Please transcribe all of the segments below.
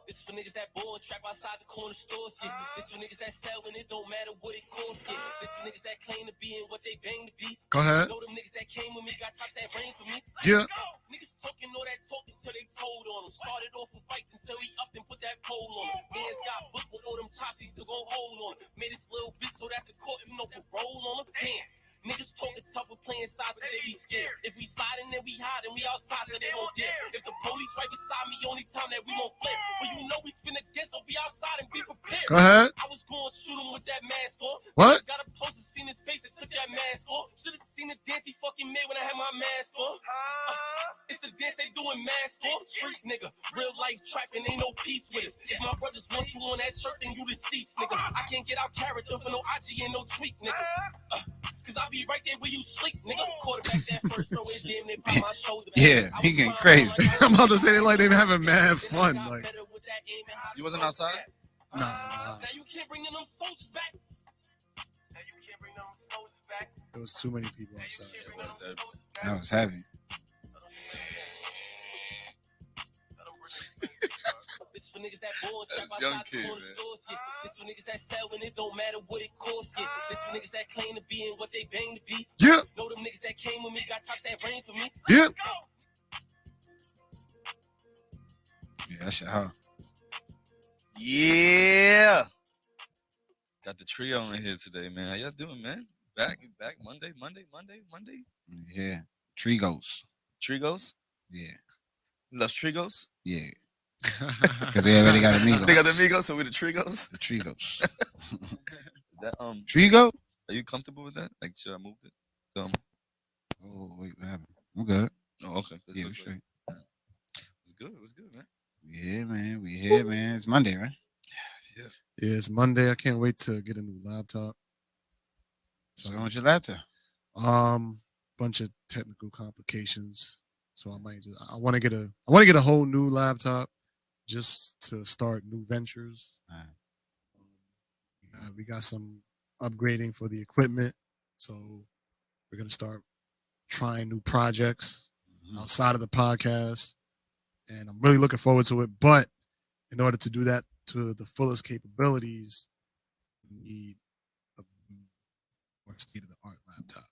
This for niggas that ball and trap outside the corner stores, yeah. This for niggas that sell and it don't matter what it costs, yeah. This for niggas that claim to be and what they bang to be. Go ahead. Know them niggas that came with me, got tops that rain for me. Yeah. Niggas talking all that talk until they told on him. Started off with fights until he upped and put that pole on him. Man's got booked with all them chops, he still gon' hold on him. Made this little bitch so that the court him no parole on him. Damn. Niggas talking tough with playing sides cause they be scared. If we sliding, then we hiding, we outside so they don't dare. If the police right beside me, only time that we won't flare. But you know we spin against, so be outside and be prepared. Go ahead. I was going to shoot him with that mask on. What? Got up close and seen his face and took that mask on. Should've seen the dance he fucking made when I had my mask on. It's the dance they doing mask on. Street nigga, real life trapping, ain't no peace with us. If my brothers want you on that shirt, then you deceased, nigga. I can't get out character for no IG and no tweak, nigga. Cause I be right there where you sleep, nigga. Quarterback that first throw is damn near by my shoulder. Yeah, he getting crazy. I'm about to say they like they having mad fun. Like, You wasn't outside? nah. Now you can't bring them soldiers back. Now you can't bring them soldiers back. There was too many people outside. That was heavy. This for niggas that ball and trap Young outside the kid, corner man. stores, yeah. This for niggas that sell and it don't matter what it costs, yeah. This for niggas that claim to be and what they bang to be. Yeah. Know them niggas that came with me, got tops that rain for me. Yeah. Yeah, that shit hard. Yeah. Got the trio in here today, man. How y'all doing, man? Back Monday. Yeah. Trigos. Trigos? Yeah. Los Trigos? Yeah. Because they already got amigos. They got the amigos, so we the Trigos. The Trigos. That Trigo? Are you comfortable with that? Like, should I move it? Oh, wait, what happened? I'm good. Oh, okay. Let's Yeah, look we're straight. good. It was good, man. Yeah, man. We here, man. It's Monday, right? Yeah. Yeah, it's Monday. I can't wait to get a new laptop. What's wrong with your laptop? Bunch of technical complications. So I want to get a whole new laptop just to start new ventures. We got some upgrading for the equipment, so we're gonna start trying new projects outside of the podcast, and I'm really looking forward to it. But in order to do that to the fullest capabilities, we need a more state-of-the-art laptop.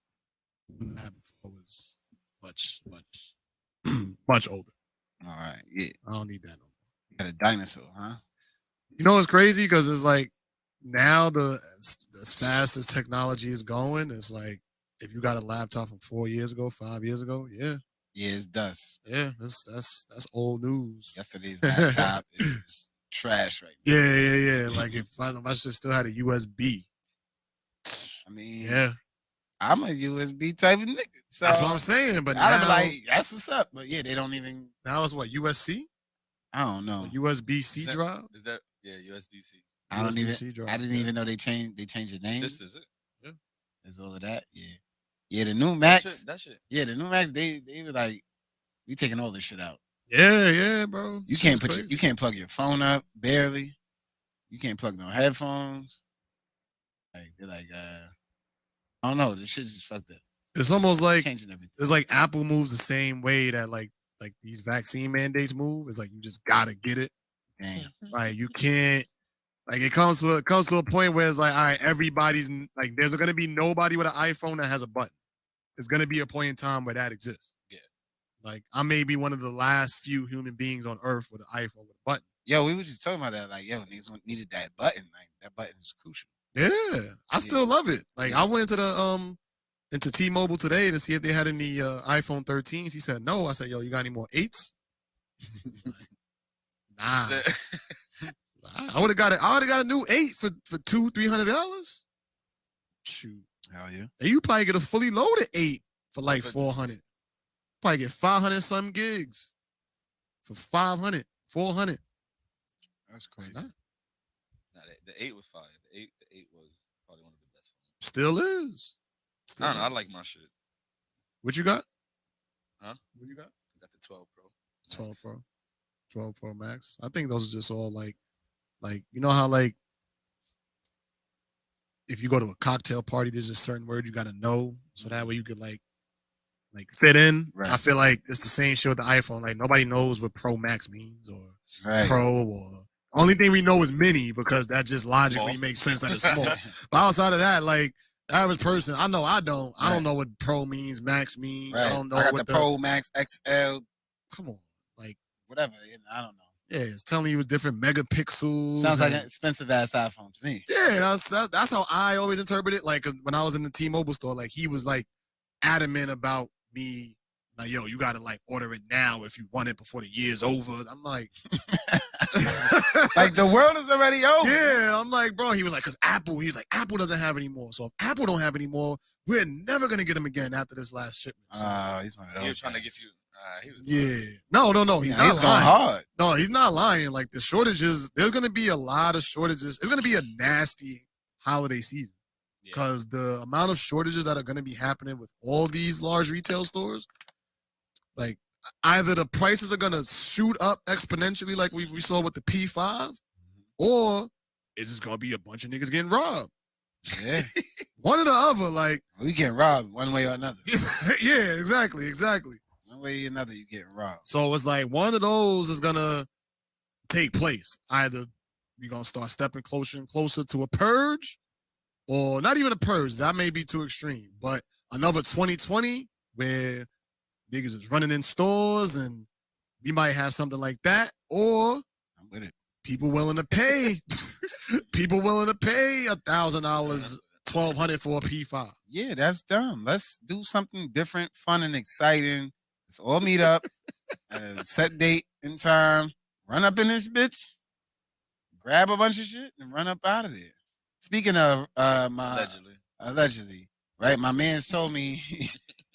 The one I had before was much older. All right. Yeah. I don't need that no more. You got a dinosaur, huh? You know what's crazy? Because it's like now as fast as technology is going, it's like if you got a laptop from 4 years ago, 5 years ago, yeah, it's dust. Yeah, that's old news. Yesterday's laptop is trash right now. Yeah. Like if I just still had a USB. I mean, yeah, I'm a USB type of nigga. So that's what I'm saying. But I'd now, be like, that's what's up. But yeah, they don't even. Now it's what, USC? I don't know. USB-C drive? Is that USB-C? I don't even. USB-C drive, I didn't even know they changed the name. This is it. Yeah. There's all of that. Yeah. Yeah, the new Max. That shit. Yeah, the new Max. They were like, we taking all this shit out. Yeah, bro. You can't you can't plug your phone up barely. You can't plug no headphones. Like they're like, I don't know. This shit just fucked up. It's almost like Changing everything. it's like Apple moves the same way that like these vaccine mandates move. It's like you just gotta get it. Damn. Like you can't. Like it comes to a point where it's like, all right, everybody's like, there's gonna be nobody with an iPhone that has a button. There's gonna be a point in time where that exists. Yeah. Like I may be one of the last few human beings on Earth with an iPhone with a button. Yo, we were just talking about that. Like, yo, niggas needed that button. Like that button is crucial. Yeah, I still love it. Like I went into T-Mobile today to see if they had any iPhone 13s. He said no. I said, yo, you got any more 8s? Nah. I would have got it. I would have got a new 8 for $200-$300. Shoot, hell yeah. And you probably get a fully loaded 8 for like $400. Probably get 500 some gigs for $500, $400. That's crazy. Nah, the 8 was fire. The 8 was probably one of the best phones. Still is. I don't know. I like my shit. What you got? Huh? What you got? I got the 12 Pro. 12 Pro. 12 Pro Max. I think those are just all like you know how like if you go to a cocktail party, there's a certain word you gotta know, so that way you could like like fit in. Right. I feel like it's the same shit with the iPhone. Like nobody knows what Pro Max means or Right. Pro or only thing we know is mini because that just logically makes sense that it's small. But outside of that, like the average person, I don't know what Pro means, Max means. Right. I don't know I got what the Pro Max XL. Come on, like whatever. I don't know. Yeah, it's telling you different megapixels. Sounds like an expensive ass iPhone to me. Yeah, that's how I always interpret it. Like, 'cause when I was in the T-Mobile store, like he was like adamant about me, like, yo, you gotta like order it now if you want it before the year's over. I'm like, like the world is already over. Yeah, I'm like, bro. He was like, 'cause Apple doesn't have any more. So if Apple don't have any more, we're never gonna get them again after this last shipment. So, he's one of those. He was trying to get you. No. He's not going lying. hard. No, he's not lying. Like the shortages, there's gonna be a lot of shortages. It's gonna be a nasty holiday season because the amount of shortages that are gonna be happening with all these large retail stores, like either the prices are gonna shoot up exponentially, like we saw with the P5, or it's just gonna be a bunch of niggas getting robbed. Yeah, one or the other. Like we get robbed one way or another. Yeah, exactly. One way or another, you get robbed. So it's like one of those is gonna take place. Either we're gonna start stepping closer and closer to a purge, or not even a purge. That may be too extreme, but another 2020 where niggas is running in stores and we might have something like that, or I'm with it. People willing to pay $1,000, $1,200 for a P5. Yeah, that's dumb. Let's do something different, fun, and exciting. Let's all meet up at a set date and time. Run up in this bitch, grab a bunch of shit, and run up out of there. Speaking of allegedly, right? My man's told me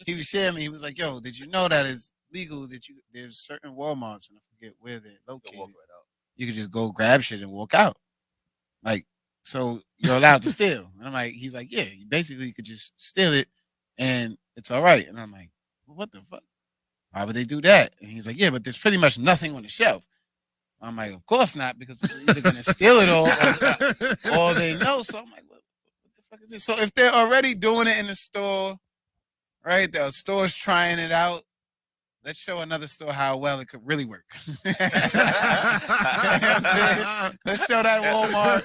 he was sharing me. He was like, "Yo, did you know that it's legal that there's certain Walmarts and I forget where they're located. You could just go grab shit and walk out. Like, so you're allowed to steal." And I'm like, he's like, yeah, you basically could just steal it and it's all right. And I'm like, well, what the fuck? Why would they do that? And he's like, yeah, but there's pretty much nothing on the shelf. I'm like, of course not, because people are either going to steal it or they know. So I'm like, what the fuck is this? So if they're already doing it in the store, right, the store's trying it out, let's show another store how well it could really work. Let's show that Walmart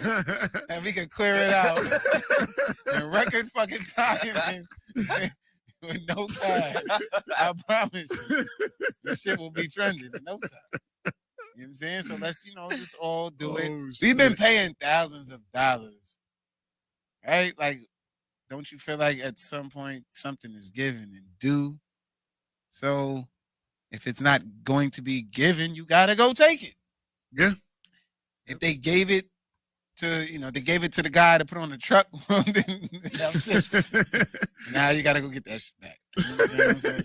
and we can clear it out in record fucking time with no time. I promise you, this shit will be trending in no time. You know what I'm saying? So let's, just all do it. We've been paying thousands of dollars, right? Like, don't you feel like at some point something is given and due? So if it's not going to be given, you gotta go take it. Yeah. If they gave it to, they gave it to the guy to put on the truck, then now you gotta go get that shit back. You know what I'm saying?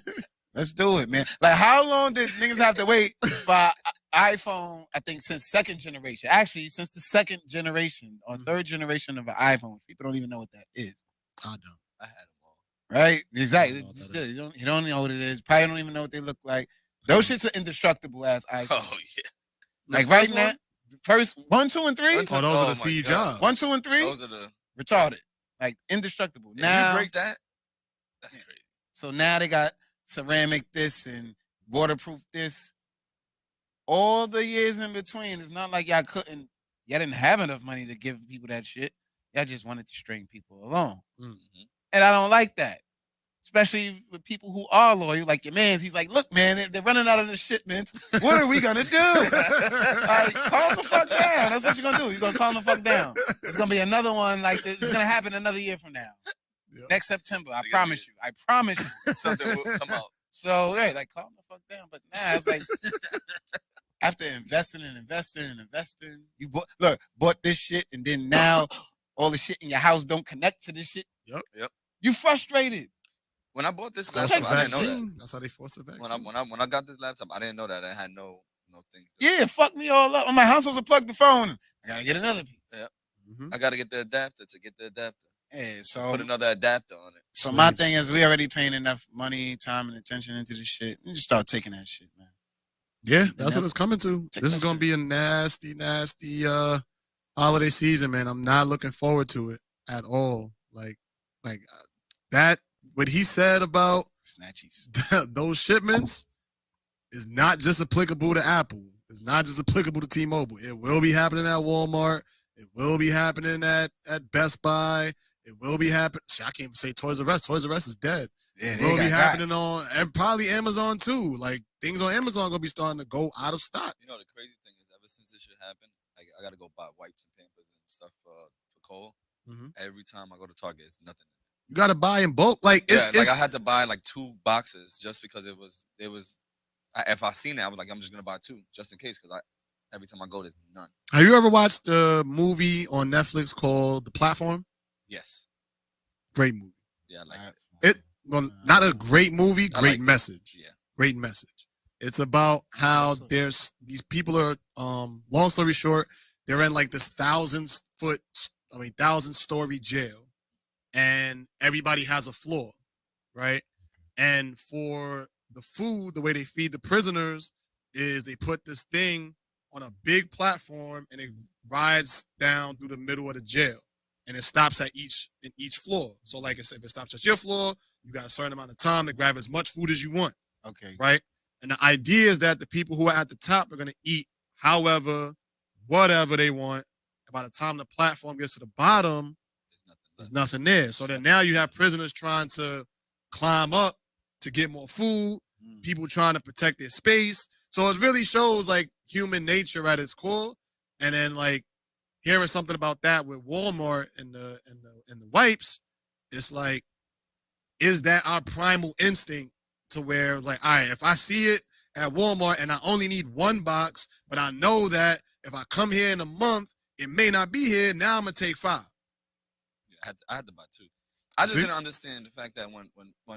Let's do it, man. Like, how long did niggas have to wait for iPhone? I think since second generation. Actually, since the second generation or third generation of an iPhone. People don't even know what that is. I don't. I had them all. Right? Exactly. You don't know what it is. Probably don't even know what they look like. Those shits are indestructible as iPhones. Oh, yeah. Like right now, first 1, 2, and 3. Those are the Steve Jobs. 1, 2, and 3. Those are the retarded. Like indestructible. If now you break that, that's crazy. So now they got ceramic this and waterproof this. All the years in between, it's not like y'all didn't have enough money to give people that shit. Y'all just wanted to string people along. Mm-hmm. And I don't like that. Especially with people who are loyal, like your man's. He's like, look, man, they're running out of the shipments. What are we going to do? Like, calm the fuck down. That's what you're going to do. You're going to calm the fuck down. It's going to be another one like this. It's going to happen another year from now. Yep. Next September. I promise you. I promise you. Something will come out. So, right, like, calm the fuck down. But now it's like, after investing, you bought this shit, and then now all the shit in your house don't connect to this shit. Yep. You frustrated. When I bought this laptop, I didn't know that. That's how they force the vaccine. When I got this laptop, I didn't know that. I had no thing. Yeah, fuck me all up. My house was to plug the phone. I gotta get another piece. Yeah. Mm-hmm. I gotta get the adapter to get the adapter. Yeah, so put another adapter on it. So my thing is, we already paying enough money, time, and attention into this shit. You just start taking that shit, man. Yeah, that's what it's coming to. This is gonna be a nasty holiday season, man. I'm not looking forward to it at all. Like that. What he said about Snatchies. those shipments is not just applicable to Apple. It's not just applicable to T-Mobile. It will be happening at Walmart. It will be happening at Best Buy. It will be happening. I can't even say Toys R Us. Toys R Us is dead. Yeah, it will be happening on probably Amazon too. Like things on Amazon gonna be starting to go out of stock. You know, the crazy thing is, ever since this shit happened, I gotta go buy wipes and Pampers and stuff for Cole. Every time I go to Target, it's nothing. You gotta buy in bulk. Like I had to buy like 2 boxes just because it was. If I seen it, I was like, I'm just gonna buy 2 just in case, because every time I go, there's none. Have you ever watched the movie on Netflix called The Platform? Yes. Great movie. Yeah, I like it. Well, not a great movie, great message. Yeah. Great message. It's about how there's these people are long story short, they're in like this 1,000-story jail, and everybody has a floor, right? And for the food, the way they feed the prisoners is they put this thing on a big platform and it rides down through the middle of the jail, and it stops at each floor. So like I said, if it stops at your floor, you got a certain amount of time to grab as much food as you want. Okay. Right? And the idea is that the people who are at the top are going to eat however, whatever they want. And by the time the platform gets to the bottom, there's nothing there. So then now you have prisoners trying to climb up to get more food, people trying to protect their space. So it really shows like human nature at its core. And then like hearing something about that with Walmart and the wipes, it's like, is that our primal instinct to where like, all right, if I see it at Walmart and I only need 1 box, but I know that if I come here in a month, it may not be here. Now I'm gonna take 5. Yeah, I had to buy 2. I just didn't understand the fact that when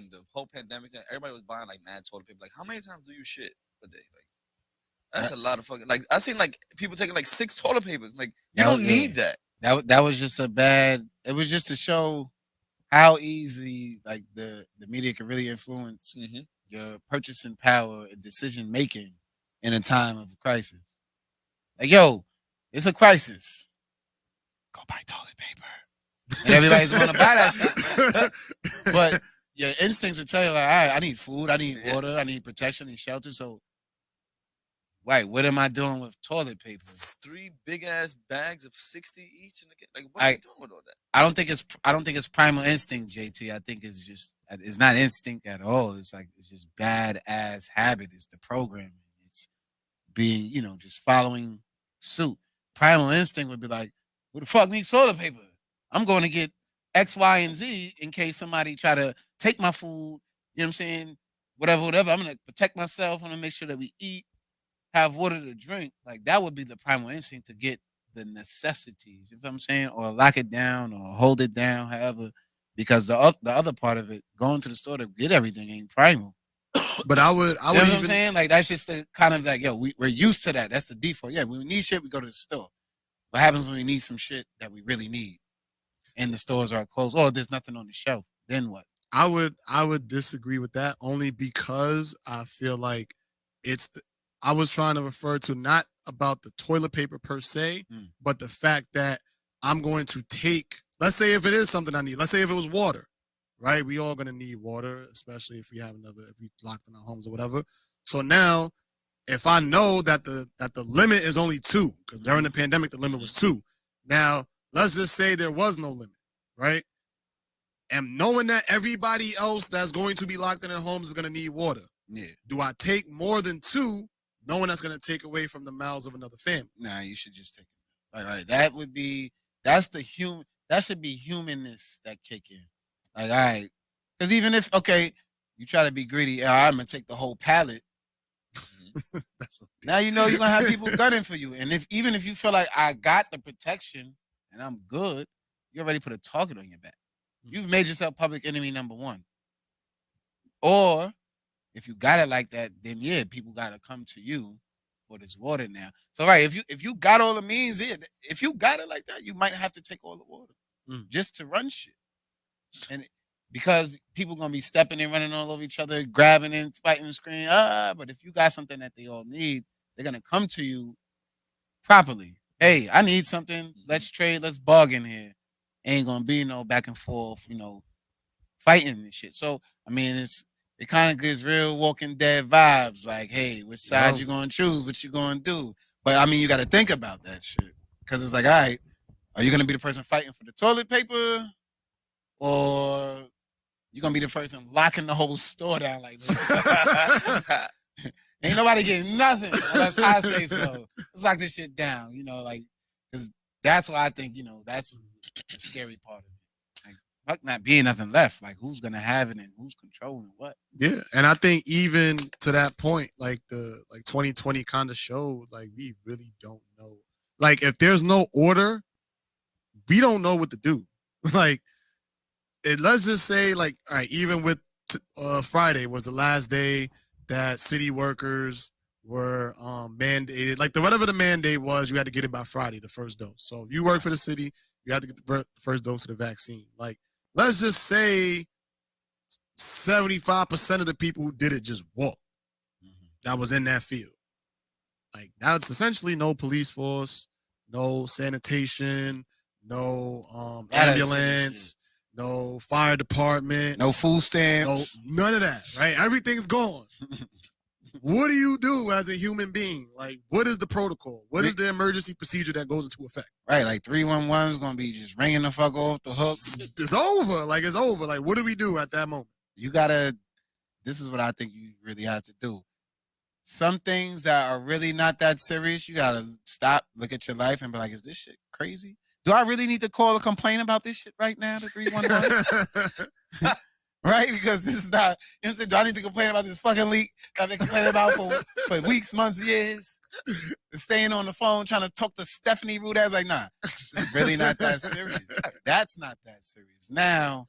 the whole pandemic, everybody was buying like mad toilet paper. Like, how many times do you shit a day? Like, that's a lot of fucking. Like, I seen like people taking like 6 toilet papers. Like, you don't need that. That was just a bad. It was just to show how easy like the media can really influence your purchasing power and decision making in a time of crisis. Like, yo, it's a crisis. Go buy toilet paper. And everybody's going to buy that shit. But your instincts will tell you, like, all right, I need food, I need water, I need protection, I need shelter. So, right, what am I doing with toilet paper? It's 3 big ass bags of 60 each. Like, what are you doing with all that? I don't think it's primal instinct, JT. I think it's not instinct at all. It's just bad ass habit. It's the programming. It's being, just following suit. Primal instinct would be like, who the fuck needs toilet paper? I'm going to get X, Y, and Z in case somebody try to take my food. You know what I'm saying? Whatever. I'm going to protect myself. I'm going to make sure that we eat, have water to drink. Like, that would be the primal instinct to get the necessities. You know what I'm saying? Or lock it down or hold it down, however. Because the other part of it, going to the store to get everything ain't primal. But I would you know what I'm saying? Like, that's just the kind of like, yo, we're used to that. That's the default. Yeah, when we need shit, we go to the store. What happens when we need some shit that we really need and the stores are closed or there's nothing on the shelf? Then what? I would disagree with that only because I feel like I was trying to refer to not about the toilet paper per se, but the fact that I'm going to take, let's say if it is something I need, let's say if it was water, right? We all gonna need water, especially if we locked in our homes or whatever. So now, if I know that the limit is only 2, because during the pandemic the limit was 2. Now let's just say there was no limit, right? And knowing that everybody else that's going to be locked in their homes is gonna need water. Yeah. Do I take more than 2, knowing that's gonna take away from the mouths of another family? Nah, you should just take it. All right. That should be humanness that kick in. Like, all right. Because even if, you try to be greedy, I'm going to take the whole pallet. Now you know you're going to have people gunning for you. And even if you feel like I got the protection and I'm good, you already put a target on your back. You've made yourself public enemy number 1. Or if you got it like that, then yeah, people got to come to you for this water now. So right, if you got all the means, if you got it like that, you might have to take all the water just to run shit. And because people gonna be stepping and running all over each other, grabbing and fighting and screaming, but if you got something that they all need, they're gonna come to you properly. Hey, I need something. Let's trade. Let's bargain here. Ain't gonna be no back and forth, fighting and shit. So I mean, it's it kind of gives real Walking Dead vibes. Like, hey, which side Yo. you gonna choose? What you gonna do? But I mean, you got to think about that shit because it's like, all right, are you gonna be the person fighting for the toilet paper, or you gonna be the person locking the whole store down like this? Ain't nobody getting nothing unless I say so. Let's lock this shit down, like, because that's why I think, that's the scary part of it. Like, fuck not being nothing left. Like, who's gonna have it and who's controlling what? Yeah, and I think even to that point, like 2020 kind of showed, like we really don't know. Like if there's no order, we don't know what to do. Like, let's just say, like, all right, even with Friday was the last day that city workers were mandated. Like whatever the mandate was, you had to get it by Friday, the first dose. So if you work for the city, you had to get the first dose of the vaccine. Like, let's just say 75% of the people who did it just walked. That was in that field. Like, that's essentially no police force, no sanitation, no ambulance, no fire department, no food stamps, no, none of that, right? Everything's gone. What do you do as a human being? Like, what is the protocol? What is the emergency procedure that goes into effect? Right, like 311 is gonna be just ringing the fuck off the hook. It's over. Like, it's over. Like, what do we do at that moment? This is what I think you really have to do. Some things that are really not that serious, you gotta stop, look at your life, and be like, is this shit crazy? Do I really need to call a complaint about this shit right now to 311? Right? Because this is not, you know what I'm saying? Do I need to complain about this fucking leak that I've been complaining about for weeks, months, years? Staying on the phone trying to talk to Stephanie Rude. I was like, nah, it's really not that serious. That's not that serious. Now,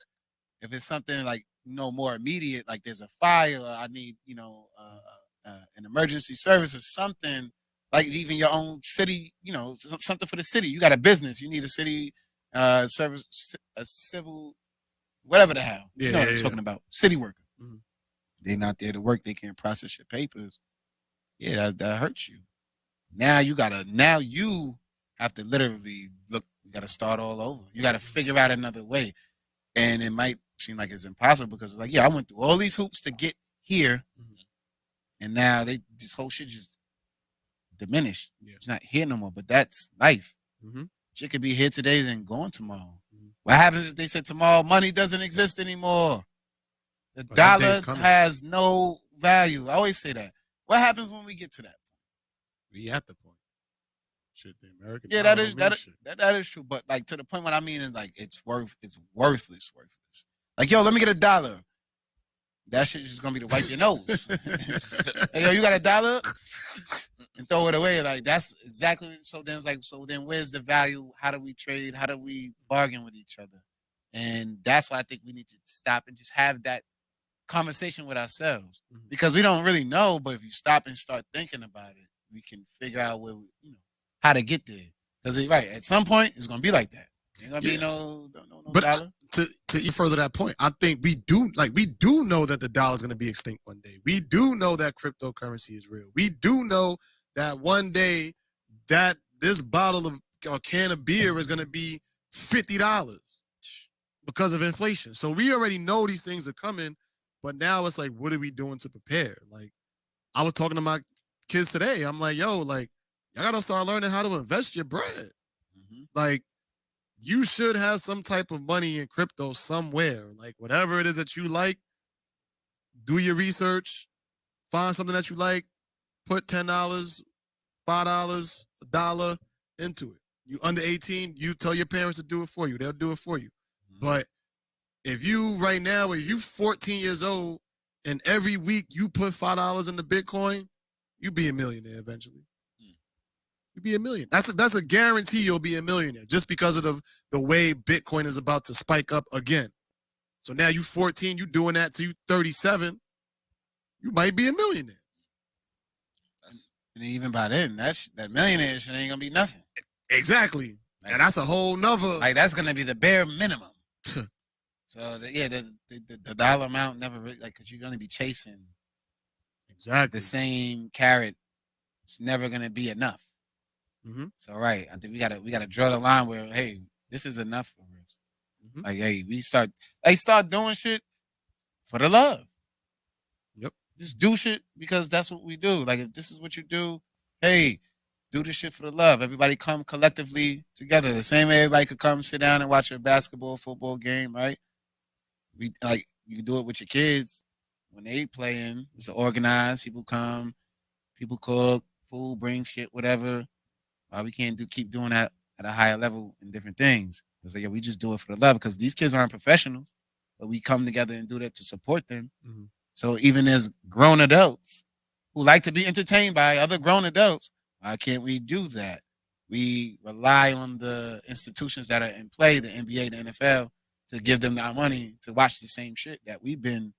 if it's something like, more immediate, like there's a fire, or I need, an emergency service or something, like even your own city, something for the city. You got a business, you need a city service, a civil, whatever the hell. Yeah, you know what I'm talking about. City worker. Mhm. They're not there to work. They can't process your papers. Yeah, that hurts you. Now you have to literally look, you gotta start all over. You gotta figure out another way. And it might seem like it's impossible because it's like, I went through all these hoops to get here. And now this whole shit just diminished. Yeah. It's not here no more, but that's life. Shit could be here today, then gone tomorrow. What happens if they said tomorrow money doesn't exist anymore? The dollar has no value. I always say that. What happens when we get to that point? We at the point. Shit, the American. Yeah, that is true. But like, to the point, what I mean is like it's worthless. Like, yo, let me get $1. That shit is just gonna be to wipe your nose. Hey, yo, you got $1? And throw it away. Like, that's exactly. So then where's the value? How do we trade? How do we bargain with each other? And that's why I think we need to stop and just have that conversation with ourselves, because we don't really know. But if you stop and start thinking about it, we can figure out how to get there. Because at some point it's gonna be like that. Ain't gonna be no dollar. To further that point, I think we do know that the dollar is going to be extinct one day. We do know that cryptocurrency is real. We do know that one day that this bottle of a can of beer is going to be $50 because of inflation. So we already know these things are coming, but now it's like, what are we doing to prepare? Like, I was talking to my kids today. I'm like, yo, like, y'all got to start learning how to invest your bread. Like, you should have some type of money in crypto somewhere. Like, whatever it is that you like, do your research, find something that you like, put $10, $5, $1 into it. You under 18, you tell your parents to do it for you. They'll do it for you. But if you 14 years old and every week you put $5 into Bitcoin, you be a millionaire eventually. You'll be a million. That's a guarantee you'll be a millionaire just because of the way Bitcoin is about to spike up again. So now you 14, you doing that till you 37, you might be a millionaire. And even by then, that millionaire shit ain't gonna be nothing. Exactly. Like, and that's a whole nother. Like, that's gonna be the bare minimum. So the dollar amount never really, like, because you're gonna be chasing exactly the same carrot. It's never gonna be enough. So I think we gotta draw the line where, hey, this is enough for us. Like, hey, we start doing shit for the love. just do shit because that's what we do. Like if this is what you do, hey, do this shit for the love. Everybody come collectively together. The same way everybody could come sit down and watch a basketball, football game, right? We like you can do it with your kids when they playing. It's organized. People come, people cook, food, bring shit, whatever. Why we can't keep doing that at a higher level in different things? It's like, yeah, we just do it for the love because these kids aren't professionals, but we come together and do that to support them. Mhm. So even as grown adults who like to be entertained by other grown adults, why can't we do that? We rely on the institutions that are in play, the NBA, the NFL, to give them our money to watch the same shit that we've been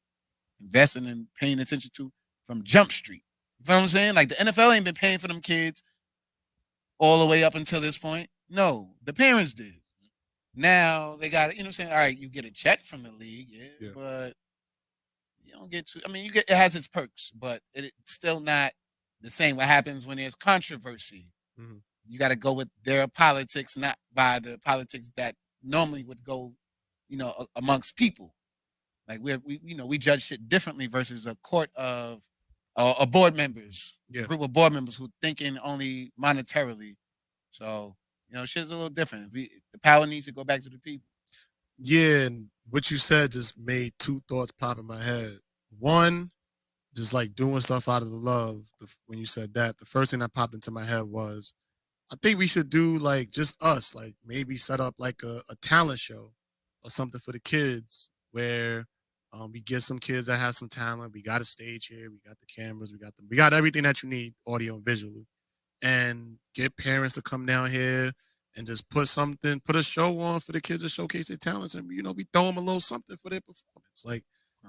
investing and paying attention to from Jump Street. You know what I'm saying? Like the NFL ain't been paying for them kids all the way up until this point. No, the parents did. Now they got, you know what I'm saying? All right, you get a check from the league, Yeah. but you don't get to, I mean, it has its perks, but it's still not the same. What happens when there's controversy? Mhm. You got to go with their politics, not by the politics that normally would go, amongst people. Like we judge shit differently versus a court of a board members, Yeah. a group of board members who thinking only monetarily. So shit's a little different. The power needs to go back to the people. Yeah, and what you said just made two thoughts pop in my head. One, just like doing stuff out of the love. When you said that, the first thing that popped into my head was, I think we should do like just us, like maybe set up like a talent show or something for the kids where we get some kids that have some talent. We got a stage here, we got the cameras, we got everything that you need, audio and visually, and get parents to come down here and just put a show on for the kids to showcase their talents, and we throw them a little something for their performance. Like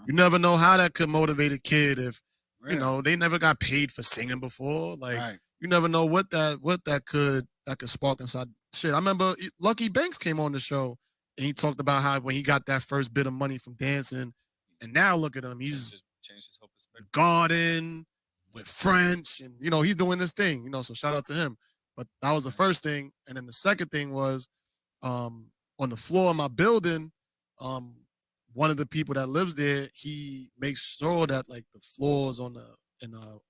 you never know how that could motivate a kid if they never got paid for singing before. Like you never know what that could spark inside. Shit, I remember Lucky Banks came on the show and he talked about how when he got that first bit of money from dancing, and now look at him, he's Just changed his whole perspective. garden with French, and he's doing this thing. So shout out to him. But that was the first thing, and then the second thing was on the floor of my building. One of the people that lives there, he makes sure that like the floors in the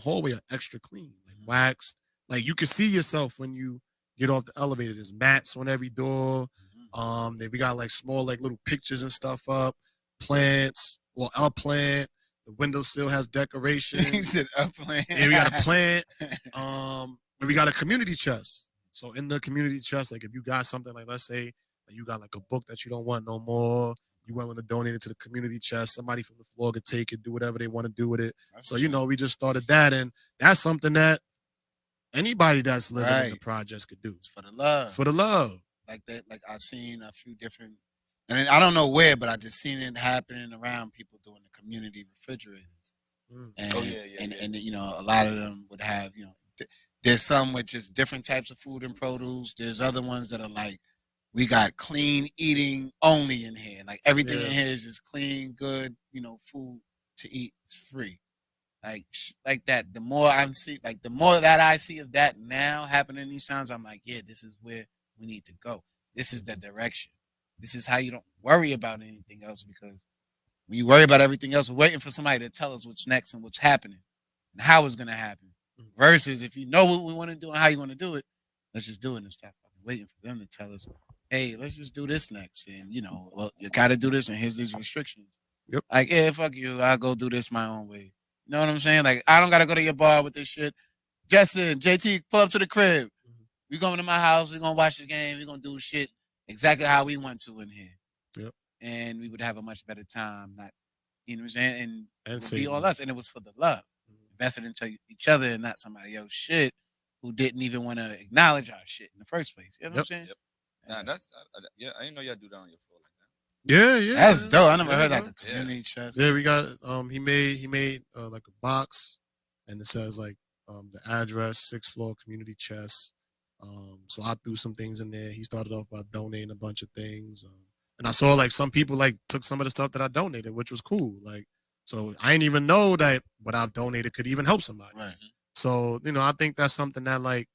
hallway are extra clean, like waxed. Like you can see yourself when you get off the elevator. There's mats on every door. Then we got like small like little pictures and stuff up, plants, well, a plant. The windowsill has decoration. He said a plant. And we got a plant. And we got a community chest. So in the community chest, like if you got something like, let's say that you got like a book that you don't want no more, you willing to donate it to the community chest. Somebody from the floor could take it, do whatever they want to do with it. So we just started that, and that's something that anybody that's living in the projects could do. It's for the love. For the love. Like that, like I've seen a few different, and I don't know where, but I just seen it happening around people doing the community refrigerators. And, and a lot of them would have, there's some with just different types of food and produce. There's other ones that are like, we got clean eating only in here. Like everything in here is just clean, good, food to eat. It's free. Like that. The more the more that I see of that now happening in these times, I'm like, yeah, this is where we need to go. This is the direction. This is how you don't worry about anything else, because when you worry about everything else, we're waiting for somebody to tell us what's next and what's happening and how it's going to happen. Versus if you know what we want to do and how you want to do it, let's just do it and stop waiting for them to tell us, hey, let's just do this next. And, well, you got to do this and here's these restrictions. Yep. Like, yeah, fuck you. I'll go do this my own way. You know what I'm saying? Like, I don't got to go to your bar with this shit. Justin, JT, pull up to the crib. We going to my house. We're going to watch the game. We're going to do shit exactly how we want to in here. Yep. And we would have a much better time. You know what I'm saying? And it would be all money. us. And it was for the love. Invested into each other and not somebody else's shit who didn't even want to acknowledge our shit in the first place. You know what I'm saying? Yep. Nah, I didn't know y'all do that on your floor like that. Yeah. That's dope. I never heard like a community chest. Yeah, we got he made like a box, and it says like the address, 6th floor community chest. So I threw some things in there. He started off by donating a bunch of things. And I saw like some people like took some of the stuff that I donated, which was cool. Like, so I didn't even know that what I've donated could even help somebody. Right. So, I think that's something that like,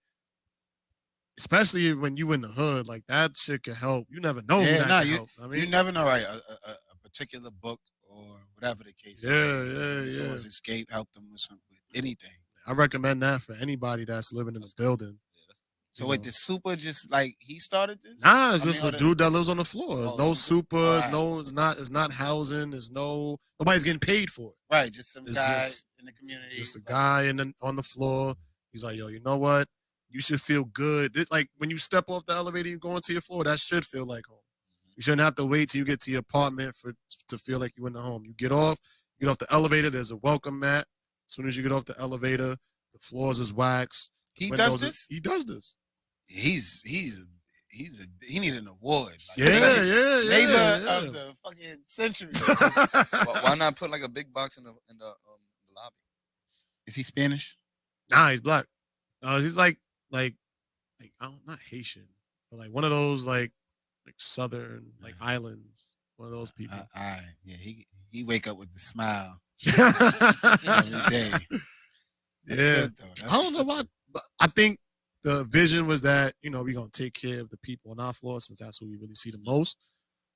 especially when you in the hood, like that shit can help. You never know who that can help. I mean, you never know, right? A particular book or whatever the case. Yeah, may be, yeah, resource yeah. escape, help them with something, with anything. I recommend that for anybody that's living in this building. Yeah, that's So You wait, know. the super just like he started this? Nah, it's I mean, just or a the- dude that lives on the floor. There's Oh, no super. super. It's Alright. no. It's not housing. There's nobody's getting paid for it. Right, just some It's guy just- in the community. Just a was like, guy on the floor. He's like, yo, you know what? You should feel good. Like when you step off the elevator, you go into your floor. That should feel like home. You shouldn't have to wait till you get to your apartment to feel like you're in the home. You get off the elevator. There's a welcome mat. As soon as you get off the elevator, the floors is waxed. The He windows does this? He does this. He need an award. Like, Yeah, yeah. neighbor of the fucking century. why not put like a big box in the lobby? Is he Spanish? Nah, he's black. He's like I don't not Haitian, but like one of those like southern like islands. One of those people. Yeah, he wake up with the smile yeah. every day. That's good, though. I don't know why. But I think the vision was that we're gonna take care of the people on our floor since that's who we really see the most.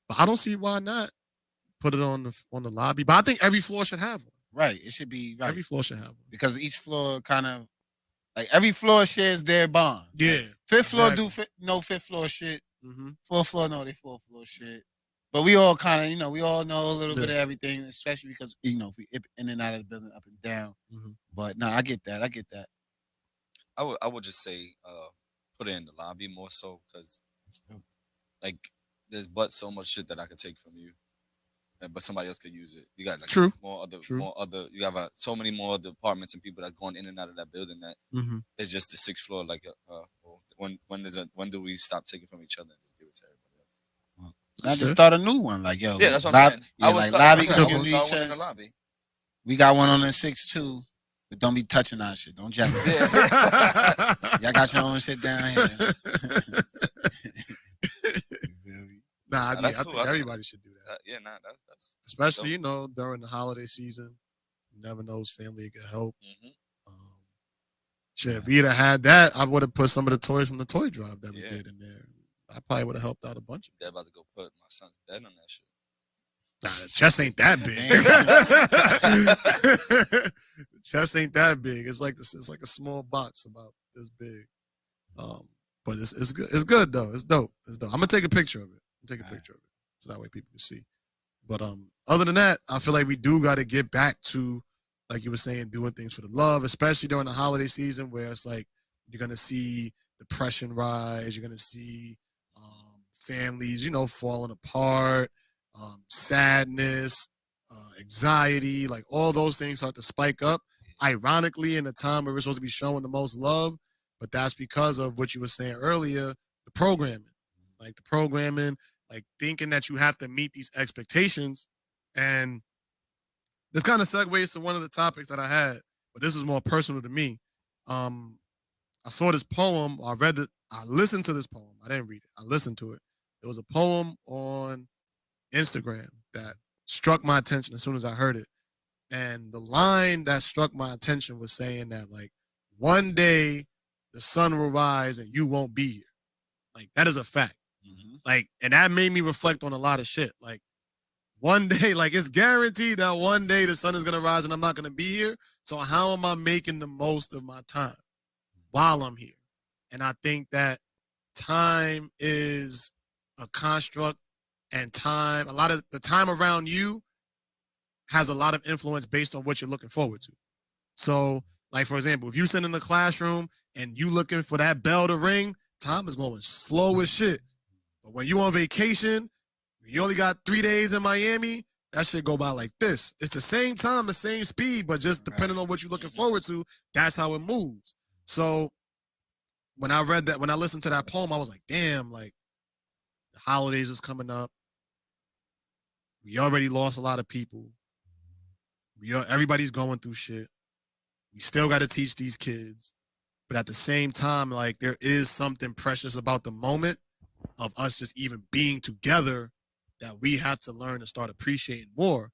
But I don't see why not put it on the lobby. But I think every floor should have one. Right, it should be right Every floor should have one. because each floor kind of like every floor shares their bond. Yeah. Like, fifth floor exactly. no fifth floor shit. Mm-hmm. Fourth floor no they fourth floor shit. But we all kind of we all know a little bit of Yeah. everything, especially because if we in and out of the building, up and down. Mhm. But no, I get that. I would just say put it in the lobby more so because like there's but so much shit that I could take from you, but somebody else could use it. You got like True. more other True. you have so many more other apartments and people that's going in and out of that building that Mm-hmm. it's just the sixth floor. Like when do we stop taking from each other and just give it to everybody else? I just start a new one, like yo. Yeah, that's what I'm saying. Yeah, I would like start, lobby I can would use start each one in the other. lobby. We got one on the 6-2, but don't be touching our shit. Don't jack it. Yeah. Y'all got your own shit down here. Nah, that's I cool. think everybody should do that. Yeah, nah, that's Especially, during the holiday season. You never know whose family can help. Shit, if we had had that, I would have put some of the toys from the toy drive that we did in there. I probably would have helped out a bunch of They're about to go put my son's bed on that shit. Nah, the chest ain't that big. The chest ain't that big. It's like a small box about this big. But it's good. It's good though. It's dope. It's dope. I'm gonna take a picture of it. Take a picture of it so that way people can see. But other than that, I feel like we do got to get back to, like you were saying, doing things for the love, especially during the holiday season where it's like you're gonna see depression rise. You're gonna see families, falling apart. Sadness, anxiety, like all those things start to spike up. Ironically, in a time where we're supposed to be showing the most love, but that's because of what you were saying earlier, the programming. Like the programming, like thinking that you have to meet these expectations. And this kind of segues to one of the topics that I had, but this is more personal to me. I saw this poem, I listened to this poem. I didn't read it. I listened to it. It was a poem on Instagram that struck my attention as soon as I heard it. And the line that struck my attention was saying that, like, one day the sun will rise and you won't be here. Like, that is a fact. Mm-hmm. Like, and that made me reflect on a lot of shit. Like, one day, like, it's guaranteed that one day the sun is going to rise and I'm not going to be here. So how am I making the most of my time while I'm here? And I think that time is a construct. And time, a lot of the time around you has a lot of influence based on what you're looking forward to. So, like, for example, if you're sitting in the classroom and you looking for that bell to ring, time is going slow as shit. But when you on vacation, you only got 3 days in Miami, that shit go by like this. It's the same time, the same speed, but just depending on what you're looking forward to, that's how it moves. So when I listened to that poem, I was like, damn, like, the holidays is coming up. We already lost a lot of people. Everybody's going through shit. We still got to teach these kids. But at the same time, like, there is something precious about the moment of us just even being together that we have to learn to start appreciating more,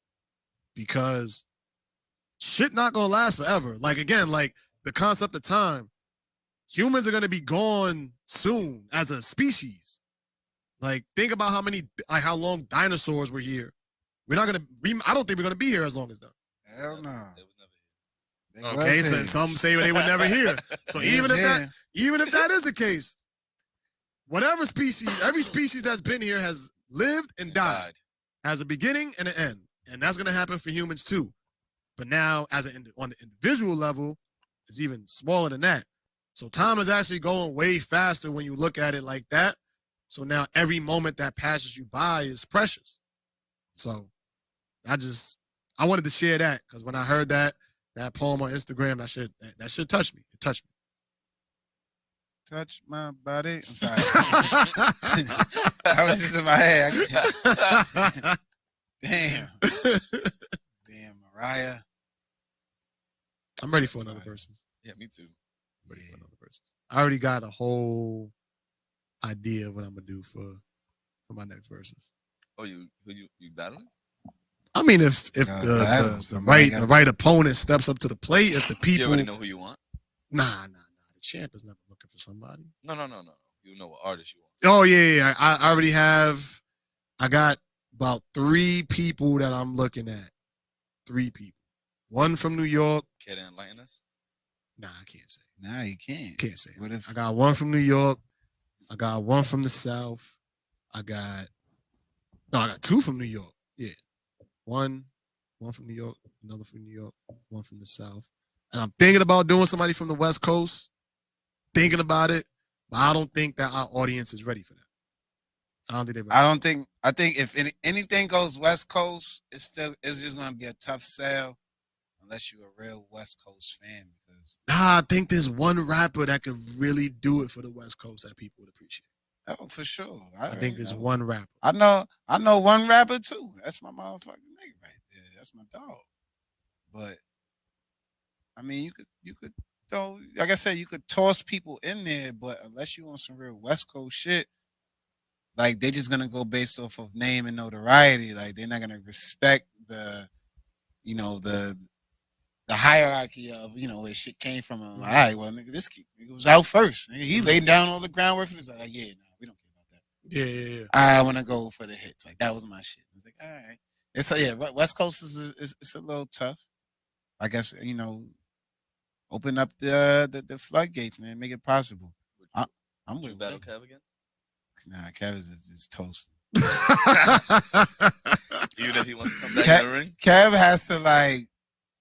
because shit not going to last forever. Like, again, like the concept of time, humans are going to be gone soon as a species. Like, think about how long dinosaurs were here. We're not gonna. I don't think we're gonna be here as long as them. Hell no. They was never here. They Okay, was so here. some say they were never here. So They even was if here. that is the case, whatever species, every species that's been here has lived and died, has a beginning and an end, and that's gonna happen for humans too. But now, on the individual level, it's even smaller than that. So time is actually going way faster when you look at it like that. So now every moment that passes you by is precious. So I wanted to share that because when I heard that poem on Instagram, that shit touched me. It touched me. Touch my body. I'm sorry. I was just in my head. Damn. Damn, Mariah. I'm ready for another versus. Yeah, me too. Ready for another versus. I already got a whole idea of what I'm gonna do for my next versus. Oh, you battling? I mean, if the right opponent steps up to the plate, if the people You already know who you want. Nah. The champ is never looking for somebody. No. You know what artist you want. Oh yeah. I already have. I got about 3 people that I'm looking at. 3 people. One from New York. Care to enlighten us? Nah, I can't say. Nah, you can't. Can't say. What if I got one from New York. I got one from the South. I got 2 from New York. Yeah. One from New York, another from New York, one from the South. And I'm thinking about doing somebody from the West Coast. Thinking about it, but I don't think that our audience is ready for that. I think if anything goes West Coast, it's just gonna be a tough sell unless you're a real West Coast fan. Because I think there's one rapper that could really do it for the West Coast that people would appreciate. oh, for sure. I think there's one rapper. I know one rapper too. That's my motherfucking nigga right there. That's my dog. But I mean, you could though, like I said, you could toss people in there, but unless you want some real West Coast shit, like they just gonna go based off of name and notoriety. Like they're not gonna respect the hierarchy of where shit came from. Like, all right, well, nigga, this nigga was out first. Nigga, he laid down all the groundwork for this. Like, yeah, no, we don't care about that. Yeah. I want to go for the hits. Like that was my shit. I was like, all right. It's West Coast is it's a little tough. I guess open up the floodgates, man. Make it possible. I'm Would you with battle Kev. Kev again? Nah, Kev is toast. Even if he wants to come back in the ring? Kev has to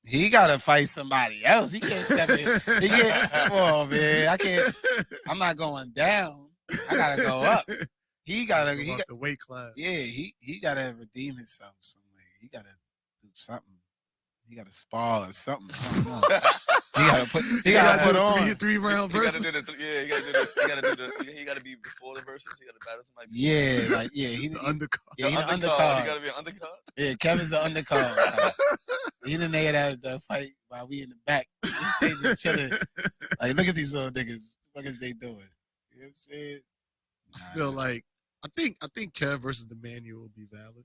he gotta fight somebody else. He can't step in. He can't. Come on, man. I can't. I'm not going down. I gotta go up. He gotta. He got the weight class. Yeah, he gotta redeem himself some way. He gotta do something. He gotta spar or something. He gotta put on 3 round versus. He gotta be before the versus. He gotta battle somebody. He the undercard. Yeah, he's the undercard. He gotta be an undercard. Yeah, Kevin's the undercard. He didn't nigga that the fight while we in the back. Just chilling. Like, look at these little niggas. What is they doing? You know what I'm saying? I feel like I think Kev versus the Manual will be valid.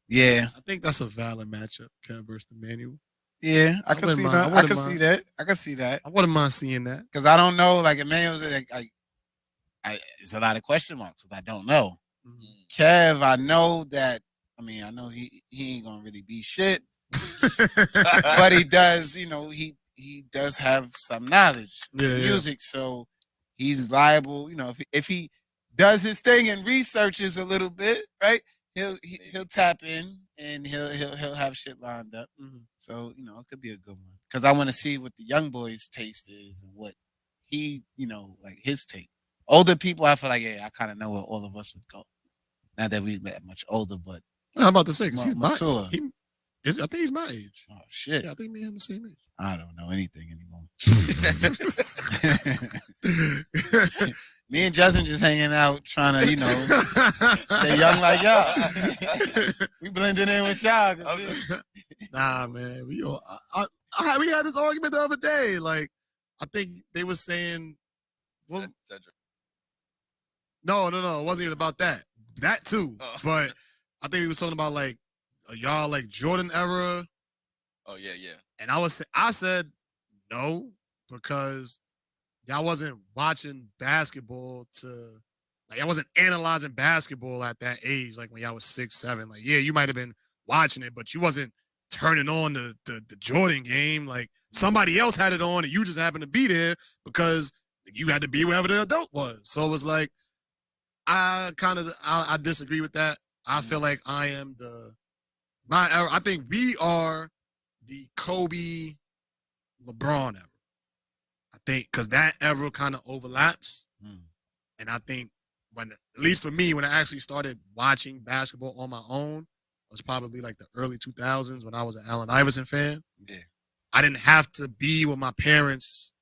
Yeah, I think that's a valid matchup. Kev versus the Manual. Yeah, I can see that. I can see that. I can see that. I wouldn't mind seeing that because I don't know. Like Emmanuel's it's a lot of question marks because I don't know. Mm-hmm. Kev, I know that. I mean, I know he ain't gonna really be shit, but he does. He does have some knowledge of music, so he's liable. If he does his thing and researches a little bit, right? He'll tap in and he'll have shit lined up. Mm-hmm. So it could be a good one because I want to see what the young boy's taste is and what he like his take. Older people, I feel like I kind of know where all of us would go. Not that we're that much older, but I'm about to say because he's mature. I think he's my age. Oh shit! Yeah, I think me and him the same age. I don't know anything anymore. Me and Justin just hanging out, trying to, stay young like y'all. We blending in with y'all. Nah, man. We had this argument the other day. Like, I think they were saying, Cedric. No, it wasn't even about that. That too, but I think we was talking about like y'all like Jordan era. Oh yeah. And I said no because y'all wasn't watching basketball to Like I wasn't analyzing basketball at that age, like when y'all was 6, 7. Like, yeah, you might have been watching it, but you wasn't turning on the Jordan game. Like somebody else had it on and you just happened to be there because you had to be wherever the adult was. So it was like, I disagree with that. I feel like I am my era. I think we are the Kobe, LeBron era. I think because that era kind of overlaps. And I think at least for me, when I actually started watching basketball on my own, was probably like the early 2000s when I was an Allen Iverson fan. Yeah. I didn't have to be with my parents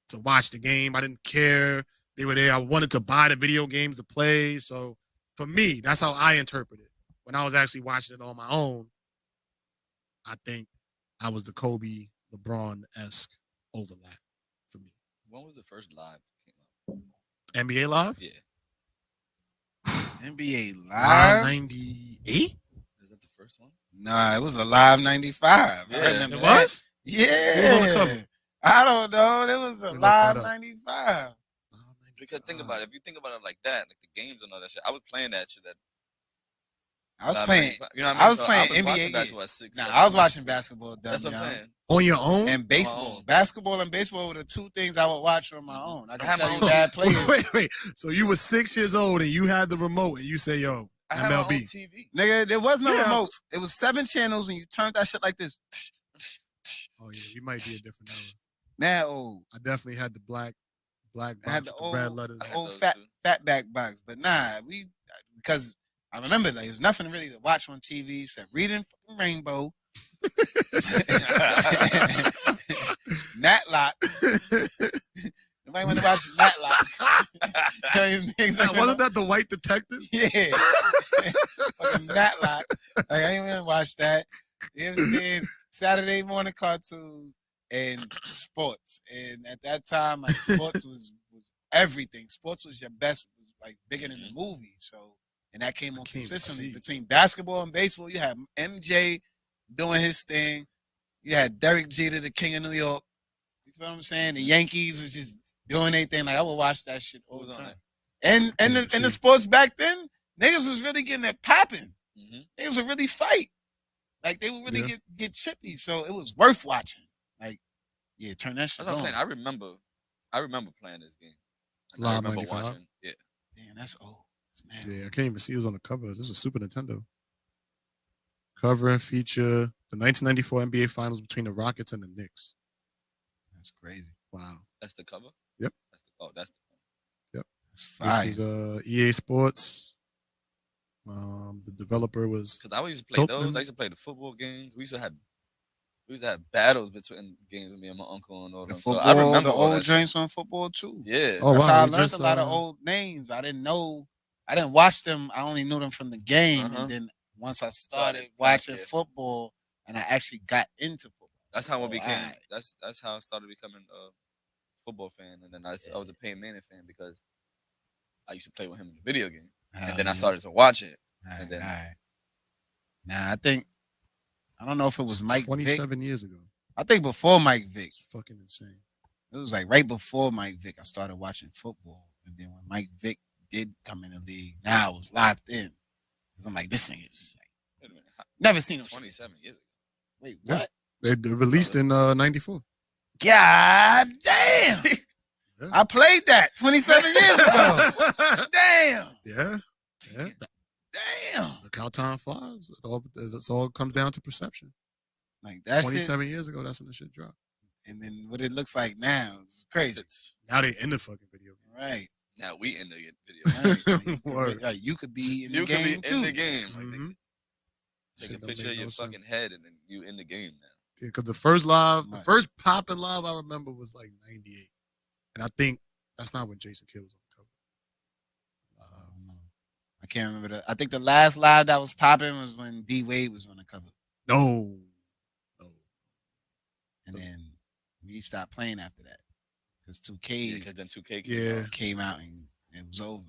to watch the game. I didn't care. They were there. I wanted to buy the video games to play. So for me, that's how I interpret it. When I was actually watching it on my own, I think I was the Kobe, LeBron-esque overlap for me. When was the first live came out? NBA Live? Yeah. NBA Live Live? 98? Is that the first one? Nah, it was a Live 95. Yeah. I remember It that. was? Yeah. Who was on the cover? I don't know. It was a Let me look Live that up. 95. Because think about it. If you think about it like that, like the games and all that shit, I was playing that shit at I was Live playing. 95. You know what I mean? I was So playing I was watching NBA. basketball at 6. Nah, 7. I was watching basketball. That's what I'm young. saying. On your own? And baseball. On my own. Basketball and baseball were the two things I would watch on my own. I I can had tell my you own bad team. players. Wait. So you were 6 years old and you had the remote and you say, yo, I had my own MLB. TV. Nigga, there was no Yeah. remote. It was 7 channels and you turned that shit like this. Oh, yeah, we might be a different era. Now, old. I definitely had the black I box had the with the red old, letters. I had old those fat too. fatback box. But nah, because I remember like, there was nothing really to watch on TV except reading fucking Rainbow. Matlock. Nobody want to watch Matlock. Wasn't that the white detective? Yeah. Fucking Matlock. Like, I ain't gonna watch that. You know what I'm saying? Saturday morning cartoons and sports. And at that time, like sports was everything. Sports was your best, was like bigger than the movie. So, and that came on can't consistently. see. Between basketball and baseball, you had MJ doing his thing. You had Derek Jeter, the king of New York. You feel what I'm saying? The Yankees was just doing their thing. Like, I would watch that shit all the Who's on time. it? And the sports back then, niggas was really getting it popping. Mhm. Niggas would really fight. Like, they would really Yeah. get chippy. So it was worth watching. Like, yeah, turn that shit That's what I'm on. saying. I remember playing this game. And I Live remember 95? watching. Yeah. Damn, that's old. That's mad. Yeah, I can't even see it was on the cover. This is a Super Nintendo. Cover and feature the 1994 NBA Finals between the Rockets and the Knicks. That's crazy. Wow. That's the cover? Yep. That's the That's fire. This is EA Sports. The developer was because I used to play Hilton. those. I used to play the football games. We used to have battles between games with me and my uncle and all The them. So football, I remember the all old that shit. drinks on football too. Yeah. Oh, That's wow, how I we learned just, a lot of uh, old names. I didn't watch them. I only knew them from the game. Uh-huh. And then once I started Started watching back, yeah. football and I actually got into football. That's So, how I became. alright. That's how I started becoming a football fan, and then I was a Peyton Manning fan because I used to play with him in the video game, and then I started to watch it. Alright, and then- alright. Now I don't know if it was Mike Vick. 27 years ago. I think before Mike Vick. It's fucking insane. It was like right before Mike Vick, I started watching football. And then when Mike Vick did come in the league, now I was locked in. Because I'm like, this thing is like, Wait a minute, how- never seen him. 27 years ago. Wait, Yeah. what? They released in 94. God damn. Yeah. I played that 27 years ago. Damn. Yeah. Damn. Look how time flies. It all comes down to perception. Like that shit. 27 years ago, that's when the shit dropped. And then what it looks like now is crazy. Now they in the fucking video game. Right. Now we in the video. Right. Word. Like, you could be in You the could game be too. in the game. Like, Mhm. take Shit a don't picture make of your no sense. fucking head, and then you in the game now. Because the first Right. popping live I remember was like 98. And I think that's not when Jason Kidd was on the cover. I can't remember that. I think the last live that was popping was when D Wade was on the cover. No. And then we stopped playing after that. Because 2K Because then 2K Yeah. came out and it was over.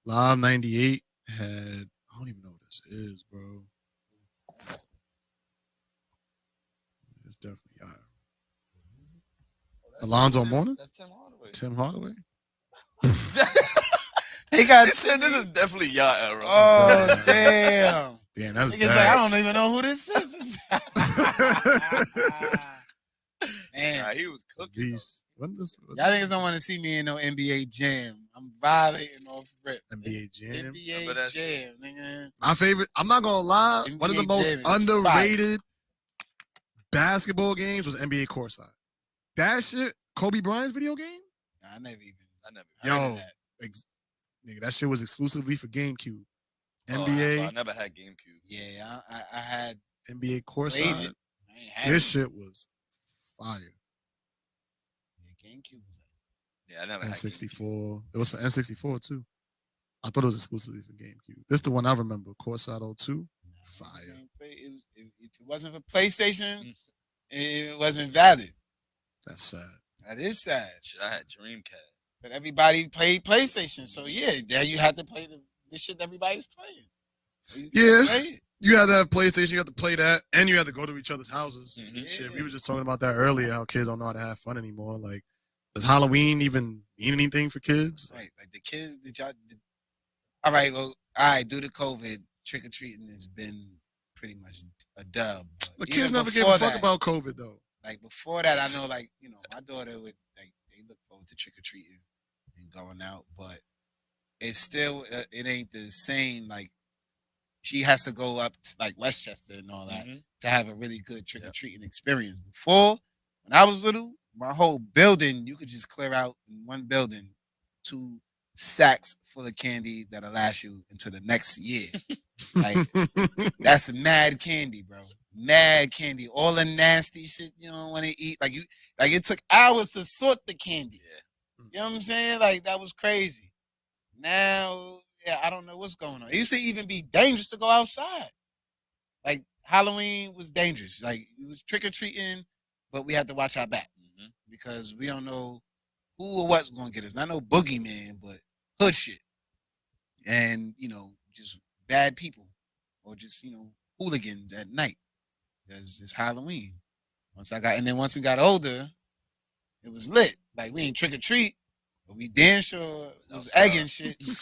Live 98 had, I don't even know what this is, bro. It's definitely Alonzo Mourning? That's Tim Hardaway. Tim Hardaway? They got They said this is definitely y'all era. Oh damn! Damn, that's Niggas like, I bad. don't even know who this is. Man, Nah, he was cooking. These, what this, y'all niggas don't want to see me in no NBA jam. I'm violating off rip. NBA Jam. Remember NBA that jam, nigga. My favorite, I'm not gonna lie, one of the NBA most Jam is underrated basketball games was NBA Courtside. That shit, Kobe Bryant's video game? Nah, I never Yo, heard of that. Nigga, that shit was exclusively for GameCube. Oh, NBA, I never had GameCube. Yeah, I had NBA played Courtside. it. I ain't had This it. shit was fire. Yeah, GameCube was like, Yeah, I never had GameCube. N64. It was for N64 too. I thought it was exclusively for GameCube. This the one I remember. Courtside 02. Fire. If it wasn't for PlayStation, it wasn't valid. That's sad. That is sad. Shit, I had Dreamcast. But everybody played PlayStation, so yeah, there you had to play the shit everybody's playing. Yeah. Play it. You had to have PlayStation, you had to play that, and you had to go to each other's houses. Mhm. Shit, we were just talking about that earlier, how kids don't know how to have fun anymore. Like, does Halloween even mean anything for kids? Right, like the kids. All right, well, all right. Due to COVID, trick or treating has been pretty much a dub. The Even kids never gave a before fuck that- about COVID though. Like before that, I know, like, you know, my daughter would, like, they look forward to trick or treating and going out, but it's still it ain't the same. Like, she has to go up to, like, Westchester and all that Mhm. to have a really good trick or treating experience. Before, when I was little, my whole building, you could just clear out in one building 2 sacks full of candy that'll last you into the next year. Like, that's mad candy, bro. Mad candy. All the nasty shit you don't want to eat. Like, it took hours to sort the candy. Yeah. You know what I'm saying? Like, that was crazy. Now, yeah, I don't know what's going on. It used to even be dangerous to go outside. Like, Halloween was dangerous. Like, it was trick or treating, but we had to watch our back Mhm. because we don't know who or what's going to get us. Not no boogeyman, but hood shit. And, you know, just bad people or just, you know, hooligans at night. Because it's Halloween. Once we got older, it was lit. Like, we ain't trick or treat, but we damn sure was egging shit. You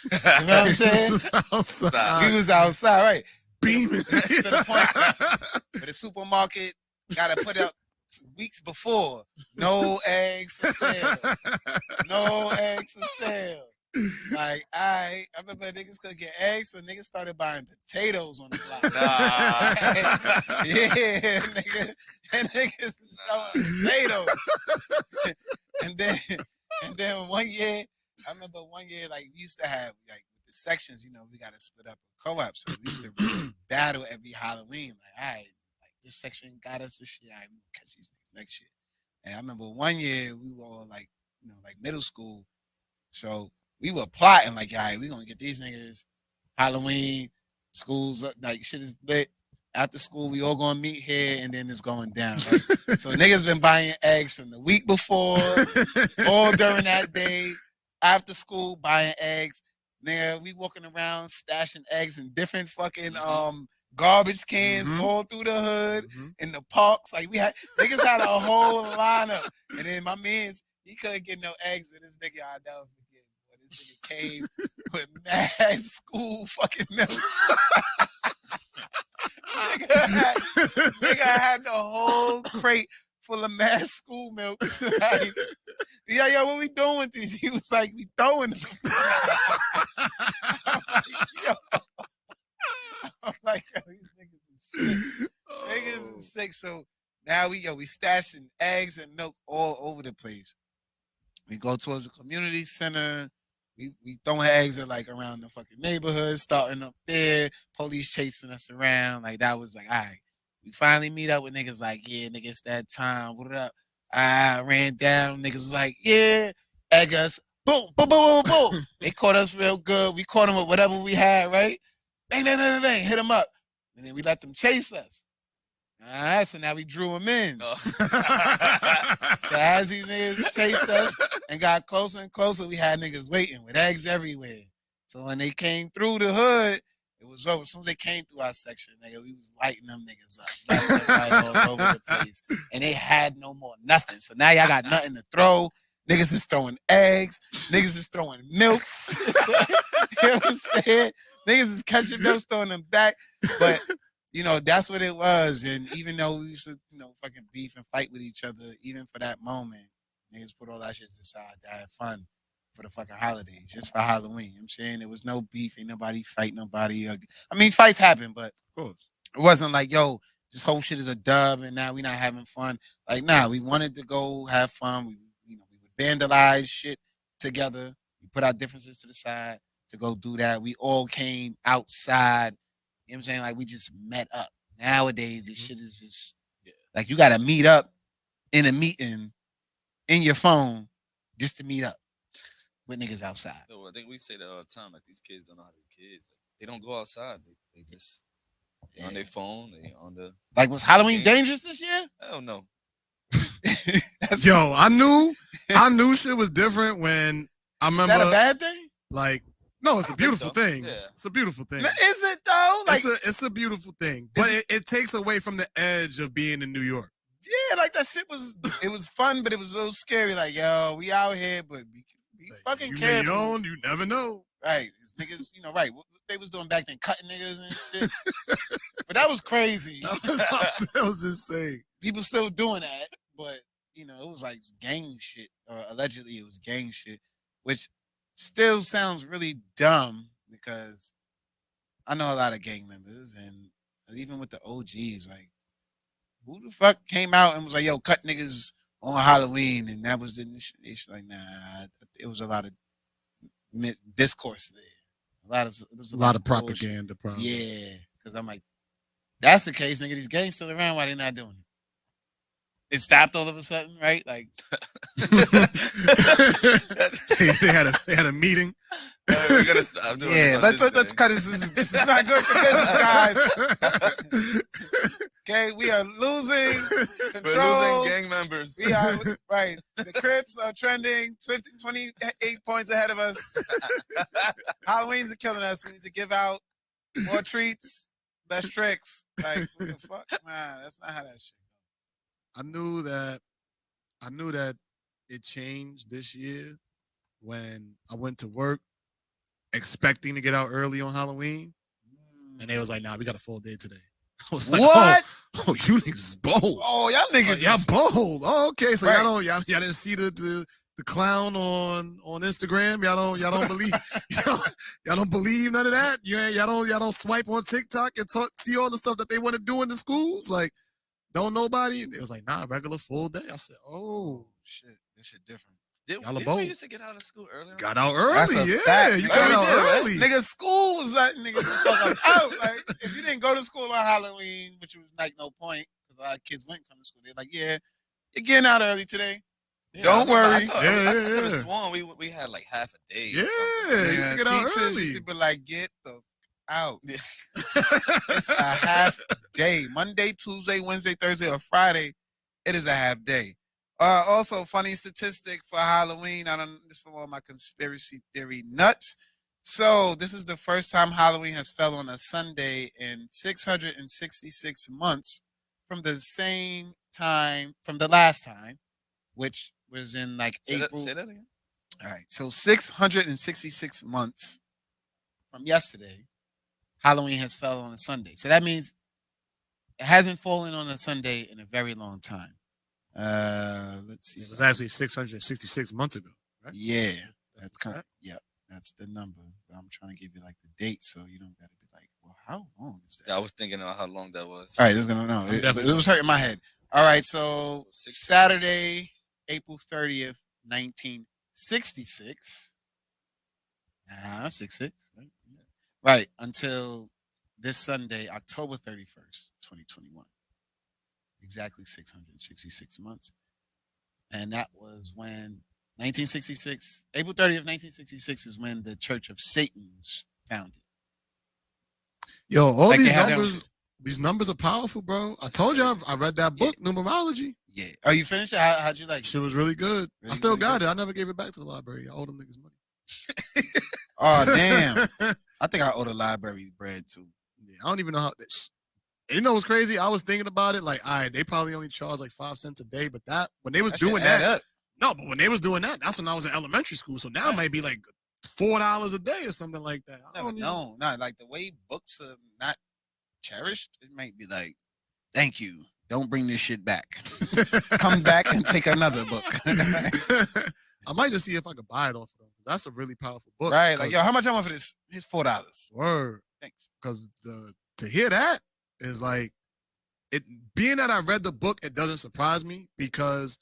know what I'm saying? We was outside, right? Beaming. To the point where the supermarket got to put up weeks before, no eggs for sale. No eggs for sale. Like, I remember niggas couldn't get eggs, so niggas started buying potatoes on the block. Nah. Yeah, niggas was throwing potatoes. and then one year, I remember like, we used to have, like, the sections, you know, we got to split up a co-op, so we used to really battle every Halloween. Like, all right, like, this section got us this shit. All right, we'll catch these niggas next year. And I remember one year we were all, like, you know, like middle school, so we were plotting, like, all right, we gonna get these niggas Halloween, school's up, like, shit is lit. After school, we all gonna meet here, and then it's going down. Right? So niggas been buying eggs from the week before, all during that day. After school, buying eggs. Nigga, we walking around stashing eggs in different fucking garbage cans all through the hood, in the parks. Like, niggas had a whole lineup. And then my man's, he couldn't get no eggs with this nigga. I never forget. But this nigga came with mad school fucking milks. nigga had the whole crate full of mad school milk. Like, yo, what we doing with these? He was like, we throwing them. I'm like, yo, these niggas is sick. Niggas is sick. So now we stashing eggs and milk all over the place. We go towards the community center. We throwing eggs at, like, around the fucking neighborhood, starting up there, police chasing us around. Like, that was like, all right. We finally meet up with niggas like, yeah, nigga, it's that time. What up? I ran down. Niggas was like, yeah, egg us. Boom, boom, boom, boom, boom. They caught us real good. We caught them with whatever we had, right? Bang, bang, bang, bang, bang. Hit them up. And then we let them chase us. All right, so now we drew them in. Oh. So as these niggas chased us and got closer and closer, we had niggas waiting with eggs everywhere. So when they came through the hood, it was over. As soon as they came through our section, nigga, we was lighting them niggas up. Right all over the place. And they had no more nothing. So now y'all got nothing to throw. Niggas is throwing eggs. Niggas is throwing milks. You know what I'm saying? Niggas is catching milks, throwing them back. But, that's what it was. And even though we used to, fucking beef and fight with each other, even for that moment, niggas put all that shit to the side to have fun for the fucking holidays, just for Halloween. You know what I'm saying? There was no beef, ain't nobody fight nobody. I mean, fights happen, but Of course. it wasn't like, yo, this whole shit is a dub and now we not having fun. Like, nah, we wanted to go have fun. We would vandalize shit together. We put our differences to the side to go do that. We all came outside. You know what I'm saying? Like, we just met up. Nowadays, this shit is just like you got to meet up in a meeting in your phone just to meet up with niggas outside. I think we say that all the time. Like, these kids don't know how to be kids. Like, they don't go outside. They just on their phone. They on the like. Was Halloween dangerous this year? Hell no. Yo, I knew shit was different when I remember. Is that a bad thing? Like, no, it's a beautiful so. thing. Yeah. It's a beautiful thing. Is it though? Like, it's a beautiful thing, but it takes away from the edge of being in New York. yeah, like that shit was fun, but it was a little scary. Like, yo, we out here, but be Like, fucking you careful. young, you never know. Right, it's niggas, right. What they was doing back then, cutting niggas and shit. But that was crazy. That was insane. People still doing that, but it was like gang shit. Allegedly, it was gang shit, which still sounds really dumb because I know a lot of gang members, and even with the OGs, like, who the fuck came out and was like, "Yo, cut niggas on Halloween," and that was the initiation. Like, nah, it was a lot of discourse there. It was a lot of bullshit. Propaganda, probably. Yeah, because I'm like, that's the case, nigga. These gangs still around. Why they not doing it? It stopped all of a sudden, right? Like, they had a meeting. We're gonna stop doing yeah, this let's cut this. This is not good for business, guys. Okay, we are losing control. We're losing gang members. We are right. The Crips are trending 28 points ahead of us. Halloween's are killing us. We need to give out more treats, less tricks. Like, what the fuck, man? That's not how that shit. I knew that it changed this year when I went to work expecting to get out early on Halloween, and they was like, "Nah, we got a full day today." I was like, What? Oh, you niggas is bold. Oh, y'all niggas, Y'all bold. Oh, okay, so Right. y'all didn't see the clown on Instagram. Y'all don't believe y'all don't believe none of that. Y'all don't swipe on TikTok and see all the stuff that they want to do in the schools. Like, don't nobody. It was like, nah, regular full day. I said, oh shit, this shit different. Y'all are Didn't bold. we used to get out of school earlier? Got out That's early, a yeah. fact. You Like, got we out did, right? early. Nigga, school was letting niggas the fuck out. Like, if you didn't go to school on Halloween, which was like no point, because a lot of kids went from the school, they're like, yeah, you're getting out early today. Yeah, Don't worry. I could have Yeah. sworn we had like half a day. Yeah, or something. you used to get out teachers early. used to be like, get the f- out. Yeah. It's a half day. Monday, Tuesday, Wednesday, Thursday, or Friday, it is a half day. Also, funny statistic for Halloween. This is for all my conspiracy theory nuts. So, this is the first time Halloween has fell on a Sunday in 666 months from the last time, which was in like April. Say that again. All right. So 666 months from yesterday, Halloween has fell on a Sunday. So that means it hasn't fallen on a Sunday in a very long time. Let's see. It was actually 666 months ago, right? Yeah, that's kind of, yep, that's the number. But I'm trying to give you like the date so you don't gotta be like, well, how long is that? Yeah, I was thinking about how long that was. All right, this is gonna know. It was hurting my head. All right, so Saturday, April 30th, 1966. 66. Right? Yeah. Right, until this Sunday, October 31st, 2021. Exactly 666 months. And that was when 1966, April 30th, 1966 is when the Church of Satan's founded. Yo, all Like these they have these numbers are powerful, bro. I told you I read that book, numerology. Yeah. Oh, you finished it? How'd you like it? Shit was really good. Really, I still really got good? it. I never gave it back to the library. I owe them niggas money. Oh, damn. I think I owe the library bread too. Yeah, I don't even know how. You know what's crazy? I was thinking about it. Like, all right, they probably only charge like 5 cents a day, but that when they was That shit doing add that, up. No, but when they was doing that, that's when I was in elementary school. So now it might be like $4 a day or something like that. I Never don't know. Not like the way books are not cherished. It might be like, thank you. Don't bring this shit back. Come back and take another book. I might just see if I could buy it off of them. That's a really powerful book. Right? Like, yo, how much I want for this? Here's $4. Word. Thanks. Because to hear that is like it. Being that I read the book, it doesn't surprise me because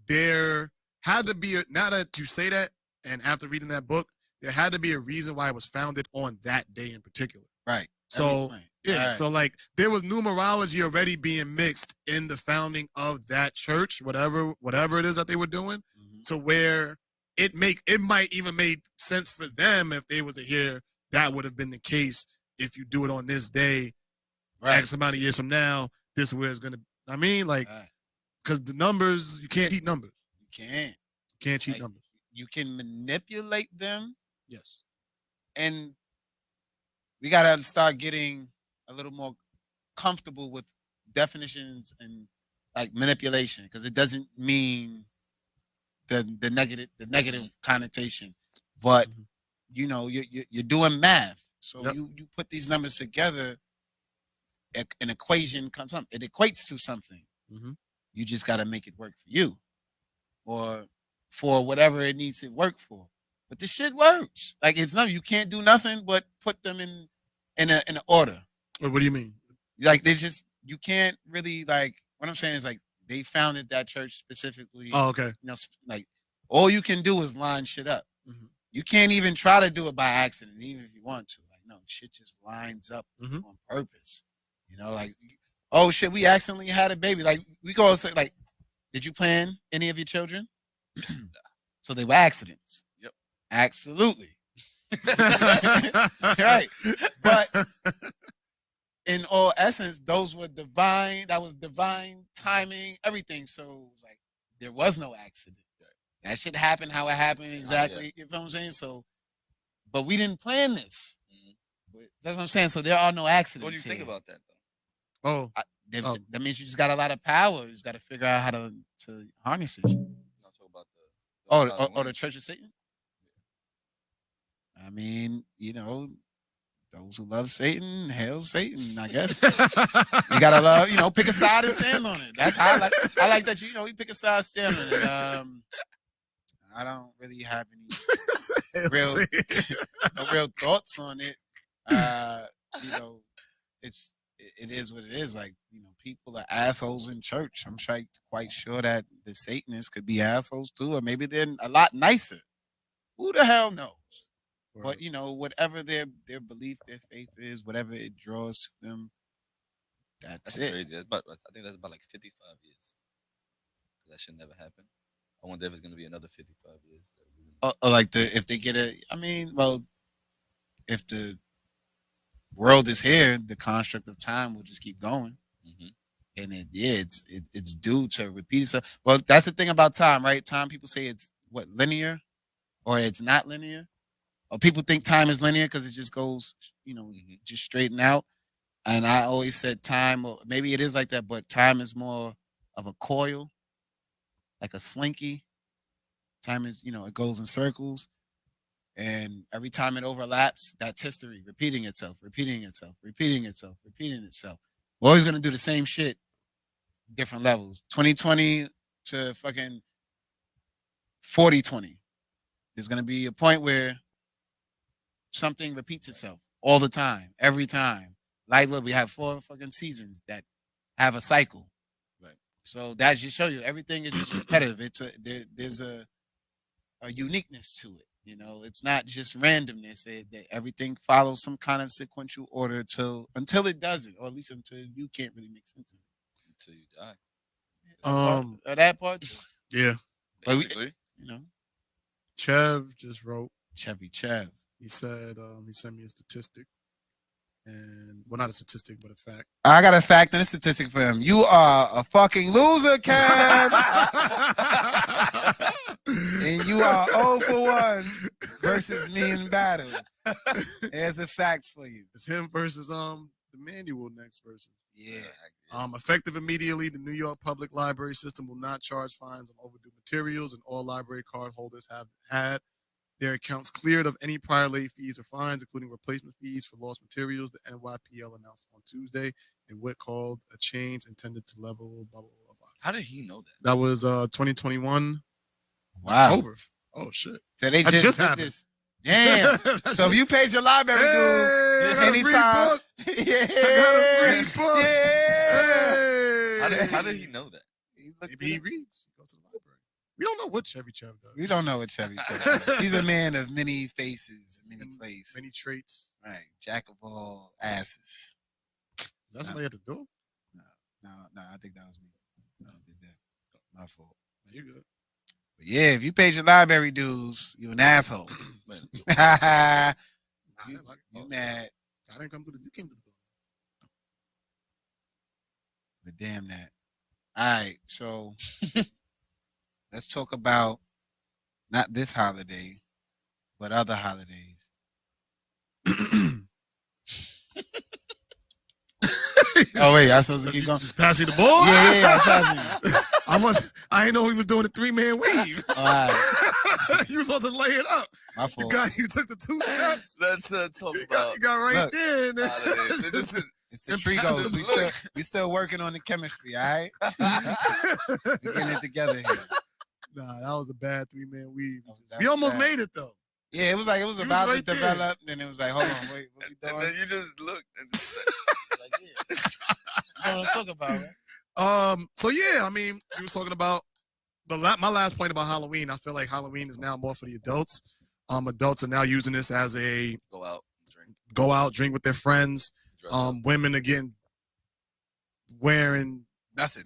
there had to be now that you say that, and after reading that book, there had to be a reason why it was founded on that day in particular. Right. So yeah, right. so like there was numerology already being mixed in the founding of that church, whatever it is that they were doing, to where it might even make sense for them if they was to hear that would have been the case if you do it on this day, X amount of years from now, this is where it's gonna. I mean, like, because the numbers, you can't cheat numbers. You can't cheat like, numbers. You can manipulate them. Yes. And we got to start getting a little more comfortable with definitions and like manipulation, because it doesn't mean the negative connotation, but you know you're doing math, so you put these numbers together, an equation comes up, it equates to something. You just got to make it work for you or for whatever it needs to work for. But this shit works. Like, it's no, you can't do nothing but put them in an order. What do you mean? Like, you can't really, like, what I'm saying is, like, they founded that church specifically. Oh, okay. You know, like, all you can do is line shit up. You can't even try to do it by accident, even if you want to. Like, no, shit just lines up on purpose. You know, like, oh shit, we accidentally had a baby. Like, we go say, like, did you plan any of your children? So they were accidents. Yep. Absolutely. Right. But in all essence, those were divine. That was divine timing, everything. So it was like there was no accident. That shit happened how it happened exactly. You know what I'm saying? So, but we didn't plan this. But that's what I'm saying. So there are no accidents. What do you think here. about that, though? That means you just got a lot of power. You just got to figure out how to harness it. I'll talk about The Church of Satan? I mean, you know, those who love Satan, hail Satan, I guess. You gotta love, pick a side and stand on it. That's how I like that, you pick a side, stand on it. I don't really have any real thoughts on it. It is what it is. Like, people are assholes in church. I'm quite sure that the Satanists could be assholes too, or maybe they're a lot nicer. Who the hell knows? Right. But whatever their belief, their faith is, whatever it draws to them, that's it. Crazy. But I think that's about like 55 years. That should never happen. I wonder if it's gonna be another 55 years. If they get if the world is here, the construct of time will just keep going. And it's due to repeat itself. Well, that's the thing about time, right? Time, people say it's linear, or it's not linear. Or people think time is linear because it just goes, just straighten out. And I always said time, or maybe it is like that, but time is more of a coil, like a slinky. Time is, it goes in circles. And every time it overlaps, that's history, repeating itself, repeating itself, repeating itself, repeating itself. We're always going to do the same shit, different levels. 2020 to fucking 4020. There's going to be a point where something repeats itself all the time, every time. Like, look, we have 4 fucking seasons that have a cycle. Right. So that just show you everything is just repetitive. There's a uniqueness to it. It's not just randomness. That everything follows some kind of sequential order until it doesn't, or at least until you can't really make sense of it. Until you die. That part too. Yeah. Basically. Chev just wrote. Chev. He said he sent me a statistic. And not a statistic, but a fact. I got a fact and a statistic for him. You are a fucking loser, Kev. And you are 0 for 1 versus me in battles. There's a fact for you. It's him versus the manual next versus. Yeah. Effective immediately, the New York Public Library System will not charge fines on overdue materials, and all library card holders have had their accounts cleared of any prior late fees or fines, including replacement fees for lost materials. The NYPL announced on Tuesday in what called a change intended to level blah, blah, blah, blah. How did he know that? That was 2021 Wow. October. Oh, shit. So they That just just did happened. this. Damn. So if you paid your library dues, I got a free anytime. book. Yeah. I got a free book. Yeah. How did he know that? Maybe he reads. He goes to the library. We don't know what Chevy Chev does. We don't know what Chevy does. He's a man of many faces, many places. Many traits. Right. Jack of all asses. Is that somebody at the door? No, I think that was me. No, I did that. My fault. You good. But yeah, if you paid your library dues, you an asshole. Man, you You mad. I didn't come to the. You came to the door. But damn that. All right, so let's talk about not this holiday, but other holidays. Oh wait, I supposed to keep going. Just pass me the ball. Yeah, pass me. I didn't know he was doing a 3-man weave. All right, You was supposed to lay it up. my fault. You took the 2 steps. Let's talk You about got right Look. there. And then- holidays. This is- It's the and tree pass goes. the We still working on the chemistry. All right, we getting it together here. Nah, that was a bad 3-man weave. That We was almost bad. made it though. Yeah, it was like it was You was about to right there. develop, then it was like, hold on, wait, what we and doing? then you just looked and just Like, yeah. What I'm talking about, right? So yeah, I mean, we was talking about my last point about Halloween. I feel like Halloween is now more for the adults. Adults are now using this as a go out, drink, go out, drink with their friends. dress up. Women again wearing Nothing.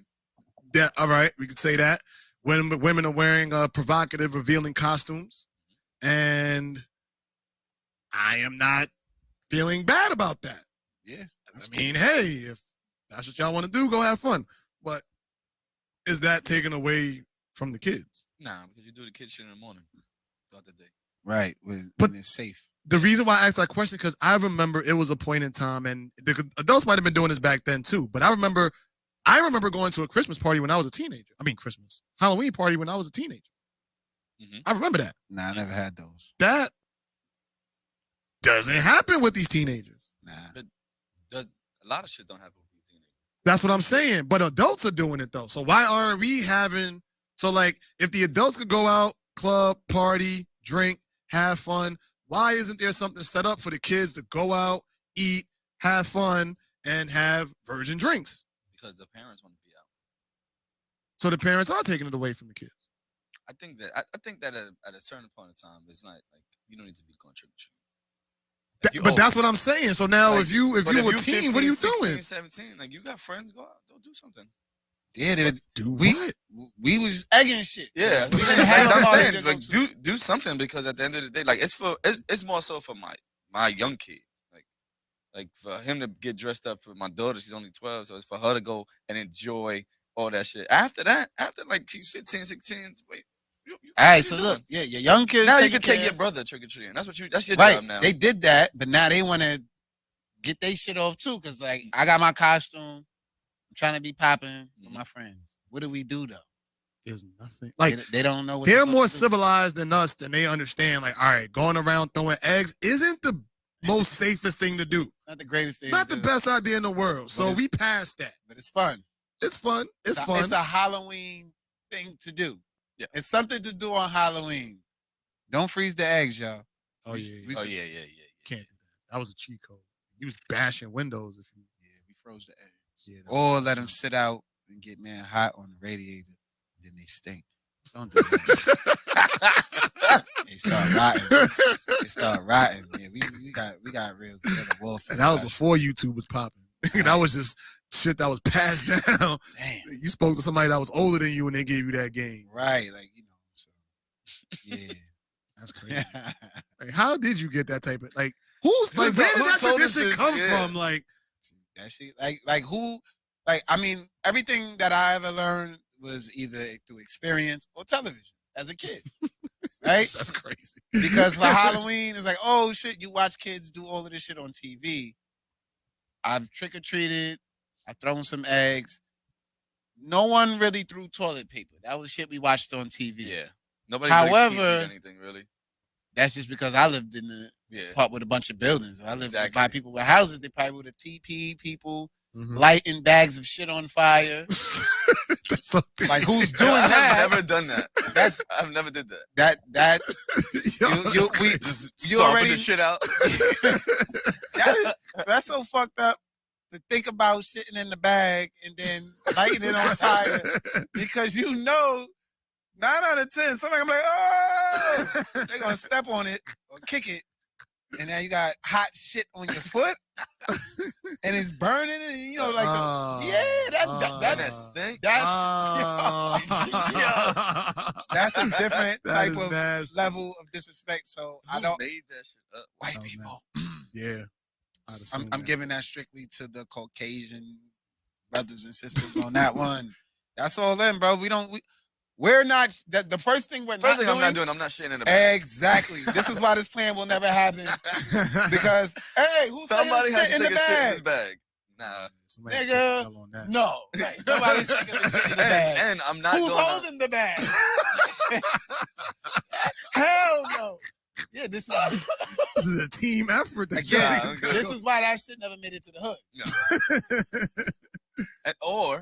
that. All right, we could say that. Women are wearing provocative, revealing costumes, and I am not feeling bad about that. Yeah, I mean, hey, if that's what y'all want to do, go have fun. But is that taken away from the kids? Nah, because you do the kid shit in the morning throughout the day. right. But- When it's safe. The reason why I asked that question, because I remember it was a point in time, and the adults might have been doing this back then too, but I remember going to a Christmas party when I was a teenager. I mean, Halloween party when I was a teenager. Mhm. I remember that. Nah, I never had those. That doesn't happen with these teenagers. Nah. A lot of shit don't happen with these teenagers. That's what I'm saying. But adults are doing it though. So why aren't we having? So like, if the adults could go out, club, party, drink, have fun, why isn't there something set up for the kids to go out, eat, have fun, and have virgin drinks? Because the parents want to be out. So the parents are taking it away from the kids. I think that at a certain point in time, it's not like you don't need to be going trick or treat. But that's what I'm saying. So now, Like, if you a teen, what are you 15, doing? 16, 17, like you got friends, go out, go do something. Yeah, Do we what? we was egging shit. Yeah, we didn't like, have I'm a party saying, to go like to. do something, because at the end of the day, like it's more so for my young kid, like for him to get dressed up. For my daughter, she's only 12, so it's for her to go and enjoy all that shit. After that, after like she's 15, 16, wait. All right, so look, yeah, your young kids. Now you taking can take care- your brother trick or treating. That's your right. job now. They did that, but now they want to get their shit off too. Cause like I got my costume, I'm trying to be popping with my friends. What do we do though? There's nothing. Like, They don't know what they're the more fuck to do. civilized than us, and they understand. Like, all right, going around throwing eggs isn't the most safest thing to do. Not the greatest thing. It's not to the do, best idea in the world. So it's- we passed that. but it's fun. It's fun. It's fun. It's a Halloween thing to do. Yeah. It's something to do on Halloween. Don't freeze the eggs, y'all. Oh yeah, we oh should- yeah. can't do that. That was a cheat code. You was bashing windows if you. Yeah, we froze the eggs. Yeah, Or let them sit out and get man hot on the radiator. Then they stink. Don't do that. They start rotting. They start rotting. Yeah, we got real good wolf. And that was before YouTube was popping. That was just shit that was passed down. Damn. You spoke to somebody that was older than you and they gave you that game. Right, like so. Yeah. That's crazy. Like, how did you get that type of like? Who's like? Who Where did that told us tradition this? come Yeah. from? Like, That shit, like who, like I mean, everything that I ever learned was either through experience or television as a kid, right? that's crazy. Because for Halloween, it's like, oh shit, you watch kids do all of this shit on TV. I've trick-or-treated. I've thrown some eggs. No one really threw toilet paper. That was shit we watched on TV. Yeah. Nobody really However, TP'd anything, really. That's just because I lived in the part with a bunch of buildings. I lived by people with houses. They probably would have TP people, lighting bags of shit on fire. That's so like who's doing that? I've never done that. I've never did that. You already the shit out. That's so fucked up to think about shitting in the bag and then lighting it on fire because 9 out of 10, somebody gonna be like, oh, they're gonna step on it or kick it, and now you got hot shit on your foot, and it's burning, and that stink. That's a different type of nasty. level of disrespect. So I don't made that shit up. White people. Yeah, I'm giving that strictly to the Caucasian brothers and sisters on that one. That's all in, bro. We're not the first thing I'm not doing. I'm not shitting in the bag. Exactly. This is why this plan will never happen. Because somebody has to in take the a shit in bag? his bag. Nah, nigga. No, right. Nobody's taking a shit in the bag. And I'm not. Who's holding the bag? Hell no. Yeah, this is a team effort. Again, this is why that shit never made it to the hood.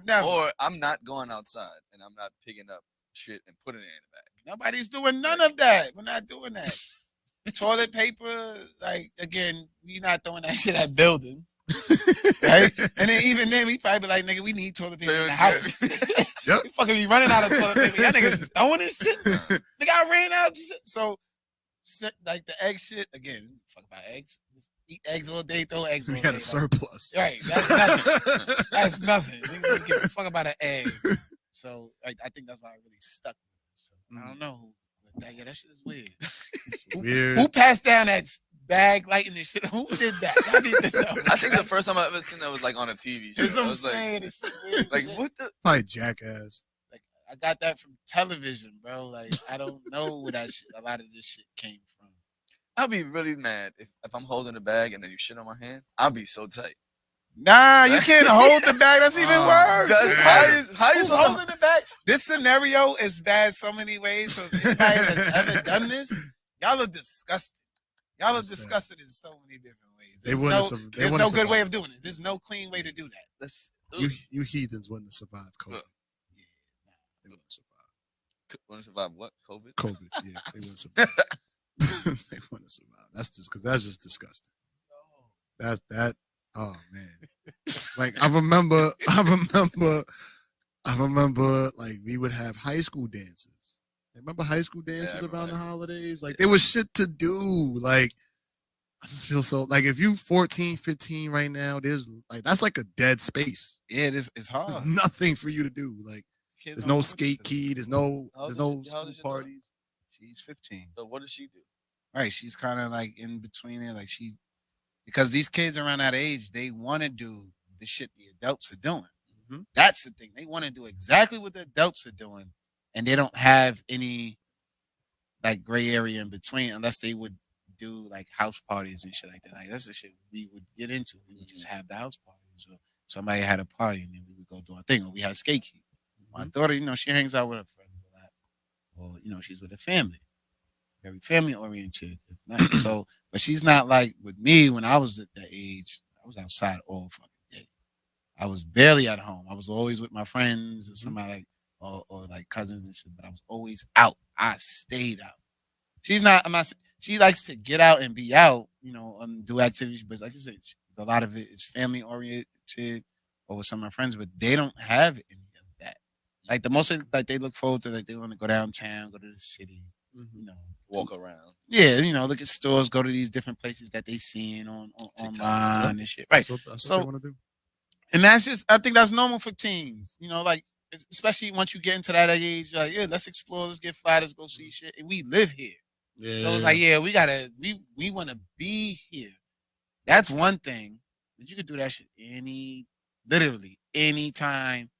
No. Or I'm not going outside and I'm not picking up shit and putting it in the bag. Nobody's doing none of that. We're not doing that. Toilet paper, like, again, we not throwing that shit at buildings. Right? And then even then, we probably be like, nigga, we need toilet paper in the house. Yep. We fucking be running out of toilet paper. Y'all niggas is throwing this shit. Nigga, I ran out of shit. So, like the egg shit, again, fuck about eggs. Just eat eggs all day, throw eggs all day. We had a surplus. Right. That's nothing. That's nothing. Niggas give a fuck about an egg. So, I think that's why I really stuck with it. So, I don't know. But that shit is weird. Weird. Who passed down that bag lighting this shit? Who did that? I need to know. I think the first time I ever seen that was like on a TV show. That's what I'm saying. It's weird. Like, what the? Probably Jackass. Like, I got that from television, bro. Like, I don't know where that shit, a lot of this shit came from. I'll be really mad if I'm holding a bag and then you shit on my hand. I'll be so tight. Nah, you can't hold the bag. That's even worse. How you holding the bag? This scenario is bad so many ways. So if anybody has ever done this, y'all are disgusting. Y'all are disgusted in so many different ways. There's no good way of doing it. There's no clean way to do that. You heathens wouldn't survive COVID. Yeah, they wouldn't survive. Wouldn't survive what? COVID? COVID, yeah, they wouldn't survive. They wouldn't survive. That's just disgusting. That. Oh man, like I remember, like we would have high school dances. Remember high school dances around the holidays? Like there was shit to do. Like I just feel so like if you 14, 15 right now, there's like that's like a dead space. Yeah, it's hard. There's nothing for you to do. Like there's no skate key. There's no school parties. She's 15. So what does she do? Right, she's kind of like in between there, like because these kids around that age, they want to do the shit the adults are doing. Mm-hmm. That's the thing. They want to do exactly what the adults are doing, and they don't have any like gray area in between unless they would do like house parties and shit like that. Like that's the shit we would get into. We would just have the house parties. Or somebody had a party and then we would go do our thing. Or we had skate key. My daughter, she hangs out with her friends a lot. Or, she's with her family. Very family oriented, if not. So, but she's not like with me when I was at that age. I was outside all fucking day. I was barely at home. I was always with my friends or somebody like, or like cousins and shit. But I was always out. I stayed out. She's not. I'm not. She likes to get out and be out, and do activities. But like I said, a lot of it is family oriented or with some of my friends. But they don't have any of that. Like the most, like they look forward to, like they want to go downtown, go to the city, walk around. Yeah, look at stores, go to these different places that they seen on online and shit. Right. That's what they want to do. And that's just, I think that's normal for teens. Like especially once you get into that age, like, yeah, let's explore, let's get fly, let's go see shit. And we live here. Yeah. So it's like, yeah, we want to be here. That's one thing. But you could do that shit literally any time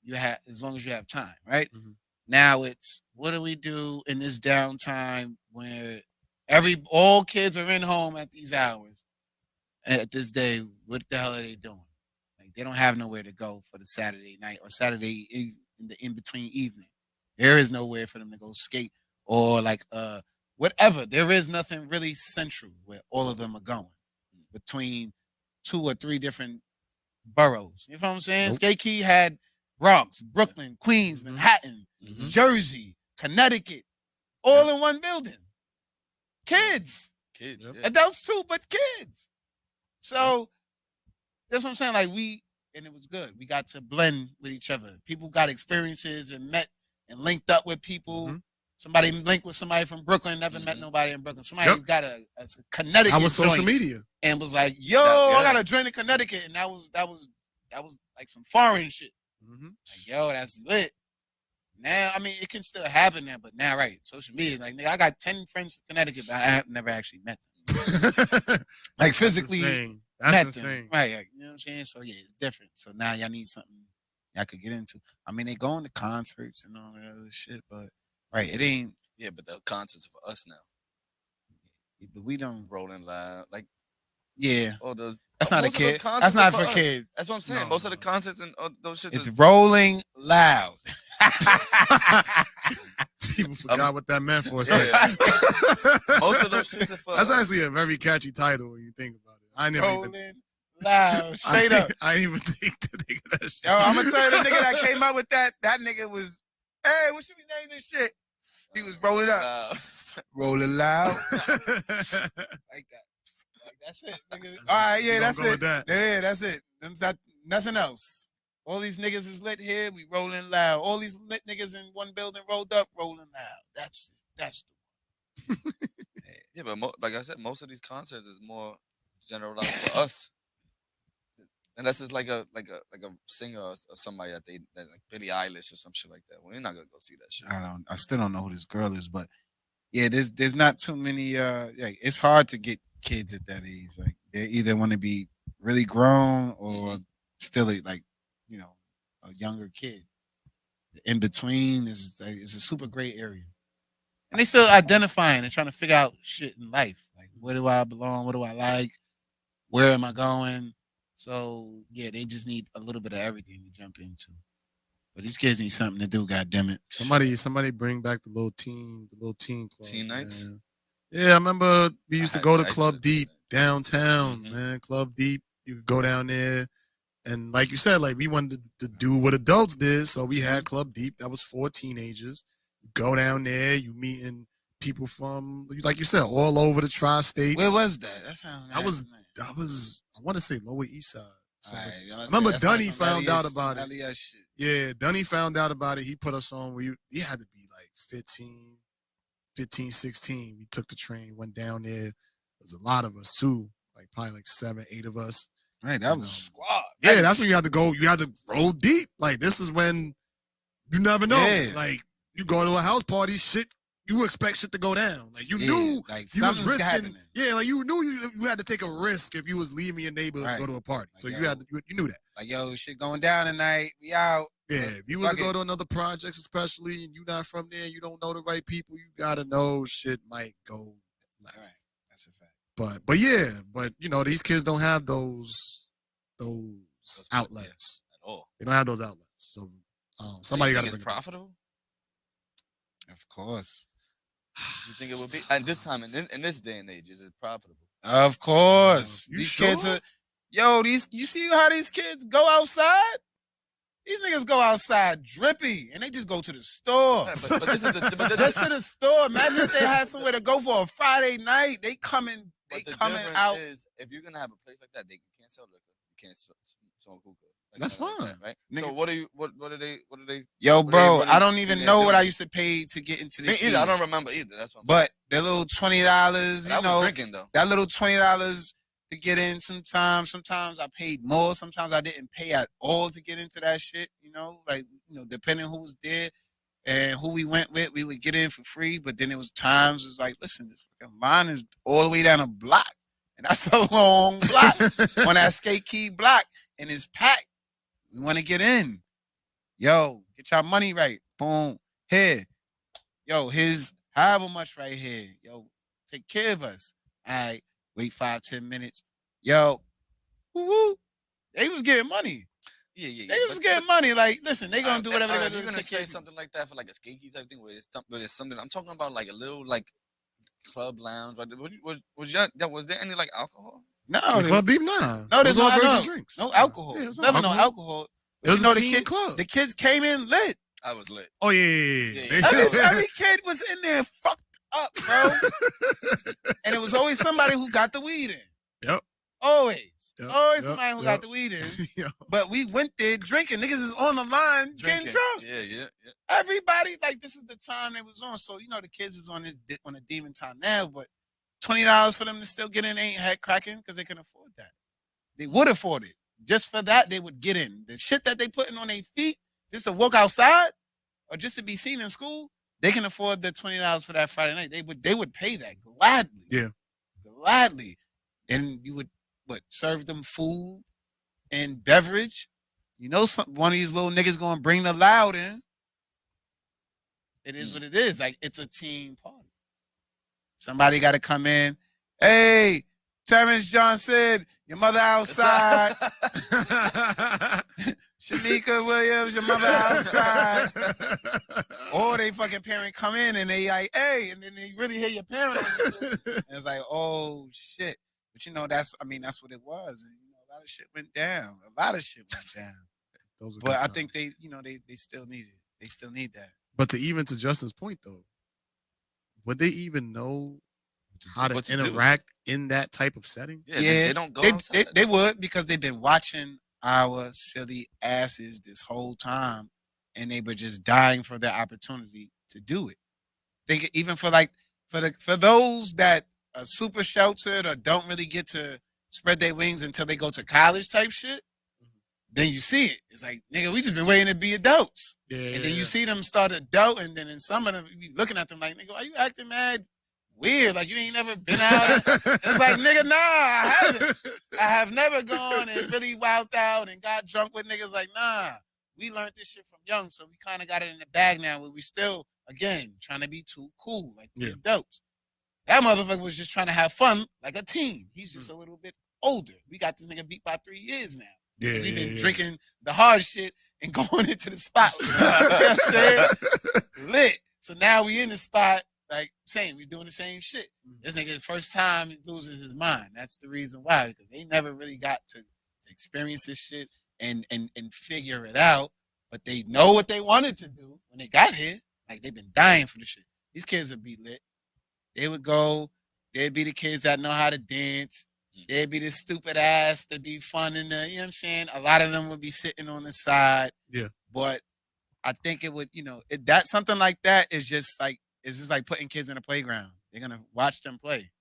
you have, as long as you have time, right? Mm-hmm. Now it's, what do we do in this downtime where all kids are in home at these hours? at this day, what the hell are they doing? Like they don't have nowhere to go for the Saturday night or Saturday in the in between evening. There is nowhere for them to go skate or like whatever. There is nothing really central where all of them are going between 2 or 3 different boroughs. You know what I'm saying? Nope. Skate Key had Bronx, Brooklyn, Queens, Mhm. Manhattan, Mhm. Jersey, Connecticut, all in one building. Kids. Kids. Yep. Yeah. Adults too, but kids. So that's what I'm saying. Like and it was good. We got to blend with each other. People got experiences and met and linked up with people. Mhm. Somebody linked with somebody from Brooklyn, never met Mhm. nobody in Brooklyn. Somebody Yep. got a Connecticut I was social joint media. and was like, yo, Yeah. I got a joint in Connecticut. And that was like some foreign shit. Mm-hmm. Like, yo, that's lit. Now, I mean, it can still happen now, but now, right, social media, like, nigga, I got 10 friends from Connecticut, but I have never actually met them. Like, physically That's met insane. them. Right, like, you know what I'm saying? So, yeah, it's different. So now y'all need something y'all could get into. I mean, they going to concerts and all that other shit, but, right, it ain't. Yeah, but the concerts are for us now. But we don't. Rolling Loud, like Yeah. all those. That's not a most of those kid. concerts That's not are for us. kids. That's what I'm saying. No, Most of the no. concerts and those shits. It's Rolling Loud. People forgot what that meant for a second. Yeah. Most of those shits are for That's us. actually a very catchy title when you think about it. I never even. Rolling Loud. Straight up. I didn't even think to think of that shit. Yo, I'm gonna tell you the nigga that came up with that nigga was, hey, what should we name this shit? He was rolling up. Rolling Loud. Like that. Like that's it, nigga. All right, yeah, that's it. Yeah, that's it. Nothing else. All these niggas is lit here, we rolling loud. All these lit niggas in one building rolled up, rolling loud. That's the Yeah, but like I said, most of these concerts is more generalized for us. Unless it's like a singer or somebody that like Billie Eilish or some shit like that. Well, you're not gonna go see that shit. I still don't know who this girl is, but yeah, there's not too many like it's hard to get kids at that age. Like they either want to be really grown or still like, you know, a younger kid. In between is a super great area. And they still identifying and trying to figure out shit in life. Like where do I belong? What do I like? Where am I going? So yeah, they just need a little bit of everything to jump into. But these kids need something to do, goddammit. Somebody bring back the little teen clubs. Teen nights? Man. Yeah, I remember we used to go to I used to Club go to teen Deep nights. downtown, Mhm. man. Club Deep. You could go down there. And like you said, like we wanted to do what adults did. So we had Club Deep. That was for teenagers. You go down there, you meeting people from, like you said, all over the tri-states. Where was that? I want to say Lower East Side. So, Right, I remember Dunny found out about it. LES shit. Yeah, Dunny found out about it. He put us on. We had to be like 15, 16. We took the train, went down there. There's a lot of us too. Like probably like 7, 8 of us. Right, that was squad. Yeah, that's when you had to go. You had to roll deep. Like this is when you never know. Yeah. Like you go to a house party, shit. You expect shit to go down. Like you knew like you was something's risking. happening. Yeah, like you knew you had to take a risk if you was leaving your neighborhood Right. to go to a party. So Like, you had to, you knew that. Like, yo, shit going down tonight. We out. Yeah, if you was to Fuck go it. to another projects, especially, and you not from there, you don't know the right people. You gotta know shit might go left. Right. That's a fact. But you know these kids don't have those outlets. At all. They don't have those outlets. So somebody got to it's bring it back. profitable. Of course. You think it would be at this time in this day and age? Is it profitable? Of course. You These sure? kids are you see how these kids go outside? These niggas go outside drippy and they just go to the store. Right, but this is the Just to the store. Imagine if they had somewhere to go for a Friday night. They coming But the coming difference out. is if you're gonna have a place like that, you can't sell liquor, you can't smoke hookah. That's nothing like fine. that, right? Nigga. So what are they? Yo, what are bro, they really I don't even in know there what I doing? used to pay to get into the Me either. I don't remember either. That's what I'm But the little $20, saying. you I know, was drinking though. that little $20 to get in sometimes I paid more, sometimes I didn't pay at all to get into that shit, you know, like, you know, depending who was there and who we went with, we would get in for free, but then it was times it's like, listen, this fucking line is all the way down a block, and that's a long block on that Skate Key block, and it's packed. We want to get in. Yo, get your money right. Boom. Here. Yo, here's however much right here. Yo, take care of us. All right. Wait 5-10 minutes. yo, woo, they was getting money. Yeah. They was getting money. Like, listen, they gonna do whatever If they're gonna you're do to gonna take care say of you. something like that for like a skanky type thing, where it's something. I'm talking about like a little like club lounge. Right? Was there any like alcohol? No, The club deep, nah. no, there's Those all no virgin no, drinks. no alcohol. Yeah, it was Never no alcohol. It was You a know, teen club. the kids came in lit. I was lit. Oh yeah. Every kid was in there fucked up, bro. And it was always somebody who got the weed in. Yep. Always. Yep, Always yep, somebody who yep. got the weed in. Yep. But we went there drinking. Niggas is on the line getting Drinking. drunk. Yeah. Everybody, like, this is the time they was on. So, you know, the kids is on a demon time now, but $20 for them to still get in ain't head cracking because they can afford that. They would afford it. Just for that, they would get in. The shit that they putting on their feet, just to walk outside or just to be seen in school, they can afford the $20 for that Friday night. They would pay that gladly. Yeah. Gladly. And you would serve them food and beverage. You know, one of these little niggas gonna bring the loud in. It is what it is. Like, it's a team party. Somebody got to come in. Hey, Terrence John said, your mother outside. Shanika Williams, your mother outside. Or they fucking parent come in and they like, hey, and then they really hear your parent. And it's like, oh shit. But you know, that's what it was. And you know, a lot of shit went down. But I think they still need it. They still need that. But to Justin's point though, would they even know how to interact in that type of setting? Yeah, they don't go outside. They would, because they've been watching our silly asses this whole time, and they were just dying for their opportunity to do it. Think even for those that are super sheltered or don't really get to spread their wings until they go to college type shit. Then you see it. It's like, nigga, we just been waiting to be adults. Yeah. And then you see them start adult, and then in some of them, you be looking at them like, nigga, why you acting mad weird? Like, you ain't never been out. It's like, nigga, nah, I haven't. I have never gone and really wilded out and got drunk with niggas. Like, nah, we learned this shit from young, so we kind of got it in the bag now, where we still, again, trying to be too cool, like the adults. That motherfucker was just trying to have fun like a teen. He's just a little bit older. We got this nigga beat by 3 years now. Yeah, we've been drinking the hard shit and going into the spot. You know what I'm saying? Lit. So now we in the spot, like, we doing the same shit. This nigga, the first time he loses his mind. That's the reason why, because they never really got to experience this shit and figure it out. But they know what they wanted to do when they got here. Like, they've been dying for the shit. These kids would be lit. They would go. They'd be the kids that know how to dance. They'd be the stupid ass to be fun in the, you know what I'm saying? A lot of them would be sitting on the side. Yeah. But I think it would, that something like that is just like, it's just like putting kids in a playground. They're going to watch them play.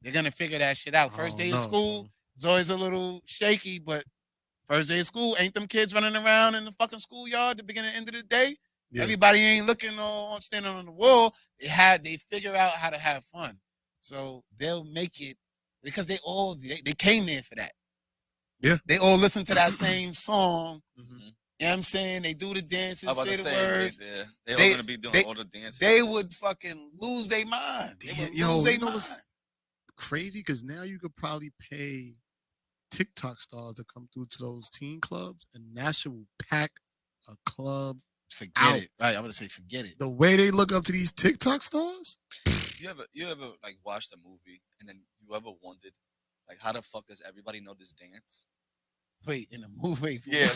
They're going to figure that shit out. First day of school is always a little shaky, but first day of school, ain't them kids running around in the fucking schoolyard at the beginning and end of the day? Yeah. Everybody ain't looking on standing on the wall. They figure out how to have fun. So they'll make it, because they came there for that. Yeah. They all listen to that same song. Mm-hmm. You know what I'm saying? They do the dances, say the words. They're all gonna be doing all the dances. They would fucking lose their mind. What's crazy? Because now you could probably pay TikTok stars to come through to those teen clubs, and that shit will pack a club. Forget it. Right, I'm gonna say forget it. The way they look up to these TikTok stars. You ever like watched a movie and then you ever wondered, like, how the fuck does everybody know this dance? Wait, in a movie? Yeah,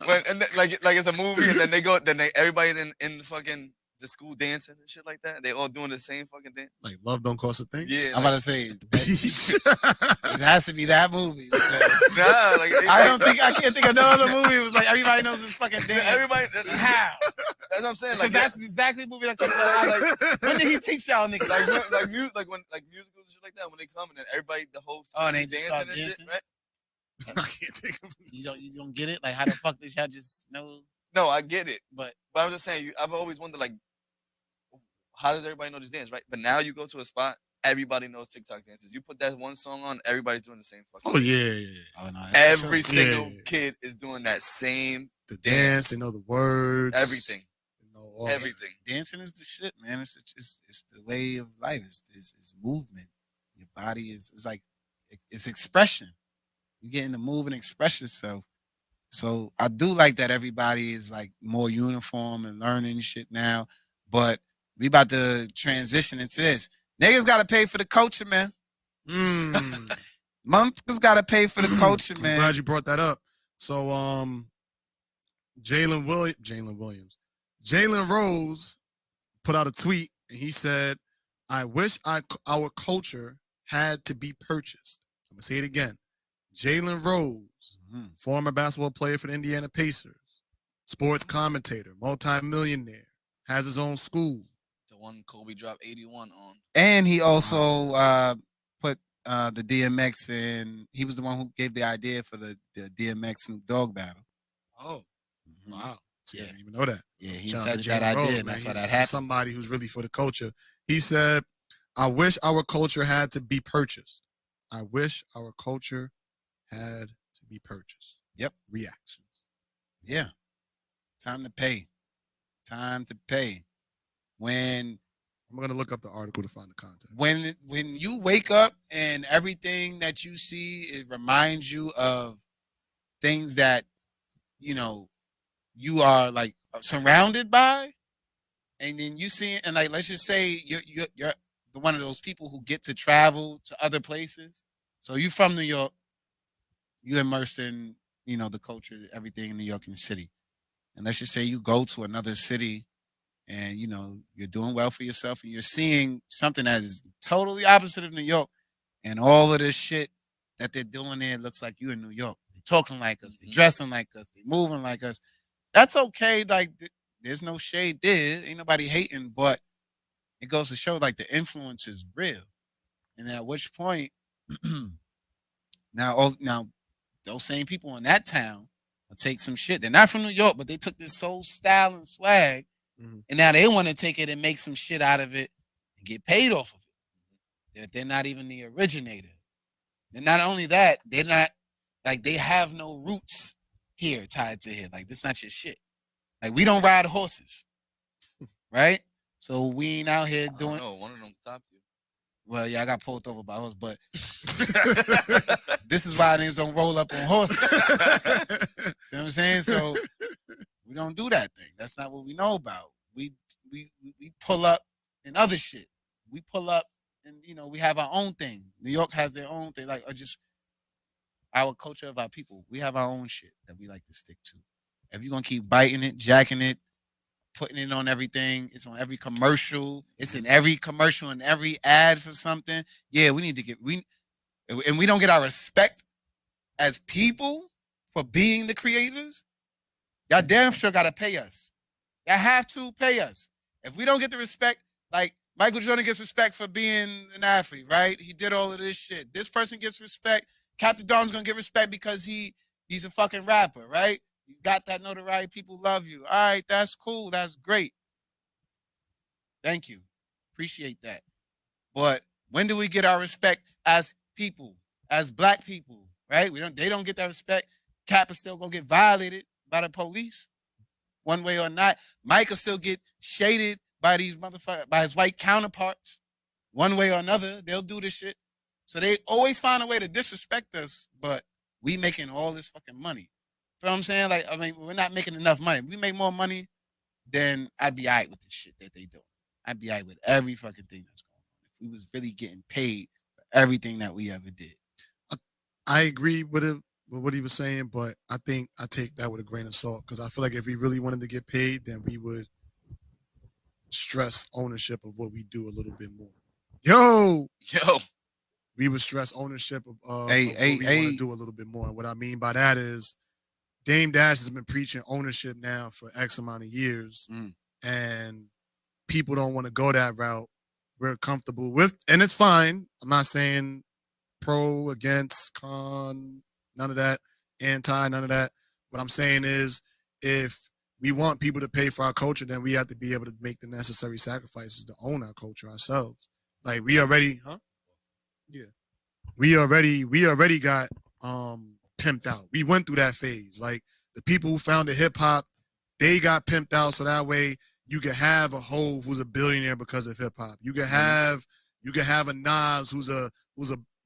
like it's a movie, and then everybody in fucking the school dancing and shit like that. They all doing the same fucking dance. Like Love Don't Cost a Thing. Yeah, I'm about to say it has to be that movie. Nah, like I can't think of no other movie. It was like everybody knows this fucking dance. Everybody, how? That's what I'm saying. Because that's exactly the movie that comes out. Like, when did he teach y'all niggas? Like musicals and shit like that, when they come and then everybody, the whole and they dancing start and dancing? shit, right? I can't think of it. You don't get it? Like, how the fuck did y'all just know? No, I get it, but I'm just saying. I've always wondered, like, how does everybody know this dance, right? But now you go to a spot, everybody knows TikTok dances. You put that one song on, everybody's doing the same fucking. Oh yeah. Oh no. Every single kid is doing that same dance. They know the words. Everything. They know everything. Dancing is the shit, man. It's the way of life. It's movement. Your body is like it's expression. You get in the move and express yourself. So I do like that everybody is like more uniform and learning shit now. But we about to transition into this. Niggas gotta pay for the culture, man. Motherfuckers gotta pay for the culture, man. I'm glad you brought that up. So Jalen Williams. Jalen Rose put out a tweet and he said, I wish our culture had to be purchased. I'm gonna say it again. Jalen Rose, former basketball player for the Indiana Pacers, sports commentator, multi-millionaire, has his own school. The one Kobe dropped 81 on. And he also put the DMX in. He was the one who gave the idea for the DMX Snoop Dogg battle. Oh, wow. See, I didn't even know that. Yeah, he Shout out said to that Jalen idea, Rose, and that's man. why He's that happened. somebody who's really for the culture. He said, I wish our culture had to be purchased. I wish our culture had to be purchased. Yep. Reactions. Yeah. Time to pay. Time to pay. When I'm gonna look up the article to find the content. When you wake up and everything that you see, it reminds you of things that, you know, you are like surrounded by, and then you see, and like, let's just say you're the one of those people who get to travel to other places. So you from New York, you immersed in, you know, the culture, everything in New York and the city. And let's just say you go to another city and, you know, you're doing well for yourself and you're seeing something that is totally opposite of New York. And all of this shit that they're doing there looks like you in New York. They're talking like us, they're dressing like us, they're moving like us. That's okay. Like, there's no shade there. Ain't nobody hating, but it goes to show like the influence is real. And at which point, now those same people in that town will take some shit. They're not from New York, but they took this soul style and swag, and now they want to take it and make some shit out of it and get paid off of it. They're not even the originator. And not only that, they're not, like, they have no roots here tied to here. Like, this not your shit. Like, we don't ride horses, right? So we ain't out here doing. No, one of them stopped you. Well, yeah, I got pulled over by a horse, but this is why niggas don't roll up on horses. See what I'm saying? So we don't do that thing. That's not what we know about. We pull up in other shit. We pull up and, you know, we have our own thing. New York has their own thing, like, or just our culture of our people. We have our own shit that we like to stick to. If you're gonna keep biting it, jacking it, putting it on everything, it's on every commercial, it's in every commercial and every ad for something. Yeah, we need to get and we don't get our respect as people for being the creators. Y'all damn sure gotta pay us. Y'all have to pay us. If we don't get the respect, like Michael Jordan gets respect for being an athlete, right? He did all of this shit. This person gets respect. Captain Don's gonna get respect because he's a fucking rapper, right? You got that notoriety. People love you. All right, that's cool. That's great. Thank you. Appreciate that. But when do we get our respect as people, as black people, right? They don't get that respect. Cap is still gonna get violated by the police, one way or not. Mike will still get shaded by these motherfuckers, by his white counterparts, one way or another. They'll do this shit. So they always find a way to disrespect us, but we making all this fucking money. You know what I'm saying? Like, I mean, we're not making enough money. If we make more money, then I'd be all right with the shit that they do. I'd be all right with every fucking thing that's going on. If we was really getting paid for everything that we ever did. I agree with him, with what he was saying, but I think I take that with a grain of salt because I feel like if we really wanted to get paid, then we would stress ownership of what we do a little bit more. Yo! We would stress ownership of what we want to do a little bit more. And what I mean by that is Dame Dash has been preaching ownership now for X amount of years, and people don't want to go that route. We're comfortable with, and it's fine. I'm not saying pro, against, con, none of that, anti, none of that. What I'm saying is if we want people to pay for our culture, then we have to be able to make the necessary sacrifices to own our culture ourselves. Like we already got pimped out. We went through that phase. Like the people who founded hip hop, they got pimped out so that way you could have a Hove who's a billionaire because of hip hop. You could have a Nas who's a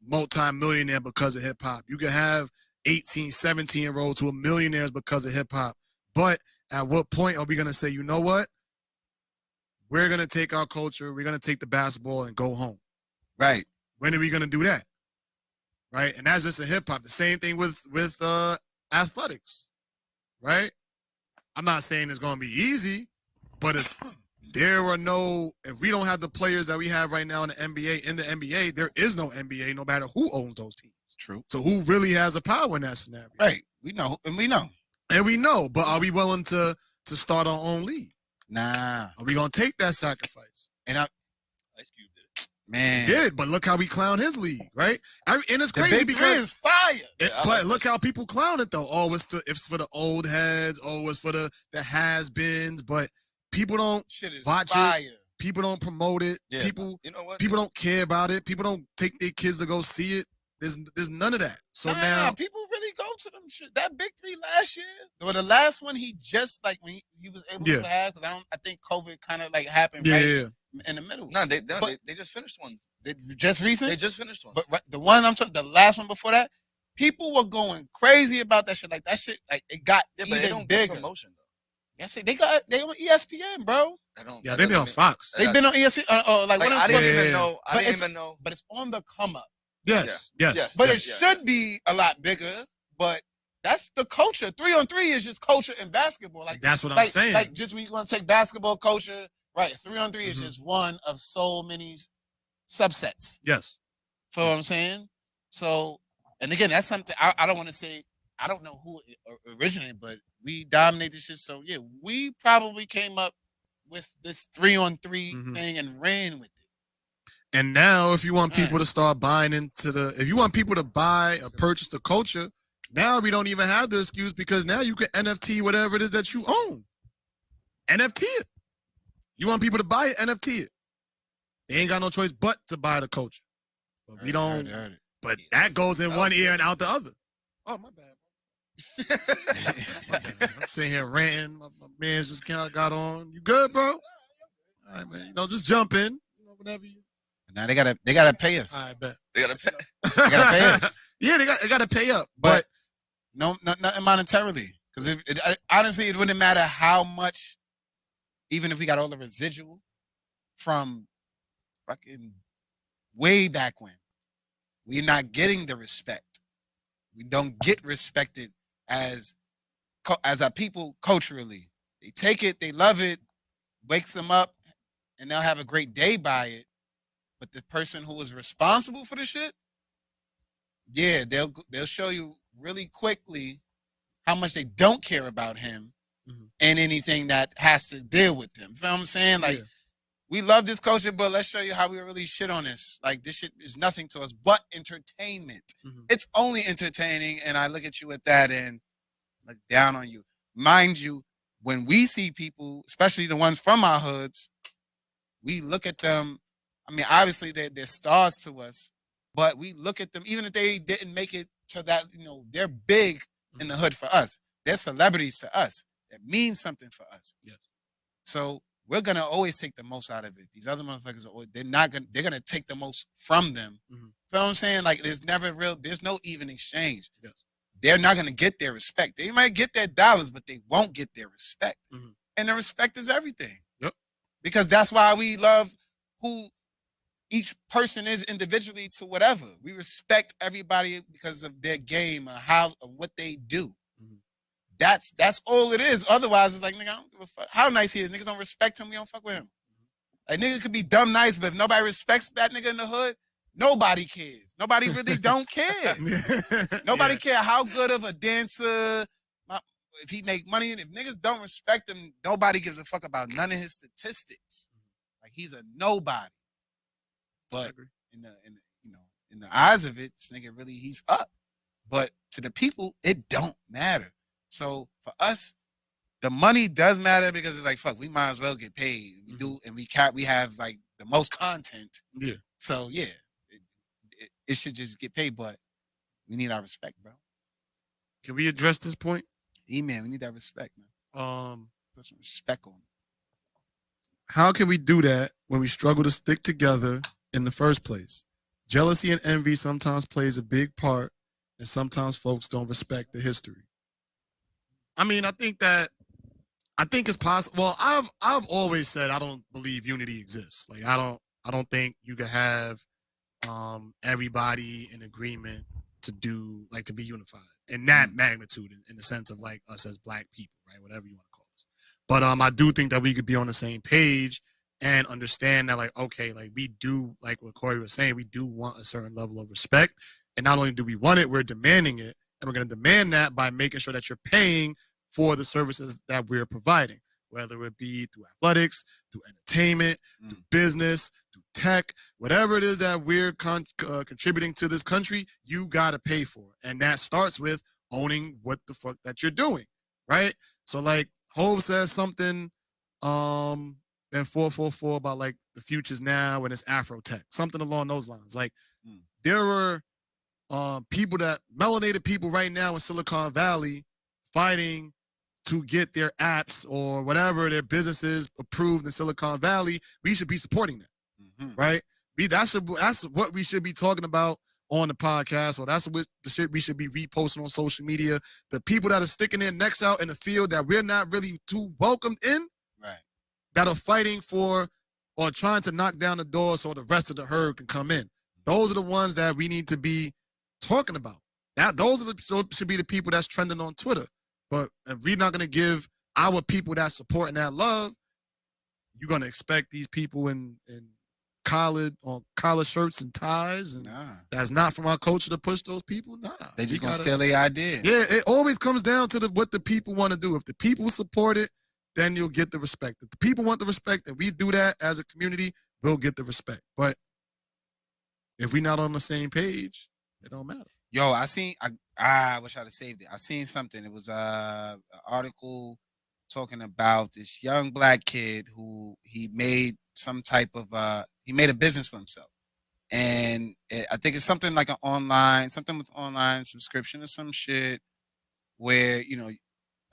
multi-millionaire because of hip hop. You can have 18, 17-year-olds who are millionaires because of hip hop. But at what point are we going to say, you know what? We're going to take our culture, we're going to take the basketball and go home. Right. When are we going to do that? Right? And that's just in hip hop. The same thing with athletics. Right? I'm not saying it's going to be easy, but if we don't have the players that we have right now in the NBA, there is no NBA no matter who owns those teams. True. So who really has the power in that scenario? Right. We know. But are we willing to start our own league? Nah. Are we going to take that sacrifice? And Ice Cube did it. Man. He did, but look how we clown his league, right? And it's The crazy Big Three is fire. but look how people clown it though. Oh, it's for the old heads. Oh, it's for the has-beens. But people don't Shit is watch fire. it. People don't promote it. Yeah, People you know what? people don't care about it. People don't take their kids to go see it. There's none of that. So now people really go to them shit. That Big Three last year, or the last one, he just like when he was able to have, because I think COVID kind of like happened in the middle. No, they just finished one. Just recent. They just finished one. But the one I'm talking, the last one before that, people were going crazy about that shit. Like that shit, like it got Yeah, but they even don't get bigger. promotion though. Yes, they on ESPN, bro. yeah, they've been on Fox. They've been on ESPN. Like what I else? didn't even know. I didn't even know. But it's on the come up. Yes. But it should be a lot bigger. But that's the culture. 3-on-3 is just culture in basketball. Like that's what I'm saying. Like just when you're gonna take basketball culture, right? 3-on-3 is just one of so many subsets. Yes. For what I'm saying. So, and again, that's something I don't want to say. I don't know who originated, but we dominate this shit. So yeah, we probably came up with this 3-on-3 thing and ran with it. And now, if you want people to start buying if you want people to buy or purchase the culture, now we don't even have the excuse because now you can NFT whatever it is that you own. NFT it. You want people to buy it, NFT it. They ain't got no choice but to buy the culture. But we don't. Heard it. But that goes in one ear and out the other. Oh, my bad. I'm sitting here ranting. My man just got on. You good, bro? All right, man. Just jump in. Whatever you. Now they gotta pay us. All right, bet. They gotta pay. They gotta pay us. Yeah, they gotta pay up, but nothing monetarily. Because honestly, it wouldn't matter how much, even if we got all the residual from fucking way back when, we're not getting the respect. We don't get respected as a people culturally. They take it, they love it, wakes them up, and they'll have a great day by it. But the person who was responsible for the shit, yeah, they'll show you really quickly how much they don't care about him and anything that has to deal with them. You feel what I'm saying? Like, we love this culture, but let's show you how we really shit on this. Like, this shit is nothing to us but entertainment. It's only entertaining, and I look at you with that and look down on you. Mind you, when we see people, especially the ones from our hoods, we look at them. I mean, obviously they're stars to us, but we look at them, even if they didn't make it to that, they're big in the hood for us. They're celebrities to us. That means something for us. Yes. So we're gonna always take the most out of it. These other motherfuckers they're gonna take the most from them. You know what I'm saying? Like there's no even exchange. Yes. They're not gonna get their respect. They might get their dollars, but they won't get their respect. And the respect is everything. Yep. Because that's why we love who each person is individually to whatever. We respect everybody because of their game or what they do. That's all it is. Otherwise, it's like, nigga, I don't give a fuck how nice he is. Niggas don't respect him. We don't fuck with him. Like, nigga could be dumb nice, but if nobody respects that nigga in the hood, nobody cares. Nobody really don't care. Nobody care how good of a dancer, if he make money. And if niggas don't respect him, nobody gives a fuck about none of his statistics. Like, he's a nobody. But in the eyes of it, this nigga really, he's up. But to the people, it don't matter. So for us, the money does matter because it's like, fuck, we might as well get paid. We do, and we have like the most content. Yeah. So yeah, it should just get paid, but we need our respect, bro. Can we address this point? Man, we need that respect, man. Put some respect on it. How can we do that when we struggle to stick together in the first place? Jealousy and envy sometimes plays a big part, and sometimes folks don't respect the history. I mean, I think it's possible. Well, I've always said I don't believe unity exists. Like I don't think you could have everybody in agreement to be unified in that magnitude in the sense of like us as black people, right? Whatever you want to call us. But I do think that we could be on the same page and understand that like, okay, like we do, like what Corey was saying, we do want a certain level of respect. And not only do we want it, we're demanding it. And we're going to demand that by making sure that you're paying for the services that we're providing, whether it be through athletics, through entertainment, through business, through tech, whatever it is that we're contributing to this country, you got to pay for it. And that starts with owning what the fuck that you're doing, right? So like Hov says something in 444 about like the future's now and it's Afro tech, something along those lines. Like there were melanated people right now in Silicon Valley fighting to get their apps or whatever their businesses approved in Silicon Valley. We should be supporting that, right? That's what we should be talking about on the podcast, or that's what the shit we should be reposting on social media. The people that are sticking their necks out in the field that we're not really too welcomed in, right? That are fighting for or trying to knock down the door so the rest of the herd can come in. Those are the ones that we need to be talking about. Should be the people that's trending on Twitter. But if we're not going to give our people that support and that love, you're going to expect these people in collar shirts and ties, and that's not from our culture to push those people. Nah, they just going to steal their idea. Yeah, it always comes down to what the people want to do. If the people support it, then you'll get the respect. If the people want the respect and we do that as a community, we'll get the respect. But if we're not on the same page, it don't matter. Yo, I wish I'd have saved it. I seen something. It was an article talking about this young black kid who he made some type of he made a business for himself, and I think it's something like something with online subscription or some shit, where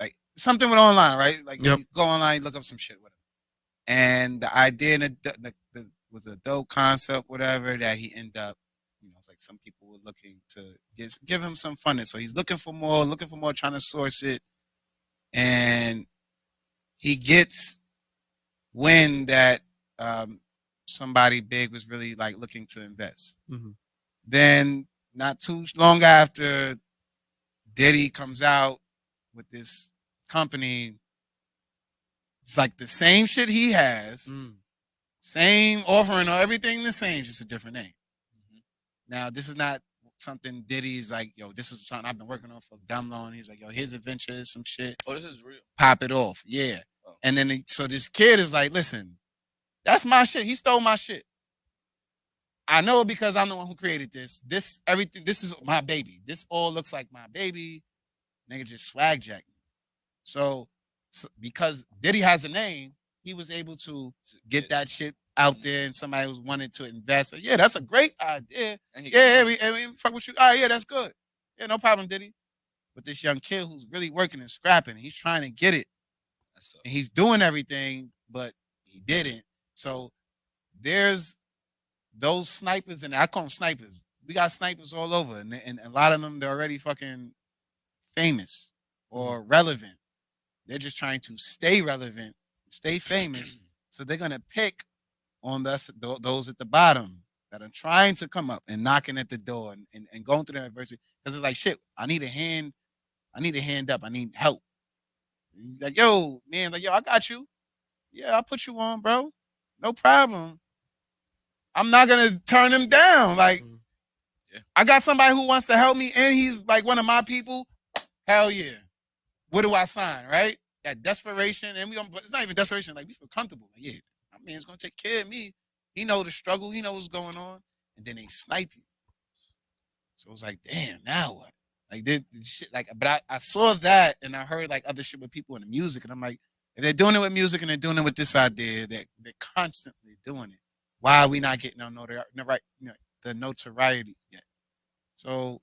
like something with online, right? Like you go online, look up some shit, whatever. And the idea was a dope concept, whatever, that he ended up. It's like some people were looking to give him some funding. So he's looking for more, trying to source it. And he gets wind that somebody big was really like looking to invest. Mm-hmm. Then not too long after, Diddy comes out with this company. It's like the same shit he has, same offering, or everything the same, just a different name. Now, this is not something Diddy's like, yo, this is something I've been working on for dumb long. He's like, yo, here's adventures, some shit. Oh, this is real. Pop it off. Yeah. Oh. And then, so this kid is like, listen, that's my shit. He stole my shit. I know it because I'm the one who created this. Everything, this is my baby. This all looks like my baby. Nigga just swag jacked me. So because Diddy has a name, he was able to get that shit out there, and somebody was wanted to invest. So, yeah, that's a great idea. We fuck with you. All right, yeah, that's good. Yeah, no problem, Diddy. But this young kid who's really working and scrapping, he's trying to get it. And he's doing everything, but he didn't. So there's those snipers, and I call them snipers. We got snipers all over, and a lot of them, they're already fucking famous or relevant. They're just trying to stay relevant, stay famous. So they're going to pick on those at the bottom that are trying to come up and knocking at the door and going through the adversity. Because it's like, shit, I need a hand up. I need help. And he's like, yo, man, like, yo, I got you. Yeah, I'll put you on, bro. No problem. I'm not going to turn him down. Like, I got somebody who wants to help me, and he's like one of my people. Hell yeah. What do I sign, right? That desperation, and but it's not even desperation. Like, we feel comfortable. Like, yeah, my man's gonna take care of me. He know the struggle. He know what's going on, and then they snipe you. So it's like, damn, now what? Like, this shit. Like, but I saw that, and I heard like other shit with people in the music, and I'm like, if they're doing it with music and they're doing it with this idea, that they're constantly doing it. Why are we not getting the notoriety yet? So,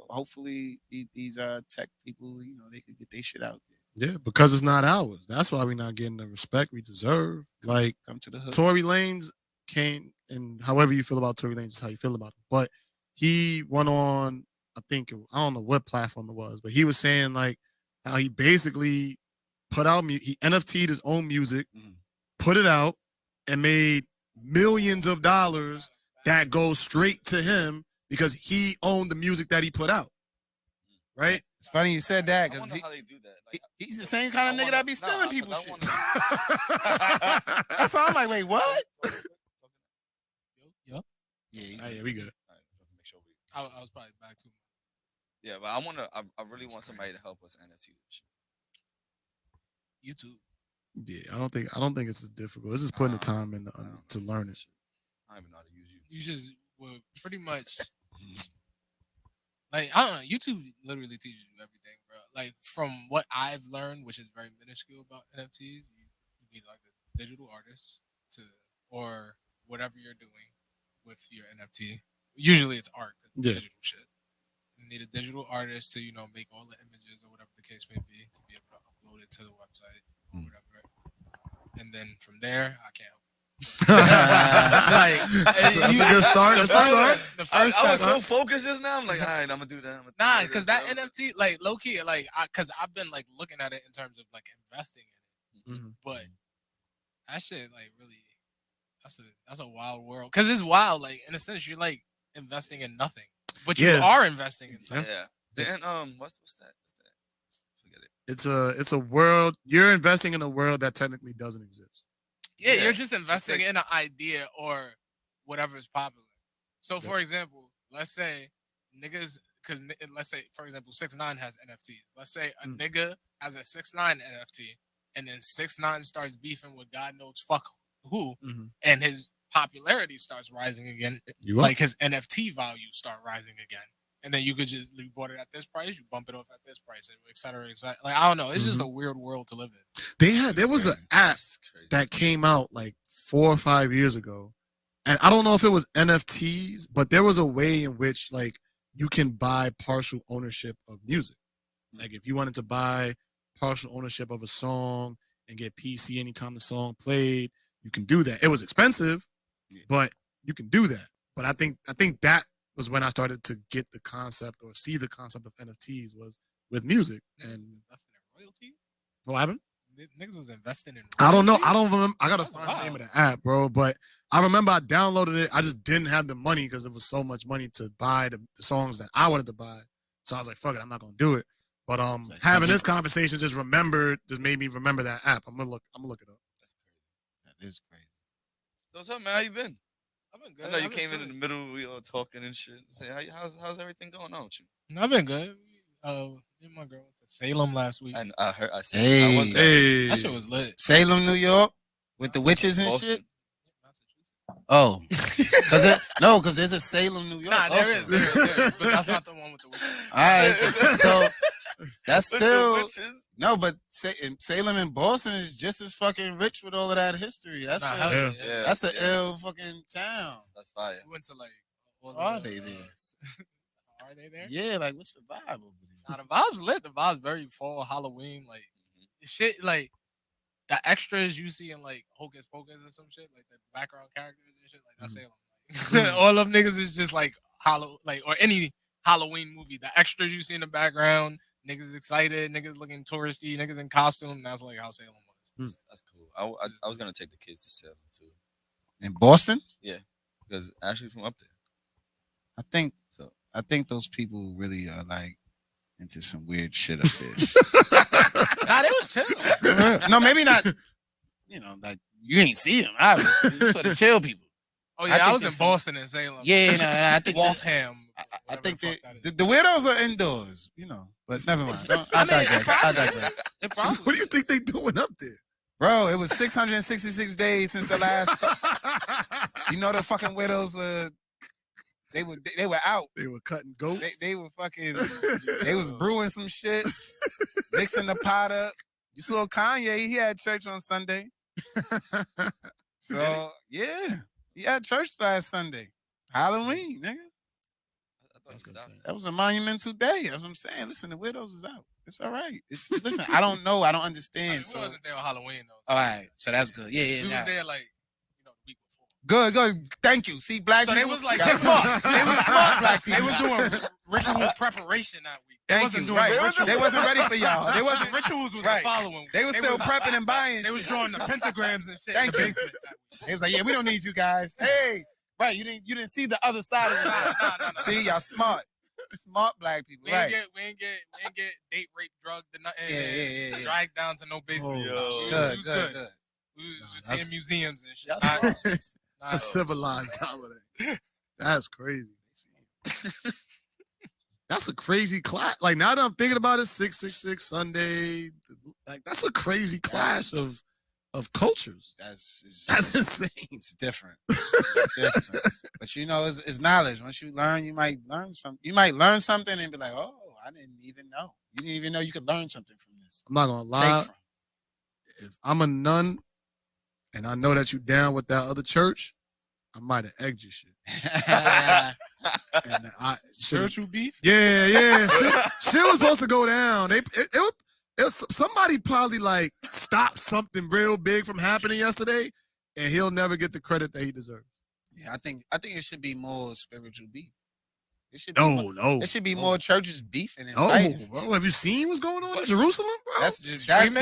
hopefully these tech people, they could get their shit out there. Yeah, because it's not ours. That's why we're not getting the respect we deserve. Like, come to the hood. Tory Lanez came, and however you feel about Tory Lanez is how you feel about him. But he went on, I don't know what platform it was, but he was saying like how he basically put out, he NFT'd his own music, put it out, and made millions of dollars that go straight to him because he owned the music that he put out. Right? It's funny you said that I because wonder how they do that. Like, he's the same kind of nigga that be stealing nah, people's 'cause shit. I wanna- That's why I'm like, wait, what? Yo. Yeah, we good. All right, make sure we. I was probably back too. Yeah, but I really want somebody to help us NFT this shit. YouTube. Yeah, I don't think it's as difficult. It's just putting the time in to learn it. I don't even know how to use YouTube. You just well, pretty much. Like I don't know, YouTube literally teaches you everything, bro. Like from what I've learned, which is very minuscule about NFTs, you need like a digital artist or whatever you're doing with your NFT. Usually it's art, digital shit. You need a digital artist to make all the images or whatever the case may be to be able to upload it to the website or whatever. And then from there, I can't. That's a good start. That's a start. The first I was step, so focused just now. I'm like, all right, I'm gonna do that. Nah, because that NFT, like low key, like, because I've been like looking at it in terms of like investing in it, but that shit, like, really, that's a wild world. Because it's wild, like in a sense, you're like investing in nothing, but you are investing in something. Yeah. Then what's that? Forget it. It's a world. You're investing in a world that technically doesn't exist. Yeah, you're just investing in an idea or whatever is popular. So, for example, let's say niggas, because let's say, for example, 6ix9ine has NFTs. Let's say a nigga has a 6ix9ine NFT, and then 6ix9ine starts beefing with God knows fuck who, and his popularity starts rising again. Like his NFT value start rising again. And then you bought it at this price, you bump it off at this price, et cetera, et cetera. Like, I don't know. It's just a weird world to live in. There was an app that came out like 4 or 5 years ago. And I don't know if it was NFTs, but there was a way in which like you can buy partial ownership of music. Like if you wanted to buy partial ownership of a song and get PC anytime the song played, you can do that. It was expensive, but you can do that. But I think that was when I started to get the concept or see the concept of NFTs was with music. And investing in royalties? What happened? Niggas was investing in royalties? I don't know. I don't remember. I gotta find the name of the app, bro. But I remember I downloaded it. I just didn't have the money because it was so much money to buy the songs that I wanted to buy. So I was like, fuck it, I'm not gonna do it. But having this conversation just made me remember that app. I'm gonna look it up. That is crazy. So what's up, man? How you been? I've been good. I know you came in the middle, we all talking and shit. Say, how's everything going on with you? I've been good. Me and my girl went to Salem last week. And I said, Hey. how was that? That shit was lit. Salem, New York, with the witches and Boston. shit. Oh, because there's a Salem, New York. Nah, there also. is, but that's not the one with the witches. All right, so that's With the still witches? no, but Salem and Boston is just as fucking rich with all of that history. That's Nah, yeah. that's an ill fucking town. That's fire. We went to like. all Are of the- they there? Are they there? Yeah, like what's the vibe over there? Nah, the vibe's lit. The vibe's very fall Halloween. Like shit, like the extras you see in like Hocus Pocus or some shit, like the background characters and shit. Like that's Salem. Like, all them niggas is just like or any Halloween movie. The extras you see in the background, niggas excited, niggas looking touristy, niggas in costume. That's like how Salem was. That's cool. I was gonna take the kids to Salem too. In Boston? Yeah, because Ashley from up there. I think those people really are like into some weird shit up there. Nah, they was chill. No, maybe not. You know, like you ain't see them. Obviously, for the chill people. Oh I yeah, I think was in there's Boston and Salem. Yeah, no, I think Waltham. I think whatever the fuck the weirdos are indoors. You know, but never mind. I I mean, digress. I digress. It probably What do you think they doing up there? Bro, it was 666 days since the last. You know, the fucking widows were. They were out. They were cutting goats. They were fucking. They was brewing some shit, mixing the pot up. You saw Kanye. He had church on Sunday. So yeah, he had church last Sunday. Halloween, nigga. I thought he stopped. That was a monumental day. That's what I'm saying. Listen, the widows is out. It's all right. Listen, I don't know. I don't understand. We So wasn't there on Halloween though. all right, so that's good. Yeah, We nah. was there like the week before. Good. Thank you. See, black So people. they was like got smart. smart. They was smart black people. They was doing ritual preparation that week. They Thank wasn't you. doing Right. rituals. They wasn't ready for y'all. They wasn't. Rituals was Right. the following. They was still prepping and buying. They was shit. drawing the pentagrams and shit Thank in the you. basement. They was like, yeah, we don't need you guys. Hey, right? You didn't see the other side of it. Nah. See, y'all smart black people. We Right? ain't get date, rape, drugged, and nothing. Yeah. Dragged down to no basement. Oh, It Good. was Good. We was Nah, seeing that's- museums and shit. That's Nah, a civilized holiday. That's crazy. That's a crazy clash. Like now that I'm thinking about it, 666 Sunday, like that's a crazy clash of cultures. That's insane. It's different. It's different. But you know, it's knowledge. Once you learn, you might learn something. You might learn something and be like, oh, I didn't even know. You didn't even know you could learn something from this. I'm not gonna lie. If I'm a nun and I know that you down with that other church, I might have egged your shit. And I should've- spiritual beef. Yeah. Shit was supposed to go down. It was somebody probably like stopped something real big from happening yesterday, and he'll never get the credit that he deserves. Yeah, I think it should be more spiritual beef. It should be more, No. it should be more churches beefing and No, fighting. bro. Have you seen what's going on in Jerusalem, bro? That's in Jerusalem.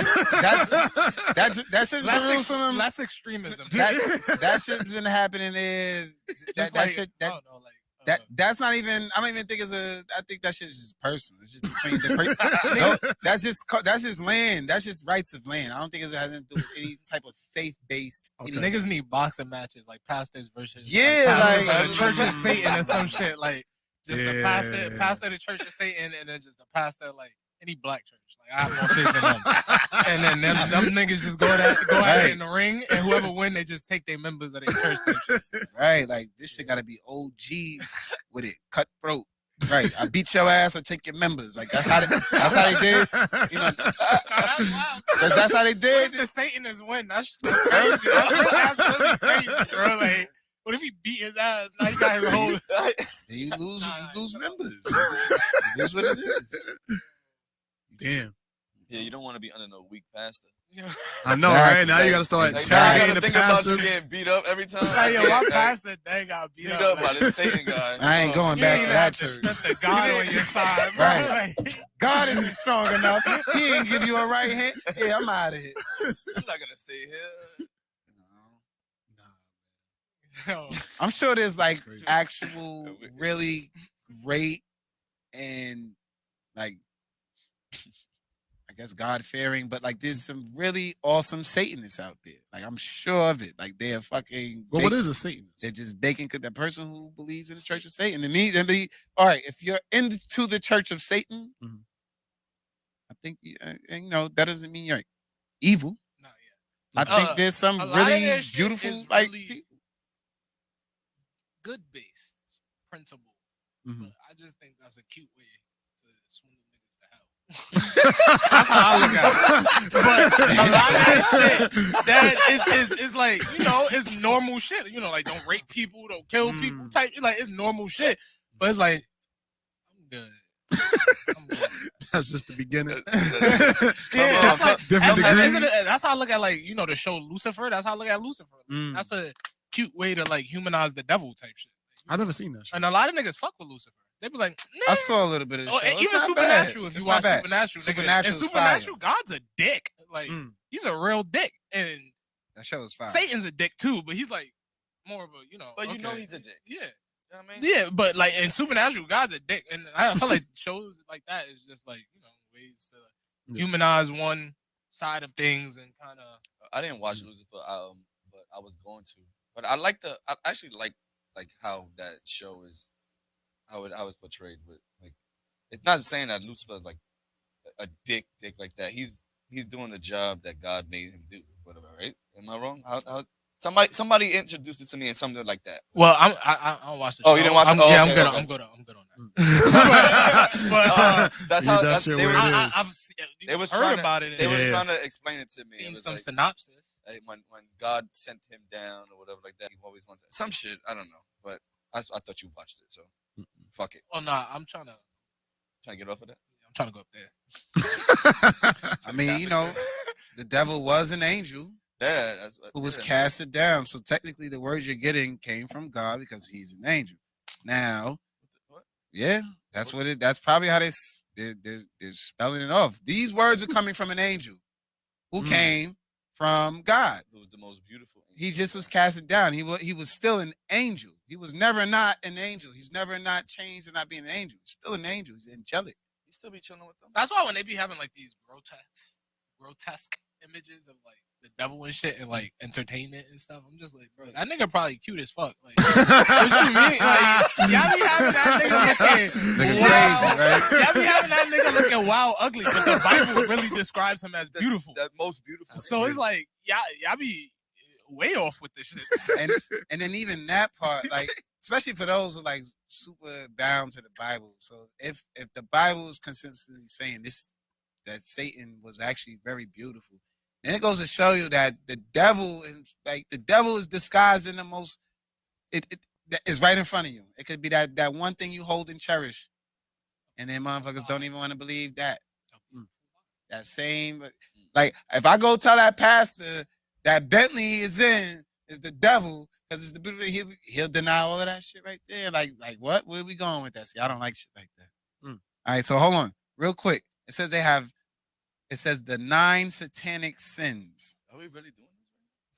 Less extremism. That shit's been happening there. Just That like, shit. I don't know, like That's not even. I don't even think it's a. I think that shit's just personal. It's just between the. No, that's just land. That's just rights of land. I don't think it has anything to do with any type of faith based. niggas need boxing matches like pastors versus Yeah, pastors like- of the Church of Satan or some shit like just the Yeah. pastor of the Church of Satan and then just the pastor like any black church. Like I have more faith in them. And then them niggas just go at it in the ring and whoever win they just take their members of their church. And shit. Right, like this shit gotta be OG with it, cutthroat. Right, I beat your ass, I take your members. Like that's how they did. You know, That's wild. that's how they What did. if the Satanists win? That's crazy. That's really crazy, bro. Like, what if he beat his ass? Now you got his whole. Then you lose Nah, members. That's what it is. Damn. Yeah, you don't want to be under no weak pastor. I know, Exactly. right? Now you gotta start Like, tagging now you the gotta think about pastor. you getting beat up every time. Like, yo, my Like, pastor, they got beat beat up. up by like, this Satan guy. I ain't going You back ain't to even that have the church. strength of God on your side, bro. Right. Like, God isn't strong enough. He ain't give you a right hand. Yeah, I'm out of here. I'm not gonna stay here. yo, I'm sure there's like Crazy. actual really great and like I guess God fearing, but like there's some really awesome Satanists out there. Like I'm sure of it. Like they're fucking. Well, what is a Satanist? They're just baking the person who believes in the Church of Satan. All right, if you're into the Church of Satan, Mhm. I think and, you know that doesn't mean you're evil. nah, yeah. I think there's some a lot of really their shit beautiful is like really- people. Good based principle. Mhm. But I just think that's a cute way to swing the niggas to hell. That's how I look at it. But a lot of that shit that is like, you know, it's normal shit. You know, like don't rape people, don't kill people type. Like it's normal shit. But it's like, I'm good. I'm good. That's just the beginning. Yeah, that's like, Different degrees. that's how I look at like, you know, the show Lucifer. That's how I look at Lucifer. Mm. That's a cute way to like humanize the devil type shit. I've never seen that shit. And a lot of niggas fuck with Lucifer. They be like, I nah. saw a little bit of the Oh, show. and It's even not Supernatural, bad. if It's you not watch bad. Supernatural, nigga, and Supernatural's Supernatural, God's a dick. Like, Mm. he's a real dick. And That show is fire. Satan's a dick too, but he's like more of a, you know. But you know okay. he's a dick. Yeah. You know what I mean? Yeah, but like in Supernatural, God's a dick. And I feel like shows like that is just like, you know, ways to Yeah. humanize one side of things and kind of. I didn't watch Lucifer, but I was going to. But I actually like how that show is, how it's portrayed. With like, it's not saying that Lucifer is like a dick like that. He's doing the job that God made him do. Whatever, right? Am I wrong? How somebody introduced it to me and something like that. Well, I don't watch the show. Oh, you didn't watch it? Oh, Yeah, okay, I'm okay. I'm good on that. That's Yeah, how that shit they what were. it is. I've They was heard trying to- about it. They and were Yeah. trying to explain it to me. It seen was some like, synopsis. when God sent him down or whatever like that, he always wanted some shit. I don't know, but I thought you watched it, so fuck it. Oh no, I'm trying to Get off of that. go up there. I mean, you know, the devil was an angel. Yeah, that's who was casted down. So technically, the words you're getting came from God because he's an angel. Now, What? yeah, that's what it. That's probably how they're spelling it off. These words are coming from an angel who came from God. It was the most beautiful. He just was casted down. He was still an angel. He was never not an angel. He's never not changed to not being an angel. He's still an angel. He's angelic. He still be chilling with them. That's why when they be having like these grotesque images of like the devil and shit and like entertainment and stuff, I'm just like, bro, that nigga probably cute as fuck. Like, what you mean? Like, y'all be having that nigga looking Crazy, right? Y'all be having that nigga looking wild, ugly, but the Bible really describes him as beautiful. That most beautiful. So it's like, y'all be way off with this shit. And then even that part, like, especially for those who like super bound to the Bible. So if the Bible is consistently saying this, that Satan was actually very beautiful, then it goes to show you that the devil is disguised in the most. It is right in front of you. It could be that one thing you hold and cherish, and then motherfuckers don't even want to believe that. That same, like, if I go tell that pastor that Bentley is the devil because it's the beautiful, he'll deny all of that shit right there. Like what? Where are we going with that? See, I don't like shit like that. All right, so hold on, real quick. It says it says the 9 satanic sins. Are we really doing this?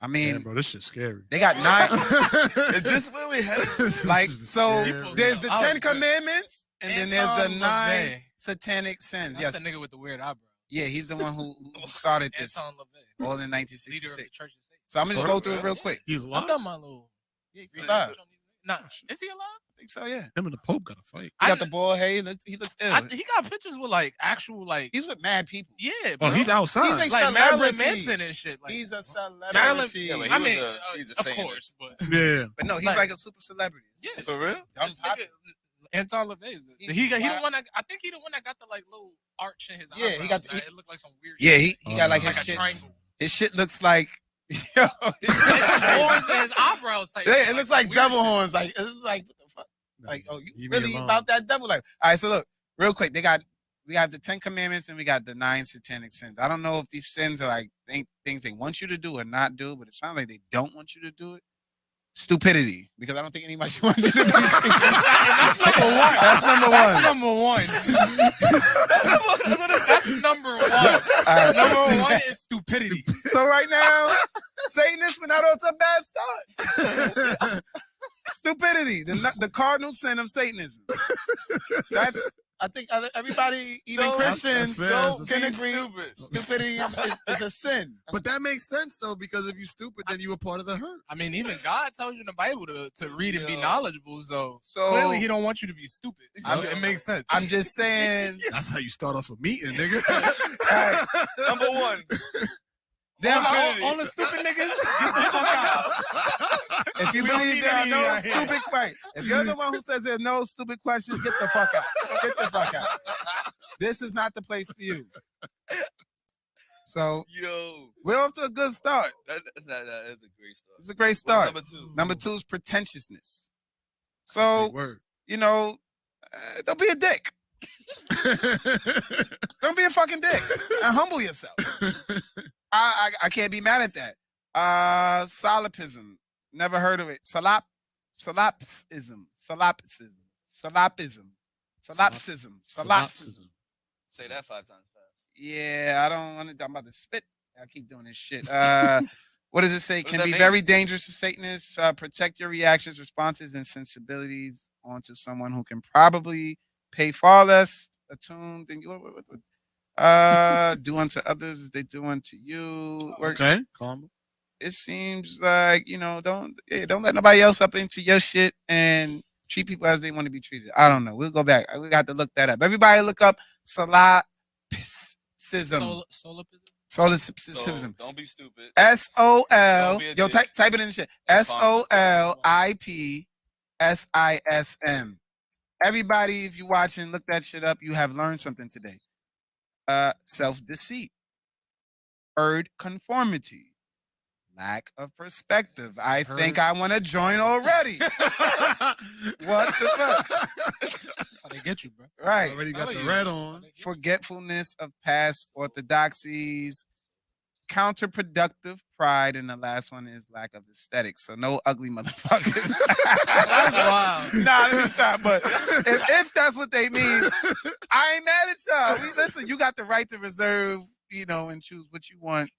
I mean, Man, bro, this shit's scary. they got 9. Is this where we headed? Like, so Scary. there's the Oh, 10 good. commandments, and then there's the Anton 9 LaVey. satanic sins. That's Yes, the nigga with the weird eyebrow. yeah, he's the one who started this Anton LaVey, all in leader of the 1966. Church of Satan. So I'm gonna go through it real quick. He's I've alive. done my little. Yeah, he's research alive. on these- Nah, is he alive? I think so, yeah. Him and the Pope got to fight. He got the bald head. He looks ill. He got pictures with like actual like. He's with mad people. Yeah, Oh, bro. he's outside. He's like like Marilyn celebrity. Manson and shit. Like, He's a celebrity. Marilyn. Yeah, but he I was mean, he's a of Satanist. course, but yeah. But no, he's Like- like a super celebrity. yes, For real? Dumb this pop- nigga, Anton LaVey. He's He the wild. one that I think he the one that got the like little arch in his Yeah, he eyebrows. got That it looked like some weird. Yeah, shit. he got like Like his a shit. triangle. His shit looks like yo. Like some horns in his eyebrows. Type Yeah, shit, it looks some like weird devil shit. horns. Like it looks like what the fuck? Like, oh, you Leave me really alone. about that devil life? All right, so look, real quick, we have the 10 commandments and we got the 9 satanic sins. I don't know if these sins are like things they want you to do or not do, but it sounds like they don't want you to do it. Stupidity, because I don't think anybody wants you to do stupid. That's number one. That's number That's one. number one. That's number one. All right. Number one is stupidity. So right now, Satanists went out on a bad start. Stupidity, the cardinal sin of Satanism. That's, I think everybody, even No, Christians, that's fair. don't can Be agree. stupid. Stupidity is a sin. But that makes sense though, because if you're stupid, then you were part of the hurt. I mean, even God tells you in the Bible to read and be Yo. knowledgeable. So So clearly, He don't want you to be stupid. I'm- it makes sense. I'm just saying. That's how you start off a meeting, nigga. Right. Number one. Damn, all the stupid niggas, get the fuck out. if you We don't believe need there are any no out here. stupid questions, if you're the one who says there are no stupid questions, get the fuck out. Get the fuck out. This is not the place for you. So Yo. we're off to a good start. That is a great start. It's a great What's start. number two? Number 2 is pretentiousness. Big So, word. you know, don't be a dick. Don't be a fucking dick. And humble yourself. I can't be mad at that. Solipsism. Never heard of it. Solipsism. Say that 5 times fast. Yeah, I don't want to. I'm about to spit. I keep doing this shit. What does it say? What does Can that be mean? very dangerous to Satanists. Protect your reactions, responses, and sensibilities onto someone who can probably pay far less attuned than you. Do unto others as they do unto you. Works. Okay, calm. It seems like, you know, don't let nobody else up into your shit and treat people as they want to be treated. I don't know. We'll go back. We got to look that up. Everybody look up solipsism. Solipsism. Solipsism. Don't be stupid. SOL. Don't be a Yo, dick. type it in the shit. SOLIPSISM. Everybody, if you're watching, look that shit up. You have learned something today. Self-deceit. Herd conformity. Lack of perspective. I think I want to join already. What the fuck? That's how they get you, bro. Right. Already got the Tell you, red that's how on. they get you. Forgetfulness of past orthodoxies. counterproductive pride, and the last one is lack of aesthetics. So no ugly motherfuckers. That's wild. Nah, let me stop. But if that's what they mean, I ain't mad at y'all. Listen, you got the right to reserve, and choose what you want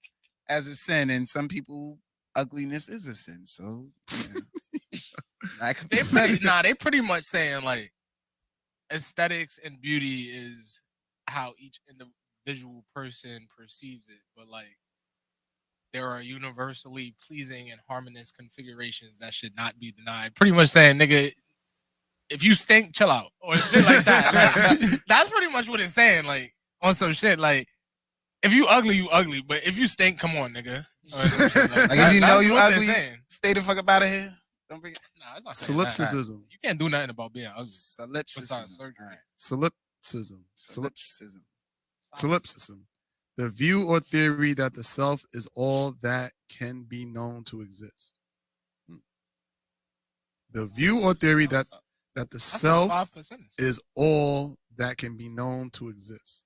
as a sin. And some people, ugliness is a sin. So they pretty much saying like aesthetics and beauty is how each individual person perceives it, but like there are universally pleasing and harmonious configurations that should not be denied. Pretty much saying, nigga, if you stink, chill out or shit like that. Like, that's pretty much what it's saying. Like on some shit, like if you ugly, you ugly, but if you stink, come on, nigga. Or some shit like if you know you what ugly, they're saying. stay the fuck up out of here. Don't bring it. Nah, it's not saying that. Solipsism. You can't do nothing about being ugly. Solipsism. Besides surgery. Right. Solipsism. Solipsism. Solipsism. The view or theory that the self is all that can be known to exist. The view or theory that the That's self 5%. is all that can be known to exist.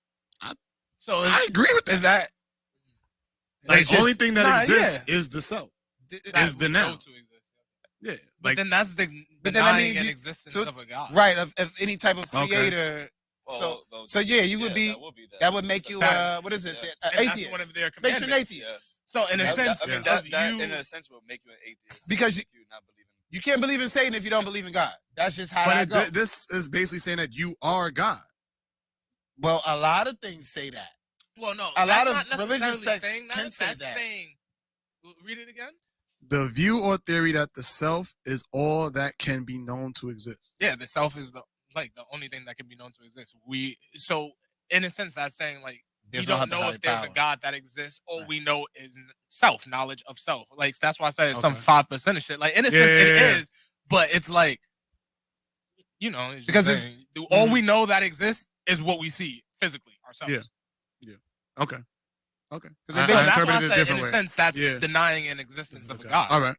So I agree with that. is that Like the only thing that exists yeah. is the self. that Is the we now. know to exist. Yeah. But Like then that's the But then that denying means an you- existence so- of a god. Right, of any type of Okay. creator. So yeah, you would be. That would make you what is it? Yeah. And Atheist. that's one of their Makes you an commandments. atheist. So in a sense, I mean, of that you, in a sense will make you an atheist Because make you not believe in. You can't believe in Satan if you don't believe in God. That's just how that but goes. this is basically saying that you are God. Well, a lot of things say that. well, no, a lot that's of not necessarily religious sects saying that. can say That's that. saying. Read it again. The view or theory that the self is all that can be known to exist. Yeah, the self is the only thing that can be known to exist. So in a sense that's saying like There's we no don't know higher if there's power. a God that exists. All Right. we know is self, knowledge of self. Like that's why I said it's some Okay. 5% of shit. Like in a sense it is, but it's like it's Because just it's- saying, all we know that exists is what we see physically ourselves. Yeah. Okay. Because So it that's why I interpreted it said in different a way. sense that's Yeah. denying an existence of a God. All right.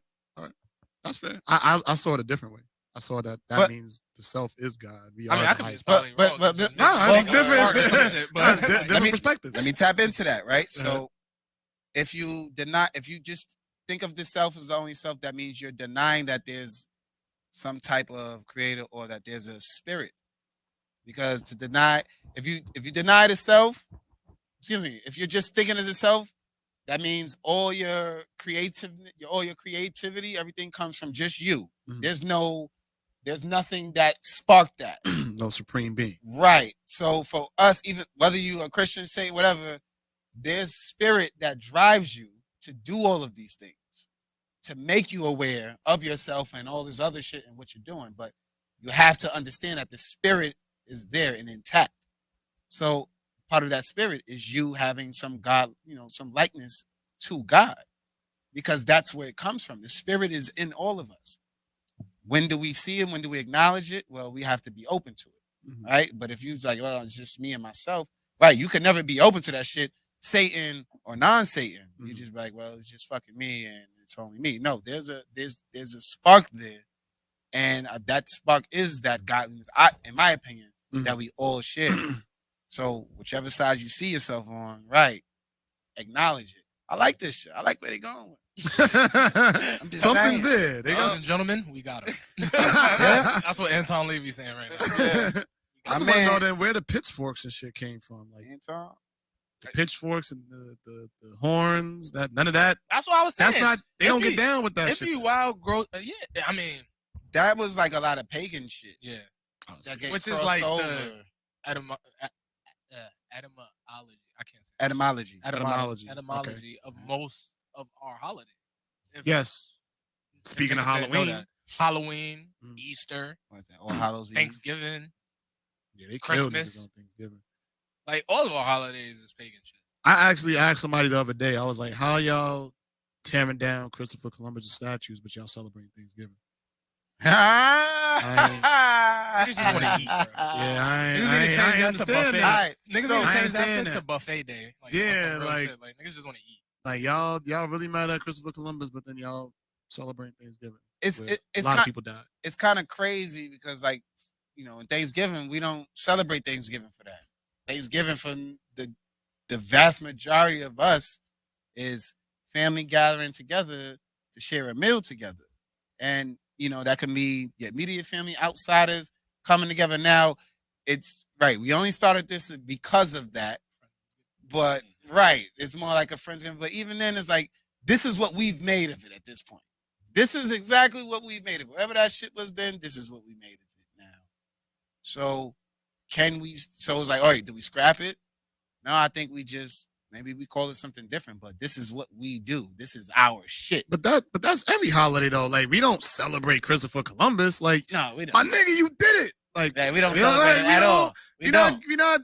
That's fair. I saw it a different way. I saw that But- means the self is God. We I mean, are I the could be highest entirely but- wrong. but- Just- no, it's just- different. or some shit, but- That's like, different me- perspective. Let me tap into that, right? Uh-huh. So if you just think of the self as the only self, that means you're denying that there's some type of creator or that there's a spirit. Because to deny, if you deny the self, if you're just thinking as a self, that means all your creativity, everything comes from just you. Mhm. There's nothing that sparked that. No supreme being. Right. So for us, even whether you are Christian, say whatever, there's spirit that drives you to do all of these things, to make you aware of yourself and all this other shit and what you're doing. But you have to understand that the spirit is there and intact. So part of that spirit is you having some God, some likeness to God, because that's where it comes from. The spirit is in all of us. When do we see it? When do we acknowledge it? Well, we have to be open to it, Mhm. right? But if you're like, well, it's just me and myself, right? You can never be open to that shit, Satan or non-Satan. You Mhm. just be like, well, it's just fucking me and it's only me. No, there's a spark there, and that spark is that godliness. In my opinion, that we all share. So whichever side you see yourself on, right, acknowledge it. I like this shit. I like where they going with. I'm just Something's saying. there. They Ladies got and gentlemen, we got him. Yeah. That's what Anton Levy's saying right now. I just My want to know man- then where the pitchforks and shit came from. Like Anton. the pitchforks and the horns. That none of that. That's what I was saying. That's not. They If don't you- get down with that If shit. you wild growth, yeah. I mean, That was like a lot of pagan shit. yeah. Oh, That get Which is crossed like over. Etymology. I can't say Etymology. Etymology. etymology of most of our holidays. If- Yes. if Speaking of niggas didn't know Halloween. that. Halloween, Mm. Easter, What's that? All Hallows Eve. Thanksgiving, Yeah, they killed Christmas. niggas on Thanksgiving. like all of our holidays is pagan shit. I actually asked somebody the other day. I was like, "How y'all tearing down Christopher Columbus statues, but y'all celebrating Thanksgiving?" Niggas just wanna eat, bro. Yeah, I Niggas need to ain't change that to understand buffet. that. Alright, Niggas so need to I change that understand shit that. to buffet day. Like, Yeah, on some real like- shit. Like niggas just want to eat. Like y'all really mad at Christopher Columbus, but then y'all celebrating Thanksgiving. it's where it, a it's lot of kind, people died. it's kind of crazy because in Thanksgiving we don't celebrate Thanksgiving for that. Thanksgiving for the vast majority of us is family gathering together to share a meal together. And, that can be your immediate family, outsiders coming together. Now, it's right. We only started this because of that. But, right, it's more like a Friendsgiving. But even then, it's like, this is what we've made of it at this point. This is exactly what we made of it. Whatever that shit was then, this is what we made of it now. So, so it's like, all right, do we scrap it? No, I think maybe we call it something different, but this is what we do. This is our shit. But that's every holiday though. Like we don't celebrate Christopher Columbus. Like no, we don't. My nigga, you did it. Like yeah, we don't celebrate it at all. We're not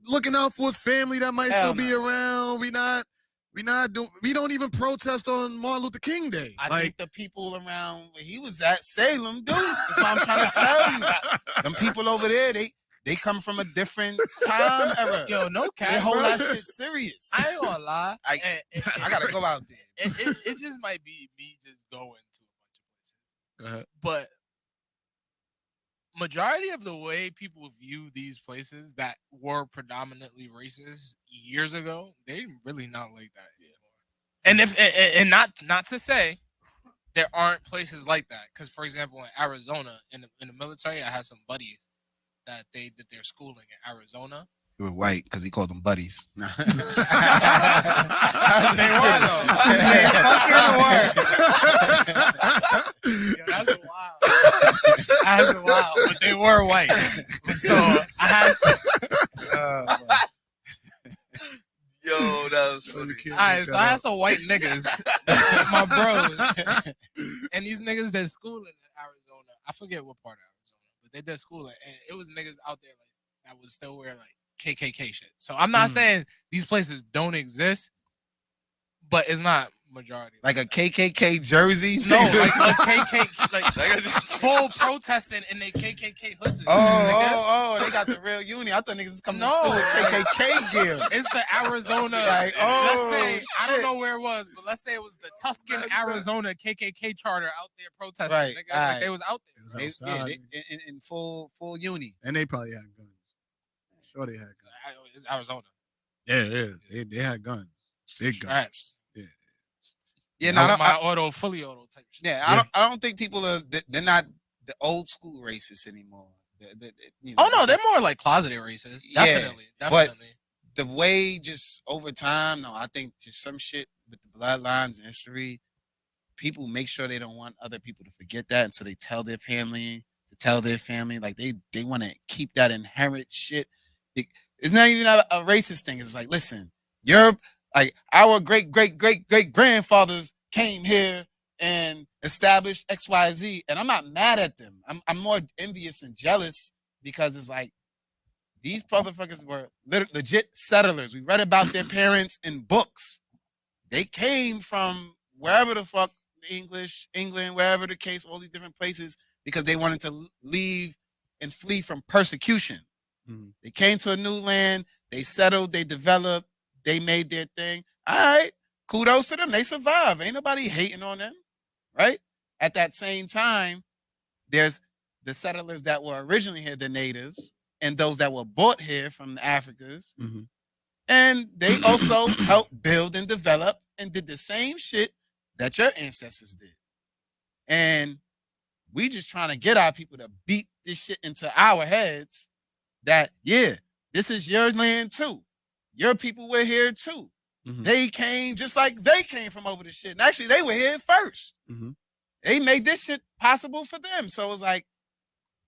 looking out for his family that might still be around. We don't even protest on Martin Luther King Day. I think the people around where he was at Salem, dude. That's what I'm trying to tell you. Them people over there, they come from a different time era. Yo, no cap. They hold that shit serious. I ain't gonna lie. I gotta go out there. It just might be me just going to a bunch of places. But majority of the way people view these places that were predominantly racist years ago, they really not like that anymore. And not to say there aren't places like that. Because for example, in Arizona, in the military, I had some buddies that they did their schooling in Arizona. You were white because he called them buddies. They were though. They fucking were. Yo, that's wild. That's wild. But they were white. So I had. Yo, that was funny. Alright, so I had some white niggas, my bros, and these niggas did schooling in Arizona. I forget what part of Arizona, but they did schooling, and it was niggas out there like that was still wearing like KKK shit. So I'm not saying these places don't exist, but it's not majority. Like a KKK jersey? No, like a KKK, like full protesting in their KKK hoods. Oh, they got the real uni. I thought niggas was coming to school with KKK gear. It's the Arizona. Like, let's say, I don't know where it was, but let's say it was the Tuscan, Arizona KKK charter out there protesting. Right, nigga. Like they was out there. They in full uni. And they probably had guns. Sure, they had guns. It's Arizona. Yeah. They had guns. Big guns. Yeah, fully auto type shit. Yeah, I don't think people they're not the old school racists anymore. They're more like closeted racists. Definitely. But the way just over time, no, I think just some shit with the bloodlines and history, people make sure they don't want other people to forget that, and so they tell their family like they want to keep that inherent shit. It's not even a racist thing. It's like, listen, you're like our great grandfathers came here and established XYZ, and I'm not mad at them. I'm more envious and jealous because it's like these motherfuckers were legit settlers. We read about their parents in books. They came from wherever the fuck, England, wherever the case, all these different places, because they wanted to leave and flee from persecution. Mm-hmm. They came to a new land. They settled. They developed. They made their thing. All right. Kudos to them. They survived. Ain't nobody hating on them. Right? At that same time, there's the settlers that were originally here, the natives, and those that were brought here from the Africans. Mm-hmm. And they also helped build and develop and did the same shit that your ancestors did. And we just trying to get our people to beat this shit into our heads that, yeah, this is your land too. Your people were here too. Mm-hmm. They came just like they came from over the shit. And actually, they were here first. Mm-hmm. They made this shit possible for them. So it's like,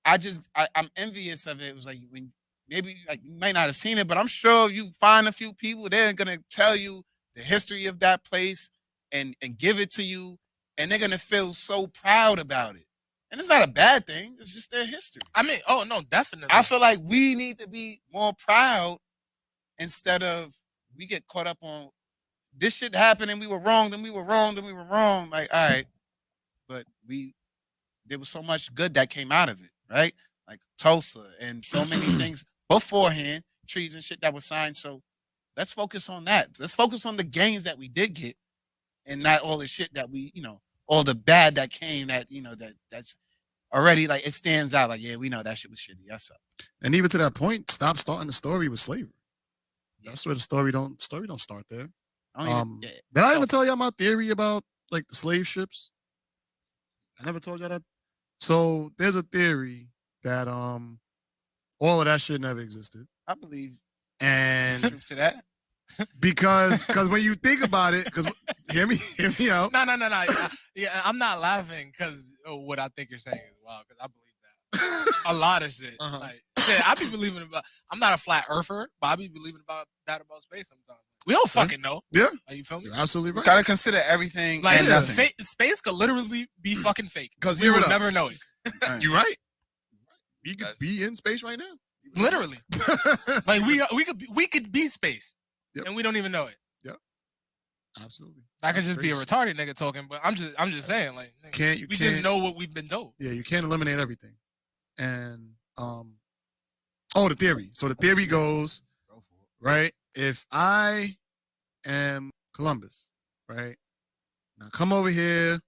I'm envious of it. It was like, when maybe like you might not have seen it, but I'm sure you find a few people, they're going to tell you the history of that place and give it to you. And they're going to feel so proud about it. And it's not a bad thing. It's just their history. I mean, oh, no, definitely. I feel like we need to be more proud instead of we get caught up on this shit happened and we were wrong, then we were wrong, then we were wrong. Like, all right. But there was so much good that came out of it, right? Like Tulsa and so many things beforehand, trees and shit that was signed. So let's focus on that. Let's focus on the gains that we did get and not all the shit that we, all the bad that came that, that's already like, it stands out like, yeah, we know that shit was shitty. That's up. And even to that point, stop starting the story with slavery. That's where the story don't start there. I don't even, Did I ever tell y'all my theory about like the slave ships? I never told y'all that. So there's a theory that all of that shit never existed. I believe And truth to that. because when you think about it, because hear me out. No. Yeah, I'm not laughing because what I think you're saying is wild. Because I believe that a lot of shit. Uh-huh. Like, shit, I be believing about. I'm not a flat earther, but I be believing about space sometimes. We don't fucking know. Yeah, Like, you feel me? you're absolutely right. Gotta consider everything Like, and nothing. space could literally be fucking fake. Because we would never know it. You're right. We could be in space right now. Literally, like we could be space, Yep. and we don't even know it. Yep, absolutely. I could That's just be a crazy. retarded nigga talking, but I'm just saying, like, nigga, we just know what we've been told. Yeah, you can't eliminate everything. And the theory. So the theory goes, right? If I am Columbus, right? And I come over here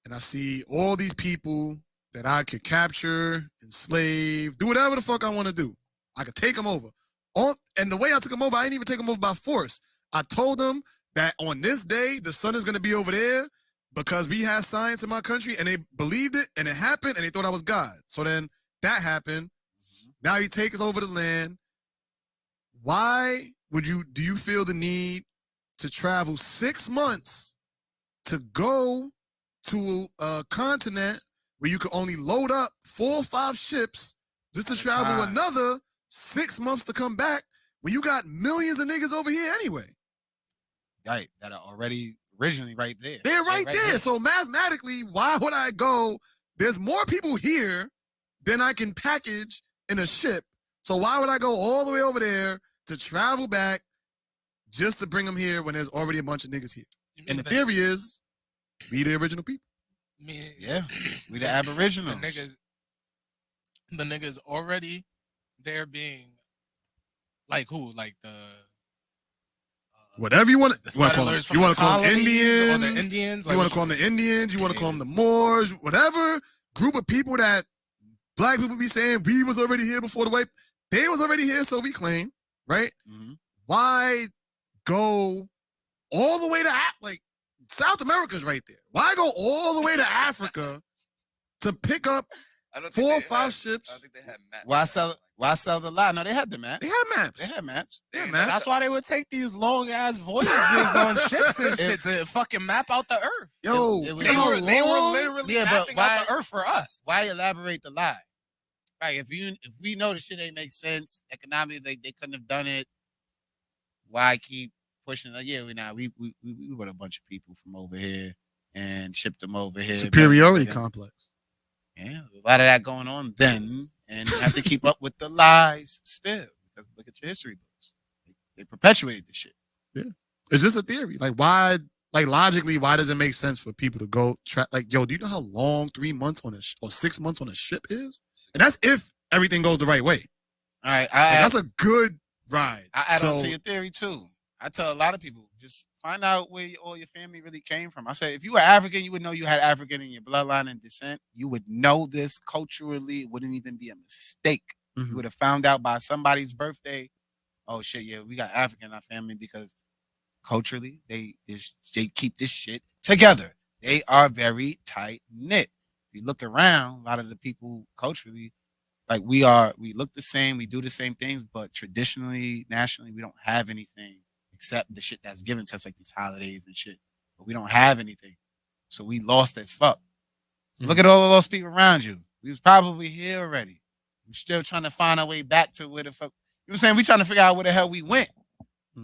and I see all these people that I could capture, enslave, do whatever the fuck I want to do. I could take them over. And the way I took them over, I didn't even take them over by force. I told them that on this day, the sun is going to be over there because we had science in my country and they believed it and it happened and they thought I was God. So then that happened. Now he takes over the land. Why do you feel the need to travel 6 months to go to a continent where you could only load up 4 or 5 ships just to travel another 6 months to come back when you got millions of niggas over here anyway? Right, that are already originally right there. They're right there. So mathematically, why would I go? There's more people here than I can package in a ship. So why would I go all the way over there to travel back just to bring them here when there's already a bunch of niggas here? And the theory is, we the original people. Yeah, we the aboriginals. The niggas already there being like who? Like the whatever you want to call them. settlers You want to call them or Indians. the Indians. You want to call them the Indians. You want to call them the Moors. Whatever group of people that black people be saying we was already here before the white. They was already here, so we claim, right? Mm-hmm. Why go all the way to like South America's right there? Why go all the way to Africa to pick up 4 or 5 ships? I don't think they had maps. Why sell the lie? No, they had the map. They had maps. They had maps. That's why they would take these long ass voyages on ships and shit to fucking map out the earth. Yo, It was- They were literally mapping out the earth for us. Why elaborate the lie? Right, if we know the shit ain't make sense economically, they couldn't have done it. Why keep pushing? Yeah, we brought a bunch of people from over here and shipped them over here. superiority complex. Yeah, a lot of that going on then, and you have to keep up with the lies still. Because look at your history books; they perpetuate the shit. Yeah, it's just a theory. Like why? Like logically, why does it make sense for people to go like, yo, do you know how long 3 months on or 6 months on a ship is? And that's if everything goes the right way. All right, that's a good ride. I add on to your theory too. I tell a lot of people, just find out where all your family really came from. I say, if you were African, you would know you had African in your bloodline and descent. You would know this culturally. It wouldn't even be a mistake. Mm-hmm. You would have found out by somebody's birthday. Oh shit, yeah, we got African in our family because culturally they keep this shit together. They are very tight knit. If you look around, a lot of the people culturally, like we look the same, we do the same things, but traditionally, nationally, we don't have anything except the shit that's given to us, like these holidays and shit. But we don't have anything. So we lost as fuck. So look at all of those people around you. We was probably here already. We're still trying to find our way back to where the fuck, you know what I'm saying? We trying to figure out where the hell we went.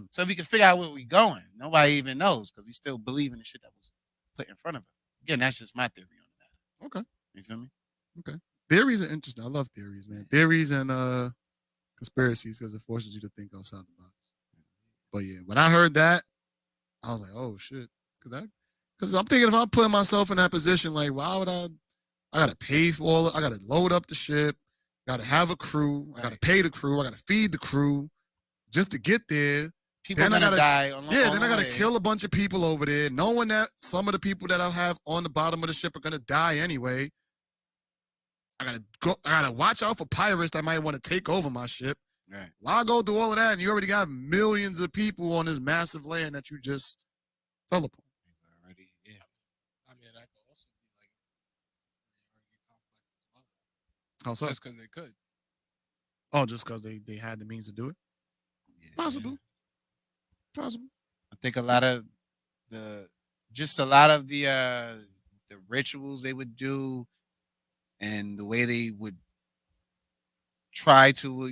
So we can figure out where we going. Nobody even knows because we still believe in the shit that was put in front of us. Again, that's just my theory on that. Okay. You feel me? Okay. Theories are interesting. I love theories, man. Theories and conspiracies because it forces you to think outside the box. But yeah, when I heard that, I was like, oh shit. Because I'm thinking if I'm putting myself in that position, like, why would I gotta pay for all it, I gotta load up the ship, gotta have a crew, I gotta pay the crew, I gotta feed the crew just to get there. People then gonna die. Then I gotta kill a bunch of people over there, knowing that some of the people that I'll have on the bottom of the ship are gonna die anyway. I gotta watch out for pirates that might want to take over my ship. Right. Why go through all of that and you already got millions of people on this massive land that you just fell apart. Already, yeah. I mean, that could also be like superiority complex as well. How so? Just because they could. Oh, just because they had the means to do it. Yeah. Possible. Possible. I think a lot of the the rituals they would do and the way they would try to,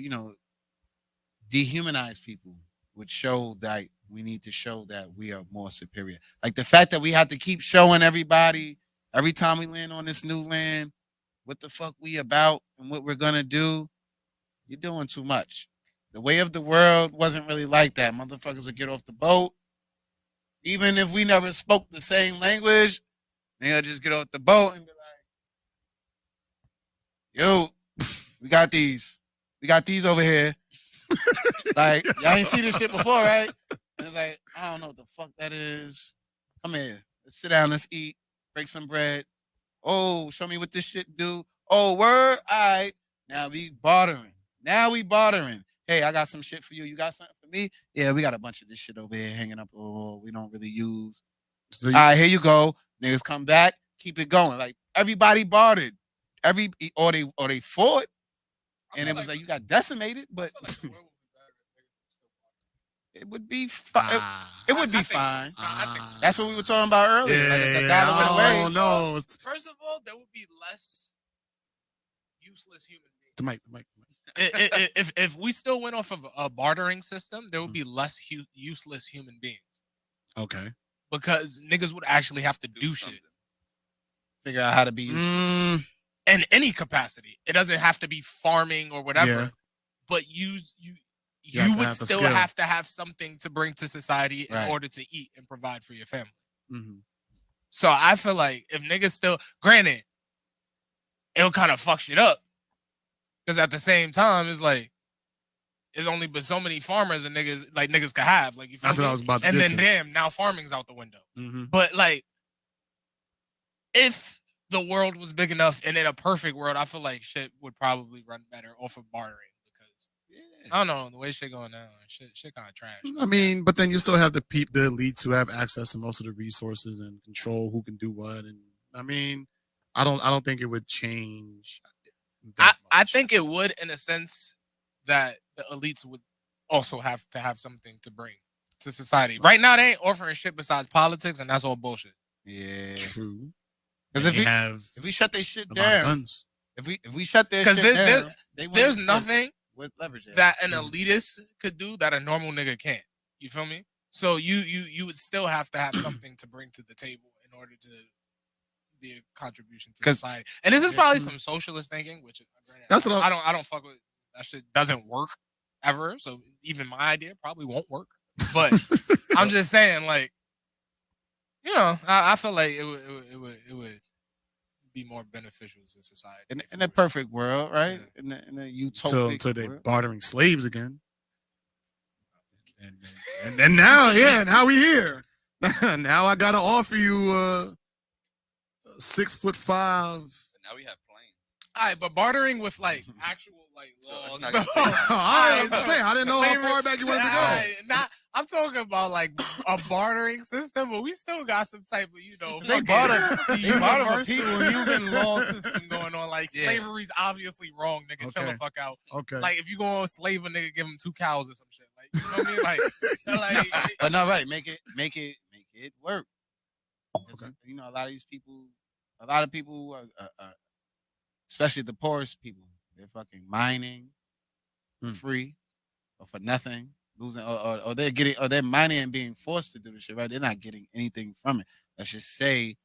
dehumanize people would show that we need to show that we are more superior. Like the fact that we have to keep showing everybody every time we land on this new land what the fuck we about and what we're gonna do. You're doing too much. The way of the world wasn't really like that. Motherfuckers would get off the boat. Even if we never spoke the same language, they'll just get off the boat and be like, yo, we got these. We got these over here. Like, y'all ain't seen this shit before, right? And it's like, I don't know what the fuck that is. Come here. Let's sit down. Let's eat. Break some bread. Oh, show me what this shit do. Oh, word? All right. Now we bartering. Hey, I got some shit for you. You got something for me? Yeah, we got a bunch of this shit over here hanging up. Oh, we don't really use. So All right, here you go. Niggas come back. Keep it going. Like everybody bartered. Or they fought. And it was like you got decimated, but it would be fine. It would be fine. That's what we were talking about earlier. Yeah, Like if the dollar went away. oh no. First of all, there would be less useless human beings. The mic. If we still went off of a bartering system, there would be less useless human beings Okay. because niggas would actually have to do shit Figure out how to be useful. in any capacity. It doesn't have to be farming or whatever, Yeah. but you have to would have the still skill. have to have something to bring to society Right. in order to eat and provide for your family. Mm-hmm. So I feel like if niggas still, granted, it'll kind of fuck shit up. Because at the same time, it's like, there's only but so many farmers and niggas could have. Like, you feel That's me? what I was about to And get then, to. damn, now farming's out the window. Mm-hmm. But, like, if the world was big enough and in a perfect world, I feel like shit would probably run better off of bartering. Because, I don't know, the way shit going now, shit kind of trash. I mean, but then you still have the elites who have access to most of the resources and control who can do what. And I mean, I don't think it would change. I think it would, in a sense that the elites would also have to have something to bring to society. Right now, they ain't offering shit besides politics, and that's all bullshit. Yeah. True. Because if we shut their shit a lot of down, guns. if we shut their shit Because down, they wouldn't there's with- nothing with leverage that an elitist could do that a normal nigga can't. You feel me? So you would still have to have something to bring to the table in order to be a contribution to 'Cause- society. And this is probably some socialist thinking, which That's what I don't fuck with. That shit doesn't work ever. So even my idea probably won't work. But I'm just saying, like, you know, I feel like it would be more beneficial to society. in a perfect world, right? In a utopic until they world. bartering slaves again. And then now, yeah, now we here. Now I gotta offer you 6'5". Now we have planes. All right, but bartering with like actual like So laws. it's not No. gonna take- I was saying, I didn't know how far back you wanted to go. Nah, I'm talking about like a bartering system, but we still got some type of, you know, They fucking barter for universal people. human law system going on. Like Yeah. slavery's obviously wrong, nigga. Chill Okay. the fuck out. Okay. Like if you go slave a nigga, give him 2 cows or some shit. Like, you know what I mean? Like But no, right. Make it work. Okay. You know, a lot of people, especially the poorest people, they're fucking mining for free or for nothing, losing, or they're mining and being forced to do the shit. Right? They're not getting anything from it. Let's just say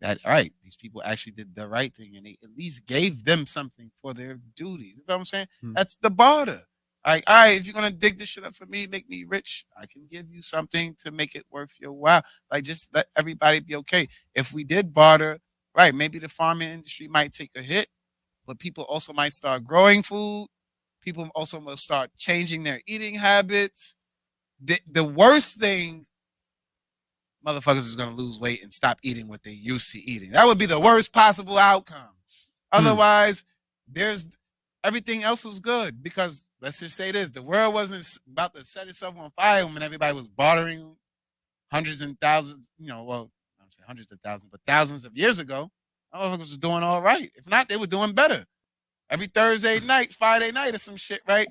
that, all right, these people actually did the right thing and they at least gave them something for their duty. You know what I'm saying? That's the barter. Like, all right, if you're gonna dig this shit up for me, make me rich, I can give you something to make it worth your while. Like, just let everybody be okay. If we did barter, right, maybe the farming industry might take a hit, but people also might start growing food. People also will start changing their eating habits. The worst thing, motherfuckers is gonna lose weight and stop eating what they used to eating. That would be the worst possible outcome. Otherwise, everything else was good, because let's just say this: the world wasn't about to set itself on fire when everybody was bartering hundreds and thousands, well, I'm saying hundreds of thousands, but thousands of years ago, motherfuckers was doing all right. If not, they were doing better. Every Thursday night, Friday night, or some shit, right?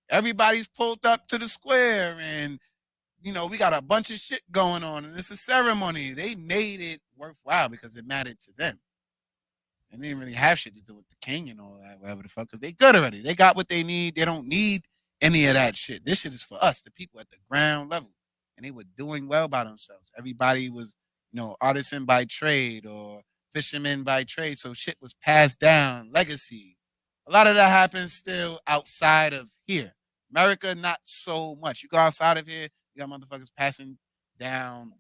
Everybody's pulled up to the square, and we got a bunch of shit going on, and it's a ceremony. They made it worthwhile because it mattered to them. And they didn't really have shit to do with the king and all that, whatever the fuck, because they good already. They got what they need. They don't need any of that shit. This shit is for us, the people at the ground level. And they were doing well by themselves. Everybody was, artisan by trade or fishermen by trade. So shit was passed down, legacy. A lot of that happens still outside of here. America, not so much. You go outside of here, you got motherfuckers passing down,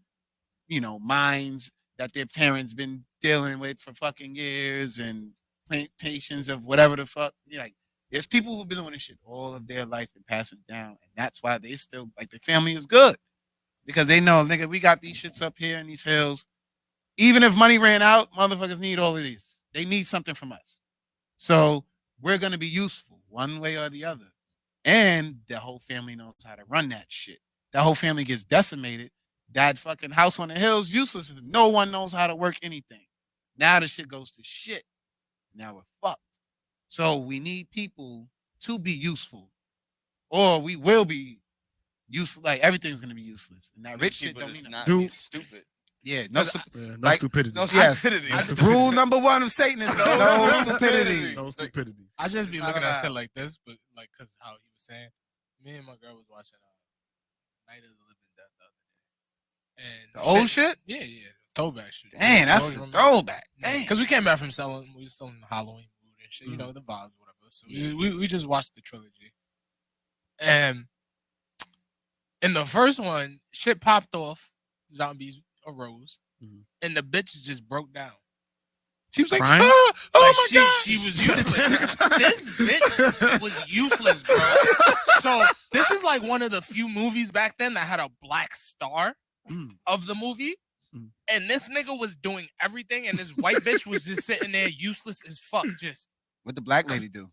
mines that their parents been dealing with for fucking years and plantations of whatever the fuck. There's people who've been doing this shit all of their life and passing it down. And that's why they still, the family is good. Because they know, nigga, we got these shits up here in these hills. Even if money ran out, motherfuckers need all of these. They need something from us. So we're going to be useful one way or the other. And the whole family knows how to run that shit. That whole family gets decimated. That fucking house on the hill's useless if no one knows how to work anything. Now the shit goes to shit. Now we're fucked. So we need people to be useful. Or we will be useless. Everything's going to be useless. And that rich shit don't mean not nothing. stupid. Yeah, no stupidity. No stupidity. Rule number one of Satanism. No stupidity. No stupidity. I just be looking at shit like this, but because how he was saying, me and my girl was watching Night of the Living Dead the other day. And the old shit? Yeah. Throwback shit. Dang, that's a throwback. Dang. Because we came back from selling, we were still in the Halloween mood and shit, the vibes, whatever. So we just watched the trilogy. And in the first one, shit popped off, zombies arose, and the bitch just broke down. She was like, crying? oh my God. She was useless. This bitch was useless, bro. So this is one of the few movies back then that had a black star of the movie. And this nigga was doing everything, and this white bitch was just sitting there useless as fuck. Just what the black lady do?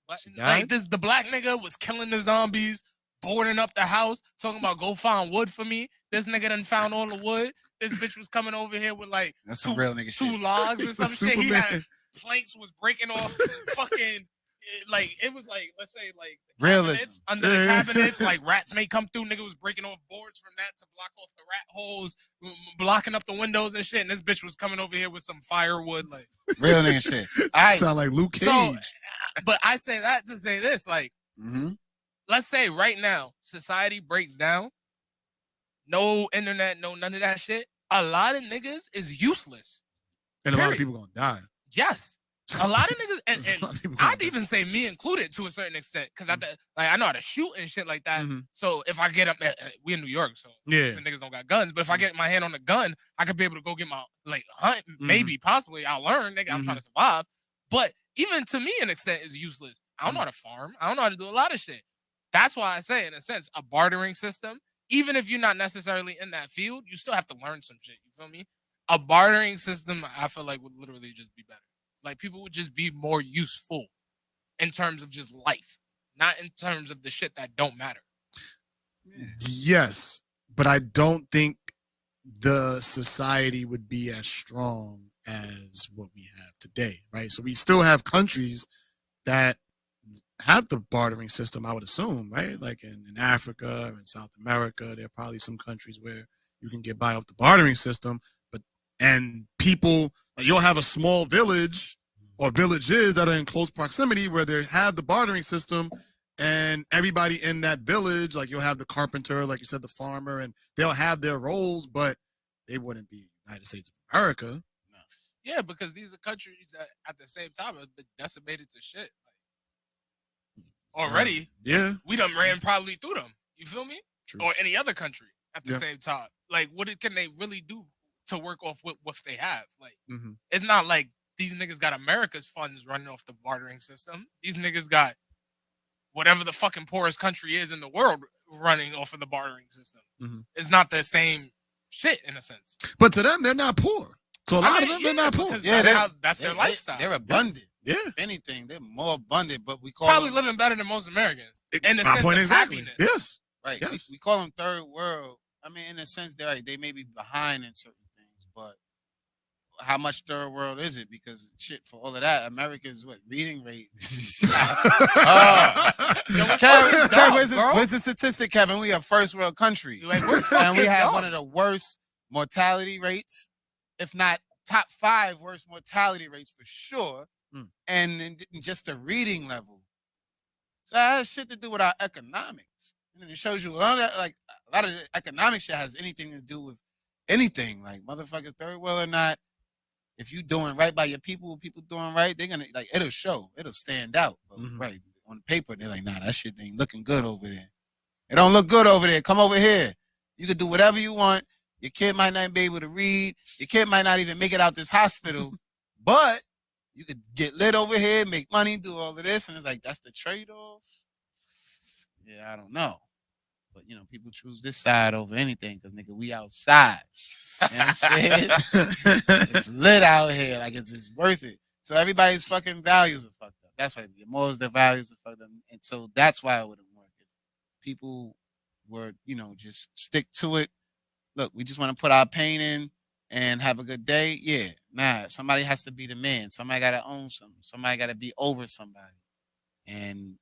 The black nigga was killing the zombies, boarding up the house, talking about go find wood for me. This nigga done found all the wood. This bitch was coming over here with that's some real nigga shit. 2 logs or some shit. He had planks was breaking off fucking it was let's say cabinets, under the cabinets, rats may come through. Nigga was breaking off boards from that to block off the rat holes, blocking up the windows and shit. And this bitch was coming over here with some firewood, real nigga shit. Sound like Luke Cage. So, but I say that to say this, let's say right now society breaks down, no internet, no none of that shit. A lot of niggas is useless, and a lot of people gonna die. Yes. A lot of niggas, and I'd even say me included to a certain extent, because I know how to shoot and shit like that. So if I get up, we in New York, so the niggas don't got guns. But if I get my hand on a gun, I could be able to go get my hunt. Maybe, possibly, I'll learn. Nigga, I'm trying to survive. But even to me, an extent is useless. I don't know how to farm. I don't know how to do a lot of shit. That's why I say, in a sense, a bartering system. Even if you're not necessarily in that field, you still have to learn some shit. You feel me? A bartering system, I feel like, would literally just be better. People would just be more useful in terms of just life, not in terms of the shit that don't matter. Yes, but I don't think the society would be as strong as what we have today, right? So we still have countries that have the bartering system, I would assume, right? Like in Africa or in South America, there are probably some countries where you can get by off the bartering system, and people, you'll have a small village or villages that are in close proximity where they have the bartering system, and everybody in that village, you'll have the carpenter, like you said, the farmer, and they'll have their roles, but they wouldn't be United States of America. No. Yeah, because these are countries that at the same time have been decimated to shit. Already, we done ran probably through them. You feel me? True. Or any other country at the same time. What can they really do to work off what they have? It's not like these niggas got America's funds running off the bartering system. These niggas got whatever the fucking poorest country is in the world running off of the bartering system. It's not the same shit in a sense. But to them, they're not poor. So a lot of them, they're not poor. Yeah, that's their lifestyle. They're abundant. Yeah. If anything, they're more abundant, but we call probably them, living better than most Americans. In the sense of happiness. Yes. Right. Yes. We call them third world. I mean, in a sense, they may be behind in certain things, but how much third world is it? Because shit, for all of that, America's reading rate. Kev, where's the statistic, Kevin? We are first world country, and we have one of the worst mortality rates, if not top 5 worst mortality rates for sure. And then just the reading level. So that has shit to do with our economics. And it shows you a lot of the economic shit has anything to do with anything. Like motherfuckers, third world or not, if you doing right by your people doing right, they're gonna it'll show. It'll stand out. But, right. On paper, they're like, nah, that shit ain't looking good over there. It don't look good over there. Come over here. You can do whatever you want. Your kid might not be able to read. Your kid might not even make it out this hospital. But you could get lit over here, make money, do all of this, and it's like that's the trade-off. Yeah, I don't know. But people choose this side over anything because nigga, we outside. You know what I'm saying? It's lit out here, like it's just worth it. So everybody's fucking values are fucked up. That's why the morals, their values are fucked up. And so that's why it wouldn't work. If people were, just stick to it. Look, we just want to put our pain in and have a good day. Yeah, nah, somebody has to be the man. Somebody got to own something. Somebody got to be over somebody. And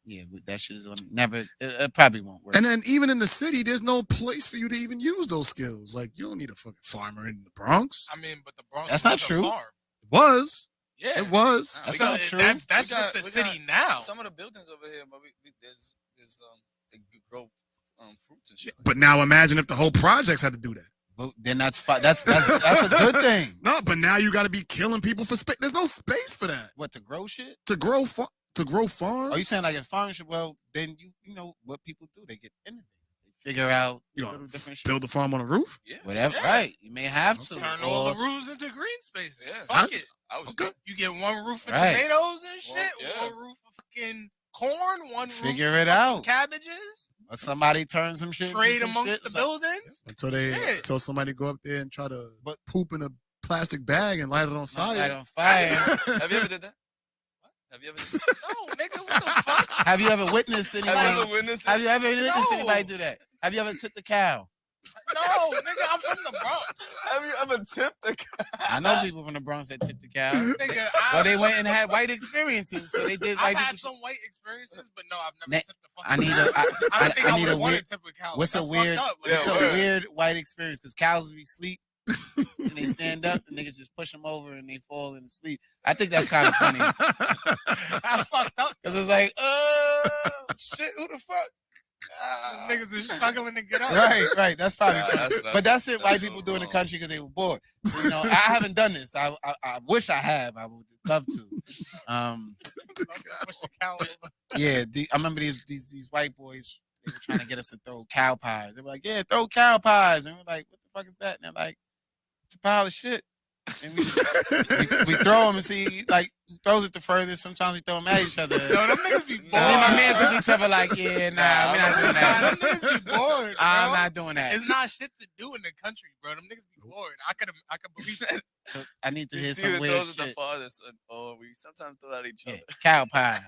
yeah, that shit is never, it probably won't work. And then even in the city, there's no place for you to even use those skills. Like, you don't need a fucking farmer in the Bronx. I mean, but the Bronx that's not true. Farm. It was. Yeah. It was. That's not true. That's just the city now. Some of the buildings over here, but there's they grow fruits and shit. But now imagine if the whole projects had to do that. But then that's a good thing. No, but now you got to be killing people for space. There's no space for that. What, to grow shit? To grow farm? Are you saying like in farming? Well, then you know what people do? They get innovative. They figure out different shit. Build a farm on a roof? Yeah. Whatever. Yeah. Right. You may have to turn all the roofs into green spaces. Yeah. Fuck it. You get one roof for tomatoes and shit. One roof for fucking corn. One figure roof it out. Cabbages. Or somebody turns some shit. Trade amongst the buildings. Until somebody go up there and try to poop in a plastic bag and light it on fire. Light on fire. Have you ever did that? Have you ever? No, nigga, what the fuck? Have you ever witnessed anybody? Have you ever witnessed anybody do that? Have you ever tipped a cow? No, nigga, I'm from the Bronx. Have you ever tipped a cow? I know people from the Bronx that tipped the cow. Nigga, well, they went and had white experiences, so they did. I've had some white experiences, but no, I've never tipped a fucking cow. I need a weird. Tip a cow. What's a weird? It's a weird white experience because cows be sleep. And they stand up, and niggas just push them over, and they fall into sleep. I think that's kind of funny. That's fucked up. Because it's like, shit, who the fuck? Niggas are struggling to get up. Right. That's probably funny. But that's shit white people do in the country because they were bored. So, I haven't done this. I wish I have. I would love to. Push the cow over. Yeah, I remember these white boys. They were trying to get us to throw cow pies. They were like, "Yeah, throw cow pies," and we're like, "What the fuck is that?" And they're like, "It's a pile of shit." And we throw them and see like who throws it the furthest. Sometimes we throw them at each other. No, them niggas be bored. Me and my man look at each other like, "Yeah, nah, we're not doing that." Them niggas be bored. I'm not doing that. It's not shit to do in the country, bro. Them niggas be bored. I could believe that. So I need to hear some weird shit. Those are the farthest, or we sometimes throw at each other. Cow pie.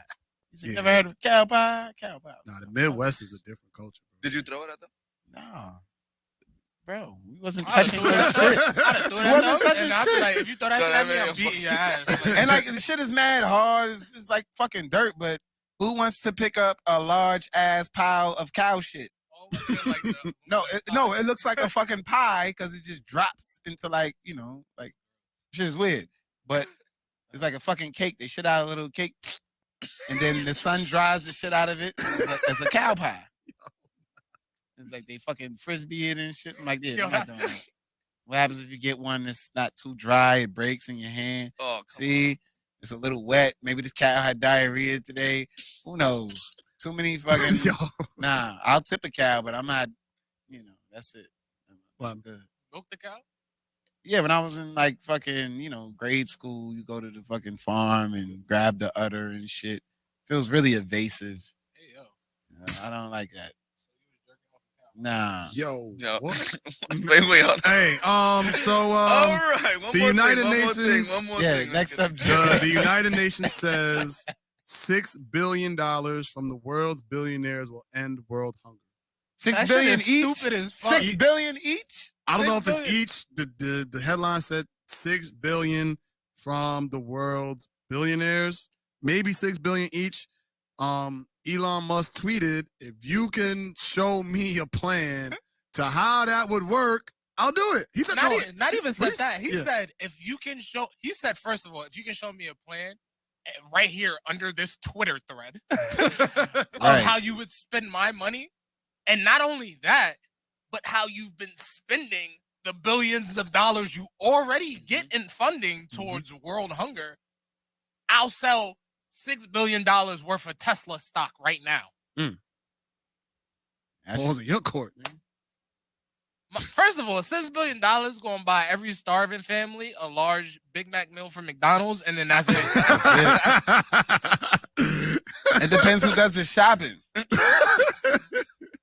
You never heard of cow pie? Cow pie. Nah, the Midwest is a different culture. Bro. Did you throw it at them? No. Bro, we wasn't touching that shit. We wasn't touching shit. Like, if you throw that shit at me, I'm beating your ass. And like, the shit is mad hard. It's like fucking dirt, but who wants to pick up a large ass pile of cow shit? No, it looks like a fucking pie because it just drops into like, like shit is weird. But it's like a fucking cake. They shit out a little cake. And then the sun dries the shit out of it. It's a cow pie. It's like they fucking frisbee it and shit. I'm like, yeah, I'm not doing that. What happens if you get one that's not too dry? It breaks in your hand. Oh, see, it's a little wet. Maybe this cow had diarrhea today. Who knows? Too many fucking. Nah, I'll tip a cow, but I'm not. That's it. Well, I'm good. Milk the cow? Yeah, when I was in like fucking, grade school, you go to the fucking farm and grab the udder and shit. Feels really evasive. Hey, yo. I don't like that. So you was jerking off a cow? Nah. Yo. What? Wait. Hey, so all right. The United Nations. One more thing. Next subject. The United Nations says $6 billion from the world's billionaires will end world hunger. 6 That shit billion is each. stupid as fuck. 6 billion each. I don't know if 6 it's billion. each. The headline said 6 billion from the world's billionaires, maybe 6 billion each. Elon Musk tweeted, "If you can show me a plan to how that would work, I'll do it." He said, Not even said What that. He yeah. said, if you can show. He said, first of all, if you can show me a plan right here under this Twitter thread of Right. how you would spend my money, and not only that, but how you've been spending the billions of dollars you already get in funding towards world hunger, I'll sell $6 billion worth of Tesla stock right now. Balls in your court, man. First of all, $6 billion going to buy every starving family a large Big Mac meal from McDonald's, and then that's it. It depends who does the shopping.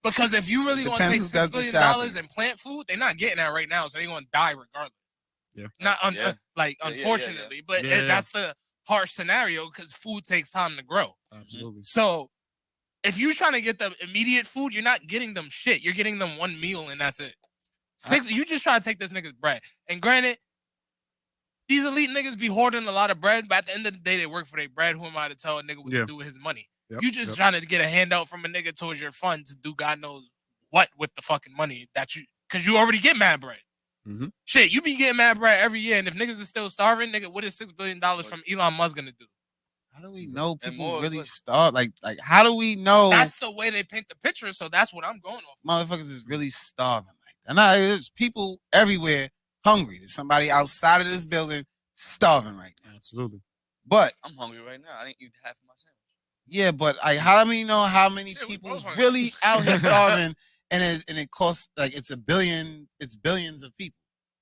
Because if you really It want to take depends who does $6 the billion shopping. and plant food, they're not getting that right now, so they're going to die regardless. Yeah. Yeah. Unfortunately, but Yeah. that's the harsh scenario because food takes time to grow. Absolutely. So if you're trying to get them immediate food, you're not getting them shit. You're getting them one meal and that's it. You just try to take this nigga's bread. And granted, these elite niggas be hoarding a lot of bread, but at the end of the day, they work for their bread. Who am I to tell a nigga what Yeah. to do with his money? Yep, You just trying to get a handout from a nigga towards your fund to do God knows what with the fucking money because you already get mad bread. Mhm. Shit, you be getting mad bread every year, and if niggas is still starving, nigga, what is $6 billion from Elon Musk gonna do? How do we know And people more, really look. starve? Like, how do we know That's the way they paint the picture, so that's what I'm going off. motherfuckers is really starving like that? Nah, there's people everywhere hungry. There's somebody outside of this building starving right now. Absolutely. But I'm hungry right now. I didn't eat half of my sandwich. yeah, but like, how do we know how many Shit, we people both hungry. really out here starving? And it costs like it's billions of people.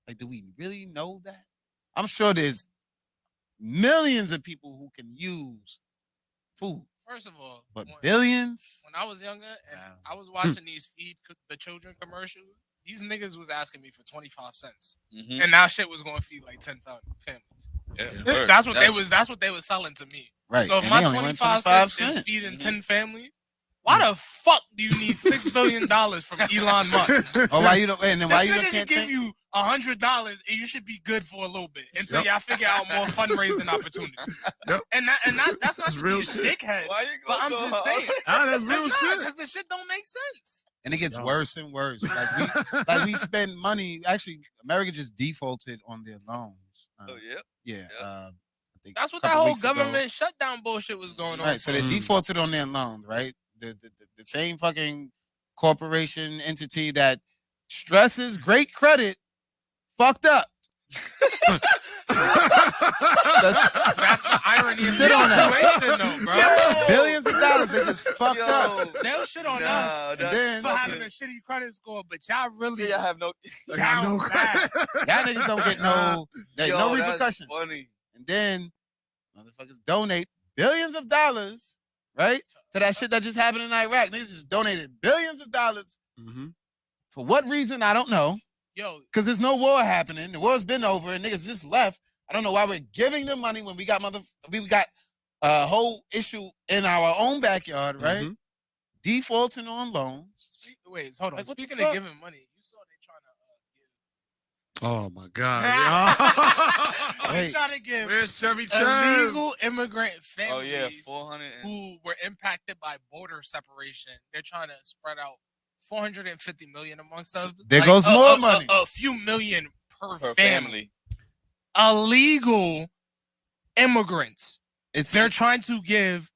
Like, do we really know that? I'm sure there's millions of people who can use food, First of all, but when billions? I was younger and Wow. I was watching these feed the children commercials, these niggas was asking me for 25 cents, Mm-hmm. and now shit was going to feed like 10 families. Yeah. That's what they was selling to me. Right. So if and my they only want 25 cents is feeding Mhm. 10 families, why the fuck do you need $6 billion from Elon Musk? Oh, why you don't? And then why This you nigga can can't give think? you $100 and you should be good for a little bit until Yep. y'all figure out more fundraising opportunities. Yep. And that's not That's to real be a shit. dickhead, Why you but go I'm so just hard? saying. That's real shit. Because the shit don't make sense. And it gets Yo. worse and worse. Like we spend money. Actually, America just defaulted on their loans. Oh yeah. Yeah. Yeah. I think That's a what that couple whole weeks ago. government shutdown bullshit was going on. Right. So they Mm. defaulted on their loans. Right. The same fucking corporation entity that stresses great credit fucked up. That's the irony of Sit the on that. situation, though, bro. Billions of dollars they just fucked up. They'll shit on Nah, us And that's then for having fucking- a shitty credit score, but y'all really Yeah, I have no. I got no down bad. y'all niggas don't get no Yo, no that's repercussions. funny. And then motherfuckers donate billions of dollars, right? To that shit that just happened in Iraq. Niggas just donated billions of dollars. Mhm. For what reason? I don't know. Yo, Because there's no war happening. The war's been over and niggas just left. I don't know why we're giving them money when we got a whole issue in our own backyard, right? Mhm. Defaulting on loans. wait, hold on. Like, what the Speaking of fuck? giving money, you saw they trying to Oh my God. give. Wait. They trying to give Where's Chevy Chase? illegal immigrant Oh families yeah, 400. who were impacted by border separation. They're trying to spread out 450 million amongst us. There goes more money. A few million per per family. family. Illegal immigrants. It's They're trying to give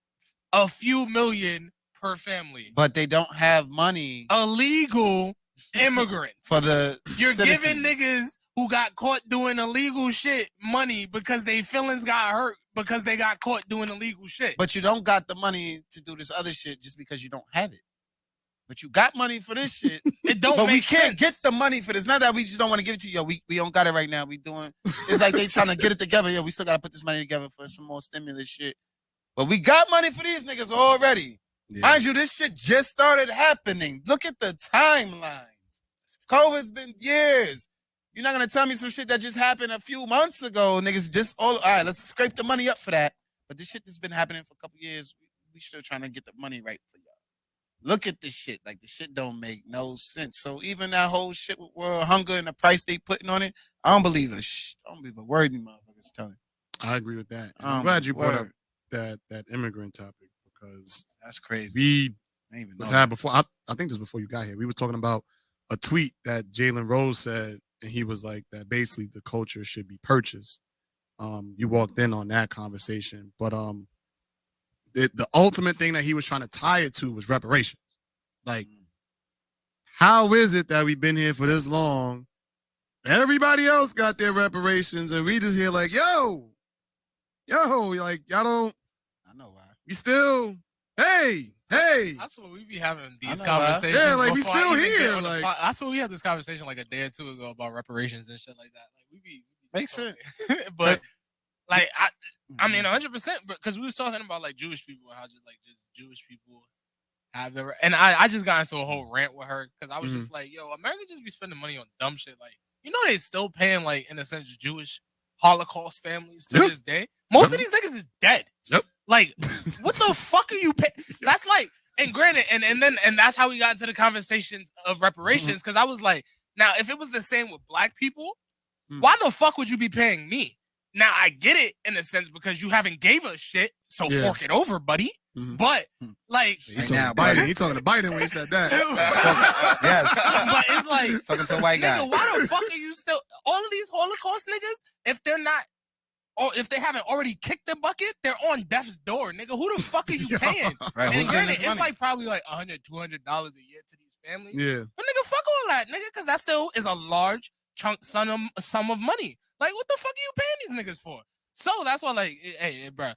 a few million per family. but they don't have money Illegal immigrants. for the You're citizens. giving niggas who got caught doing illegal shit money because their feelings got hurt because they got caught doing illegal shit. But you don't got the money to do this other shit just because you don't have it. But you got money for this shit. It don't But make we can't get sense. the money for this. Not that we just don't want to give it to you. Yo, we don't got it right now. We doing. It's like they trying to get it together. Yo, we still got to put this money together for some more stimulus shit. But we got money for these niggas already. Yeah. Mind you, this shit just started happening. Look at the timelines. COVID's been years. You're not gonna tell me some shit that just happened a few months ago. Niggas just all right, let's scrape the money up for that. But this shit that's been happening for a couple years, we still trying to get the money right for y'all. look at the shit. Like the shit don't make no sense. So even that whole shit with world hunger and the price they putting on it, I don't believe I don't believe a word these motherfuckers telling. I agree with that. And I I'm don't glad you believe a brought up word. that immigrant topic because That's crazy. we I didn't even was know had that. before. I think this before you got here. We were talking about a tweet that Jalen Rose said, and he was like that basically the culture should be purchased. You walked in on that conversation, but the ultimate thing that he was trying to tie it to was reparations. Like, how is it that we've been here for this long? Everybody else got their reparations, and we just here like, yo, like y'all don't. I know why. We still, hey. That's what we be having these know, huh? conversations. Yeah, like, we before I still even get here, on the like- pod. That's what we had this conversation like a day or two ago about reparations and shit like that. Like we be Makes talking. sense. But like I mean 100% because we was talking about like Jewish people, how just Jewish people have their and I just got into a whole rant with her because I was just like, yo, America just be spending money on dumb shit. Like, you know, they still paying like in a sense Jewish Holocaust families to this day. Most of these niggas is dead. Yep. Like, what the fuck are you paying? That's like, and granted, and that's how we got into the conversations of reparations. Because I was like, now if it was the same with black people, why the fuck would you be paying me? Now I get it in a sense because you haven't gave us shit, so fork it over, buddy. But like, He's talking to Biden when he said that. Yes. but it's like Talking to a white guy. nigga, why the fuck are you still all of these Holocaust niggas? If they're not, or if they haven't already kicked the bucket, they're on death's door, nigga. Who the fuck are you paying? Right, And who's getting granted, this it's money? like probably like $100, $200 a year to these families. Yeah. But nigga, fuck all that, nigga, because that still is a large sum of money. Like, what the fuck are you paying these niggas for? So that's why, like, hey, bro,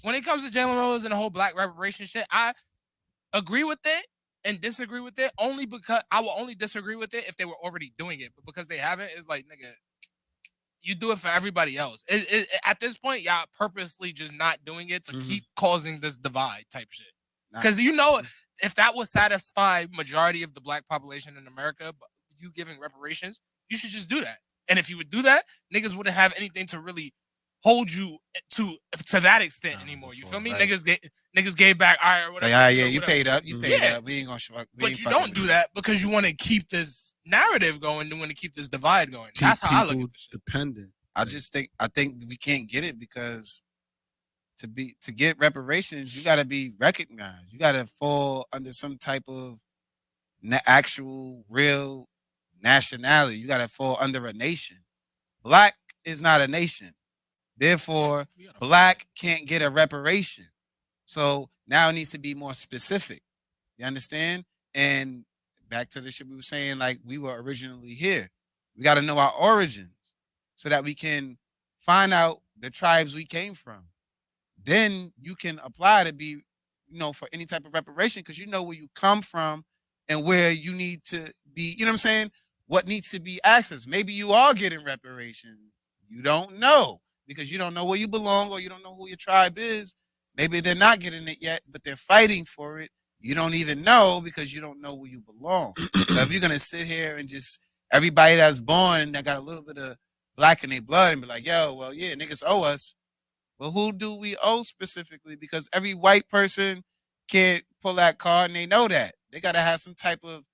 when it comes to Jalen Rose and the whole black reparation shit, I agree with it and disagree with it only because I will only disagree with it if they were already doing it. But because they haven't, it's like, nigga, you do it for everybody else. At this point, y'all purposely just not doing it to keep causing this divide type shit. Because you know, if that would satisfy majority of the black population in America, but you giving reparations, you should just do that. And if you would do that, niggas wouldn't have anything to really hold you to that extent anymore. You feel me? Right. Niggas gave back. All right, whatever. Say, you know, you whatever. paid up. You paid Yeah. up. We ain't gonna. But you don't do that because you want to keep this narrative going. You want to keep this divide going. That's how I look at this shit. Dependent. I think we can't get it because to get reparations, you got to be recognized. You got to fall under some type of actual real nationality. You got to fall under a nation. Black is not a nation. Therefore, black can't get a reparation. So now it needs to be more specific. You understand? And back to the shit we were saying, like we were originally here. We got to know our origins so that we can find out the tribes we came from. Then you can apply to be, for any type of reparation because you know where you come from and where you need to be, you know what I'm saying? What needs to be accessed. Maybe you are getting reparations. You don't know because you don't know where you belong or you don't know who your tribe is. Maybe they're not getting it yet, but they're fighting for it. You don't even know because you don't know where you belong. So if you're going to sit here and just everybody that's born that got a little bit of black in their blood and be like, yo, well, yeah, niggas owe us. Well, who do we owe specifically? Because every white person can't pull that card and they know that. They got to have some type of,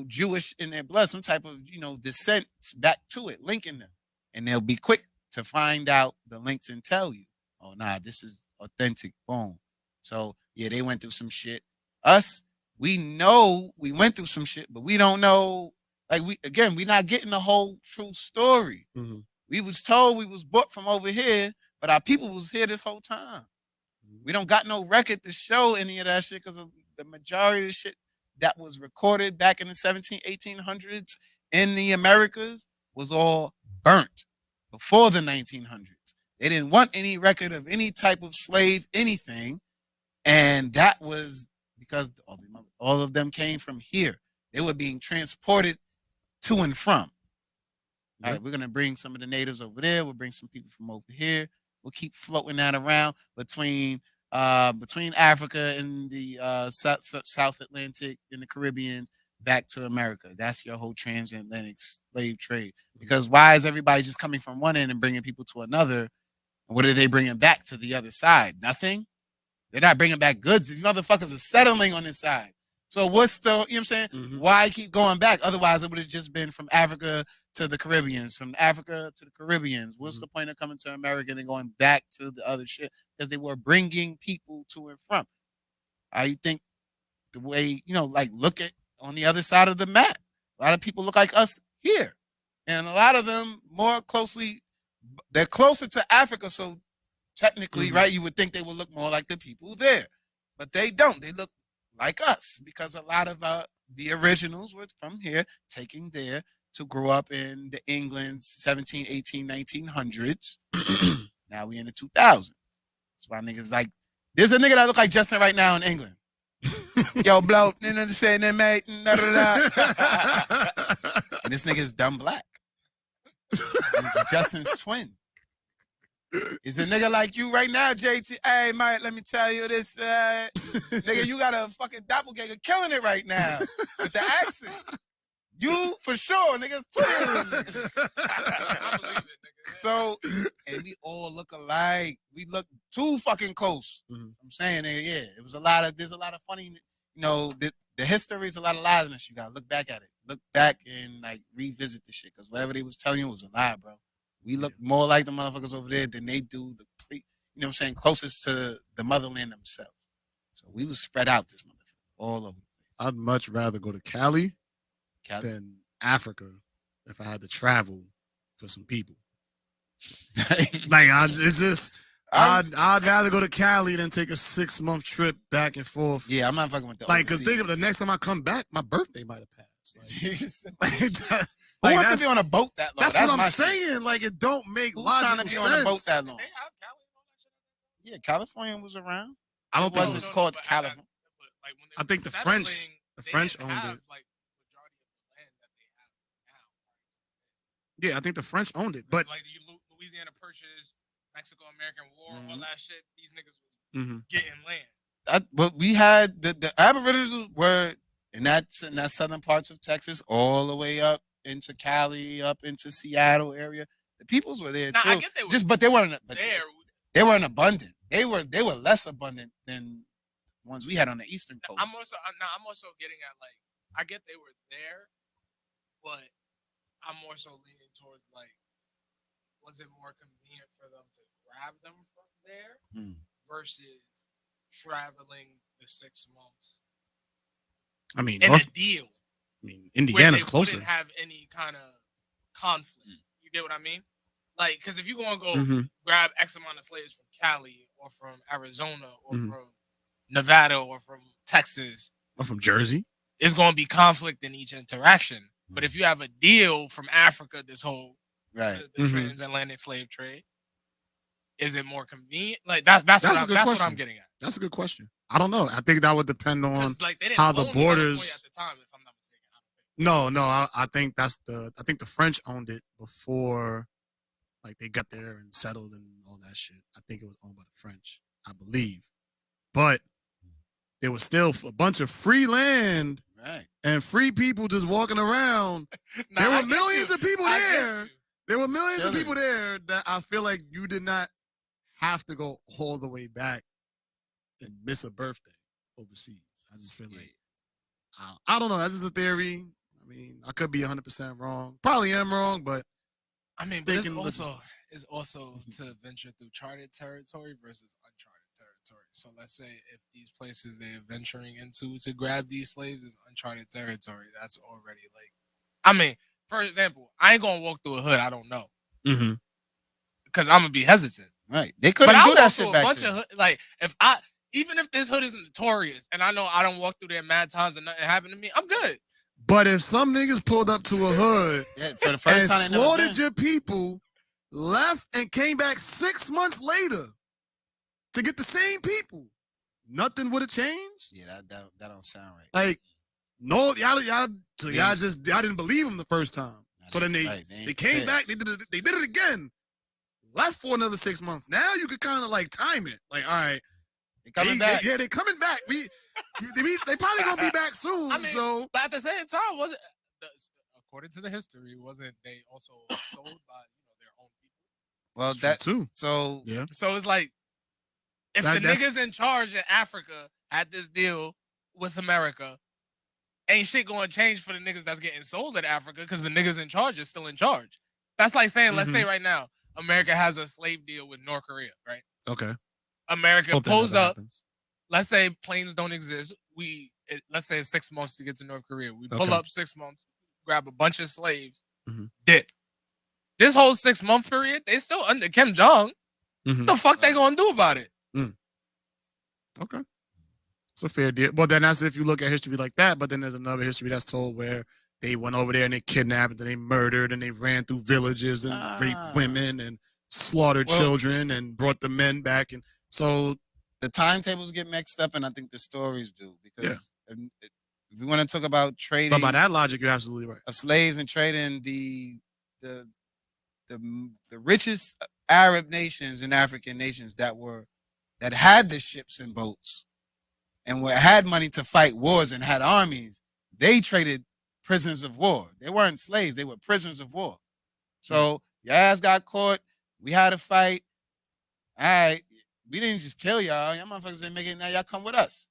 Jewish in their blood, some type of, descent back to it, linking them. And they'll be quick to find out the links and tell you, oh, nah, this is authentic. Boom. So, yeah, they went through some shit. Us, we know we went through some shit, but we don't know. Like, we're not getting the whole true story. Mm-hmm. We was told we was bought from over here, but our people was here this whole time. We don't got no record to show any of that shit because of the majority of the shit that was recorded back in the 1800s in the Americas was all burnt before the 1900s. They didn't want any record of any type of slave, anything. And that was because all of them came from here. They were being transported to and from. All right, we're going to bring some of the natives over there. We'll bring some people from over here. We'll keep floating that around between Africa and the South Atlantic and the Caribbeans back to America. That's your whole transatlantic slave trade. Because why is everybody just coming from one end and bringing people to another? And what are they bringing back to the other side? Nothing. They're not bringing back goods. These motherfuckers are settling on this side. So what's the, you know what I'm saying? Mhm. Why keep going back? Otherwise, it would have just been from Africa to the Caribbeans, from Africa to the Caribbeans. What's the point of coming to America and going back to the other shit? Because they were bringing people to and from. I think the way, like look at on the other side of the map. A lot of people look like us here. And a lot of them they're closer to Africa. So technically, right, you would think they would look more like the people there. But they don't. They look like us because a lot of the originals were from here, taking there to grow up in the England 17, 18, 1900s. Now we in the 2000s. That's why niggas like, there's a nigga that look like Justin right now in England. Yo, blow, say that, mate. And this nigga is dumb black. He's Justin's twin. Is a nigga like you right now, JT. Hey, mate, let me tell you this. Nigga, you got a fucking doppelganger killing it right now with the accent. You, for sure, niggas. I believe it, nigga. So, and we all look alike. We look too fucking close. I'm saying, yeah, there's a lot of funny, the history is a lot of lies in this. You gotta look back at it. Look back and like revisit the shit. Because whatever they was telling you was a lie, bro. We look more like the motherfuckers over there than they do closest to the motherland themselves. So we was spread out this motherfucker all over. I'd much rather go to Cali than Africa if I had to travel for some people. I'd rather go to Cali than take a 6-month trip back and forth. Yeah, I'm not fucking with the because think of the next time I come back, my birthday might have passed. Who wants to be on a boat that long? That's what I'm saying. Like, it don't make logical sense. Who's trying to be on a boat that long? They have Cali and all that shit. Yeah, California was around. I don't think it's called California. I think the French owned it. Like, majority of the land that they have now. Yeah, I think the French owned it. But like the Louisiana Purchase, Mexico-American War, all that shit, these niggas was getting land. But we had the Aboriginals were in that southern parts of Texas, all the way up into Cali, up into Seattle area. The peoples were there too. I get they were but they weren't there. They weren't abundant. They were less abundant than ones we had on the eastern coast. I'm also getting at, like, I get they were there, but I'm more so leaning towards, like, was it more convenient for them to grab them from there versus traveling the 6 months? I mean, in a deal. I mean, Indiana's closer. Wouldn't have any kind of conflict. You get what I mean? Like, because if you go and go grab X amount of slaves from Cali or from Arizona or from Nevada or from Texas or from Jersey, it's going to be conflict in each interaction. But if you have a deal from Africa, this whole the transatlantic slave trade, is it more convenient? Like that's what I'm getting at. That's a good question. I don't know. I think that would depend on like, how the borders. At the time, if I'm not mistaken. No. I think I think the French owned it before, like, they got there and settled and all that shit. I think it was owned by the French, I believe. But there was still a bunch of free land and free people just walking around. There were millions of people there. There were millions of people there that I feel like you did not have to go all the way back and miss a birthday overseas. I just feel like, I don't know. That's just a theory. I mean, I could be 100% wrong. Probably am wrong, but I mean, but it's also to venture through charted territory versus uncharted territory. So let's say if these places they're venturing into to grab these slaves is uncharted territory, that's already like, I mean, for example, I ain't gonna walk through a hood I don't know because I'm gonna be hesitant. Right? They couldn't do that shit back then. Even if this hood is notorious and I know I don't walk through there mad times and nothing happened to me, I'm good. But if some niggas pulled up to a hood for the first and time slaughtered your people, left and came back 6 months later to get the same people, nothing would have changed? Yeah, that don't sound right. Like, no, y'all didn't believe them the first time. So then they came back, they did it again, left for another 6 months. Now you could kind of like time it. Like, all right, they coming back. Yeah, they coming back. They probably gonna be back soon. I mean, so, but at the same time, according to the history, wasn't they also sold by their own people? Well, that too. So yeah. So it's like if the niggas in charge in Africa had this deal with America, ain't shit going to change for the niggas that's getting sold in Africa because the niggas in charge is still in charge. That's like saying, let's say right now, America has a slave deal with North Korea, right? Okay. America Hope that pulls never up. happens. Let's say planes don't exist. Let's say it's 6 months to get to North Korea. We pull up 6 months, grab a bunch of slaves, dip. This whole 6-month period, they still under Kim Jong. What the fuck they gonna do about it? Okay. It's a fair deal. Well, then that's if you look at history like that, but then there's another history that's told where they went over there and they kidnapped and they murdered and they ran through villages and raped women and slaughtered children and brought the men back. And so the timetables get mixed up, and I think the stories do, because if we want to talk about trading, but by that logic, you're absolutely right. Of slaves and trading, the richest Arab nations and African nations that had the ships and boats and had money to fight wars and had armies, they traded prisoners of war. They weren't slaves; they were prisoners of war. So your ass got caught. We had a fight. All right, we didn't just kill y'all. Y'all motherfuckers didn't make it. Now y'all come with us.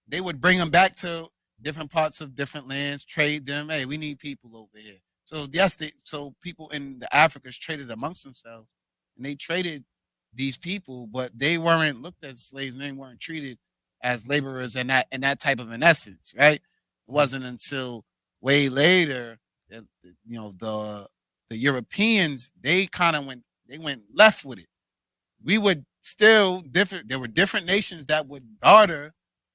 They would bring them back to different parts of different lands, trade them. Hey, we need people over here. So yes, so people in the Africas traded amongst themselves, and they traded these people, but they weren't looked at as slaves, and they weren't treated as laborers and that type of an essence, right? It wasn't until way later that the Europeans, they went left with it. We would still different. There were different nations that would barter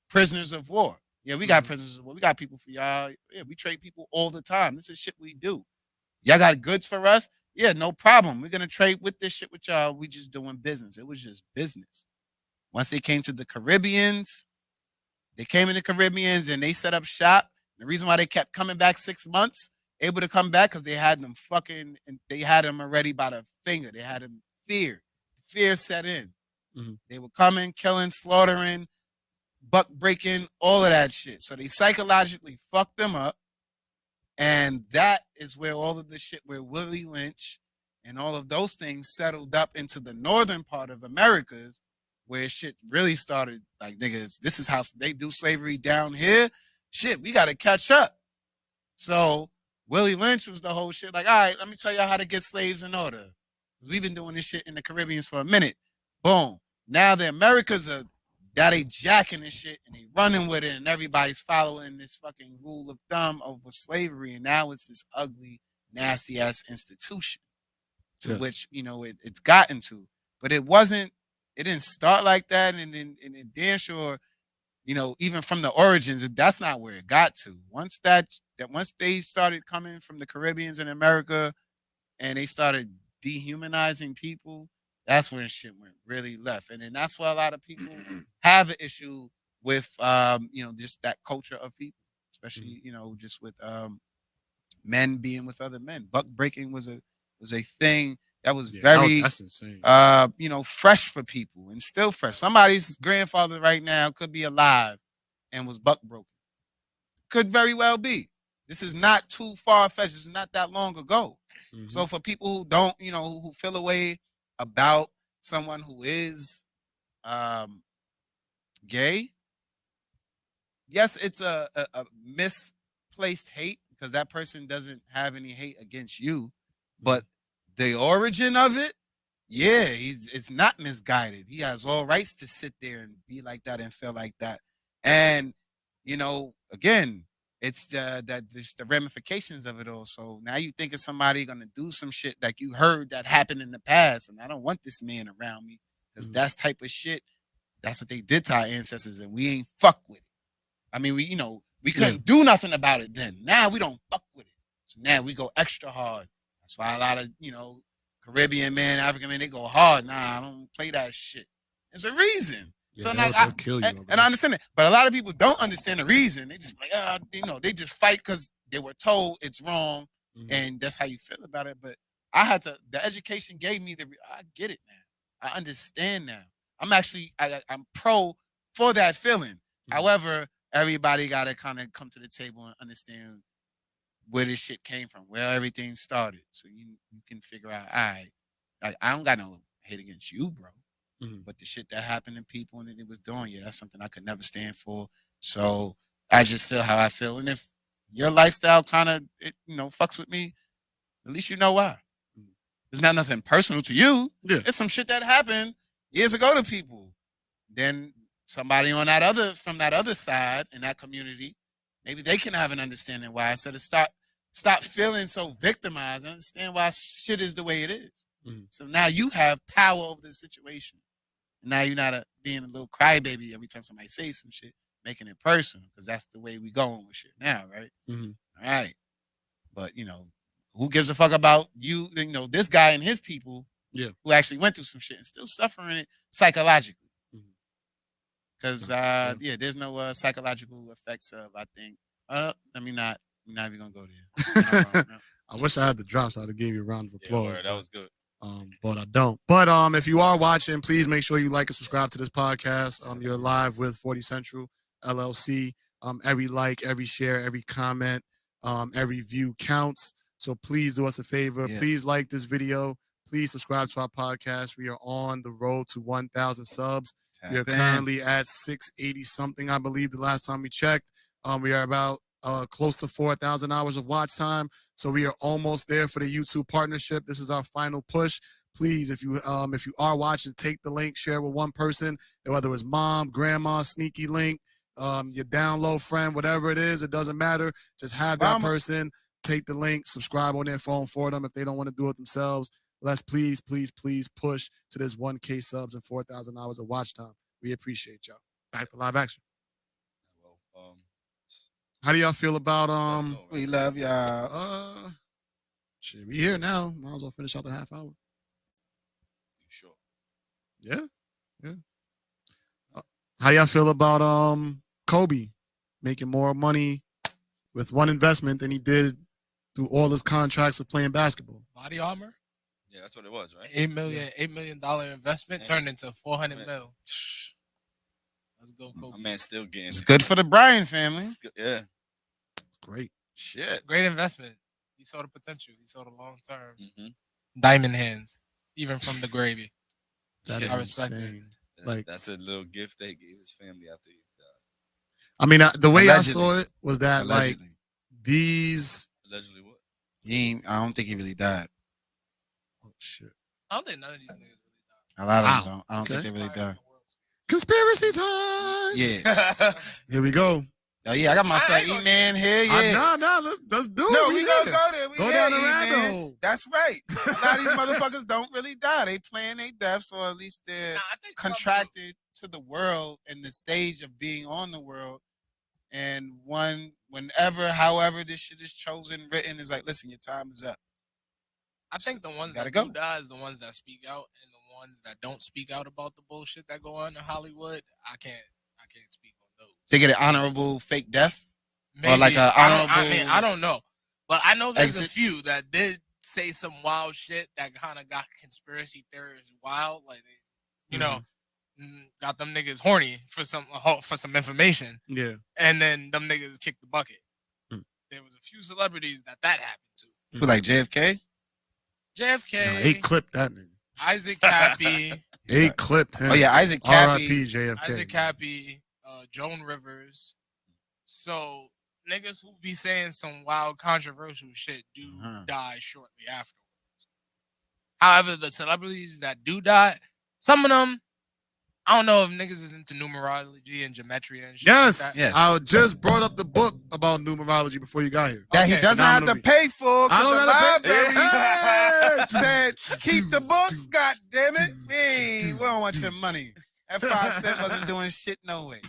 prisoners of war. Yeah, we got prisoners of war. We got people for y'all. Yeah, we trade people all the time. This is shit we do. Y'all got goods for us? Yeah, no problem. We're gonna trade with this shit with y'all. We just doing business. It was just business. Once they came to the Caribbeans, and they set up shop. The reason why they kept coming back 6 months, able to come back, because they had them already by the finger. They had them fear. Fear set in. They were coming, killing, slaughtering, buck breaking, all of that shit. So they psychologically fucked them up. And that is where all of the shit, where Willie Lynch and all of those things settled up into the northern part of Americas, where shit really started. Like, niggas, this is how they do slavery down here. Shit, we got to catch up. So Willie Lynch was the whole shit. Like, all right, let me tell y'all how to get slaves in order. Because we've been doing this shit in the Caribbean for a minute. Boom. Now the Americas are, that they jacking this shit and they running with it, and everybody's following this fucking rule of thumb over slavery. And now it's this ugly, nasty ass institution to which, it's gotten to. But it didn't start like that. And damn sure, even from the origins, that's not where it got to. Once they started coming from the Caribbeans in America and they started dehumanizing people, that's when shit went really left. And then that's why a lot of people have an issue with, just that culture of people, especially, just with men being with other men. Buck breaking was a thing that was very, that's insane. Fresh for people, and still fresh. Somebody's grandfather right now could be alive and was buck broken. Could very well be. This is not too far-fetched. This is not that long ago. So for people who don't, who feel a way about someone who is gay, yes, it's a misplaced hate, because that person doesn't have any hate against you, but the origin of it, it's not misguided. He has all rights to sit there and be like that and feel like that. And, again, it's the ramifications of it all. So now you think of somebody gonna do some shit like you heard that happened in the past, and I don't want this man around me, because that's type of shit. That's what they did to our ancestors, and we ain't fuck with it. I mean, we couldn't do nothing about it then. Now we don't fuck with it. So now we go extra hard. That's why a lot of Caribbean men, African men, they go hard. Nah, I don't play that shit. There's a reason. Yeah, so now they'll kill you. and I understand it, but a lot of people don't understand the reason. They just like, they just fight because they were told it's wrong, and that's how you feel about it. But the education gave me I get it now. I understand now. I'm pro for that feeling. However, everybody got to kind of come to the table and understand where this shit came from, where everything started, so you can figure out, all right, I don't got no hate against you, bro. But the shit that happened to people and that it was doing, that's something I could never stand for. So I just feel how I feel. And if your lifestyle kind of, fucks with me, at least you know why. It's not nothing personal to you. Yeah. It's some shit that happened years ago to people. Then somebody from that other side in that community, maybe they can have an understanding why. Instead of stop feeling so victimized and understand why shit is the way it is. Mhm. So now you have power over the situation. Now you're not being a little crybaby every time somebody says some shit, making it personal, because that's the way we going with shit now, right? Mhm. All right. But, who gives a fuck about you, this guy and his people who actually went through some shit and still suffering it psychologically. Because, there's no psychological effects of, I think, let me not, we're not even going to go there. No. I wish I had the drops. I'd have gave you a round of applause. Word, that was good. But I don't. But if you are watching, please make sure you like and subscribe to this podcast. You're live with 40 Central LLC. Every like, every share, every comment, every view counts. So please do us a favor. Yeah. Please like this video. Please subscribe to our podcast. We are on the road to 1,000 subs. We are currently at 680 something, I believe, the last time we checked. We are about close to 4,000 hours of watch time. So we are almost there for the YouTube partnership. This is our final push. Please, if you are watching, take the link, share with one person, whether it's mom, grandma, sneaky link, your down low friend, whatever it is, it doesn't matter. Just have that person take the link, subscribe on their phone for them if they don't want to do it themselves. Let's please push to this 1K subs and 4,000 hours of watch time. We appreciate y'all. Back to live action. How do y'all feel about We love y'all. Shit, we here now. Might as well finish out the half hour. You sure? Yeah. How y'all feel about Kobe making more money with one investment than he did through all his contracts of playing basketball? Body armor. Yeah, that's what it was, right? $8 million investment turned into $400 mil. Let's go, Kobe. My man's still getting It's good for the Bryan family. Yeah. It's great. Shit. Great investment. He saw the potential. He saw the long term. Mm-hmm. Diamond hands, even from the gravy. That is I respect insane. That's a little gift they gave his family after he died. I mean, the way Allegedly. I saw it was that Allegedly. these. Allegedly what? I don't think he really died. Oh shit! I don't think none of these niggas really died. A lot of Wow. them don't. I don't think they really died. Conspiracy time. Yeah. Here we go. Oh yeah, I got my son E-Man here. Yeah. Nah, let's do it. No, we gonna go there. Go down the rabbit hole. That's right. A lot of these motherfuckers don't really die. They playing their deaths, or at least they're Nah, I think contracted to the world and the stage of being on the world. And however this shit is chosen, written, is like, listen, your time is up. I think the ones Gotta that go. do die is the ones that speak out, and the ones that don't speak out about the bullshit that go on in Hollywood. I can't speak on those. They get an honorable fake death. Maybe. Or like a honorable. I don't know, but I know there's a exit. few that did say some wild shit that kind of got conspiracy theorists wild, like they, got them niggas horny for some information. Yeah. And then them niggas kicked the bucket. Mm. There was a few celebrities that happened to. Who, like JFK? JFK. No, he clipped that nigga. Isaac Cappy. He clipped him. Oh yeah, Isaac Cappy. R.I.P. JFK. Isaac Cappy. Joan Rivers. So niggas who be saying some wild controversial shit do die shortly afterwards. However, the celebrities that do die, some of them, I don't know if niggas is into numerology and geometry and shit. Yes. Like that. Yes. I just brought up the book about numerology before you got here. That he Okay. doesn't have to Phenomenal pay for. I don't The have to pay- library said, keep the books, God damn it. Hey, we don't want your money. That 5 cent wasn't doing shit no way.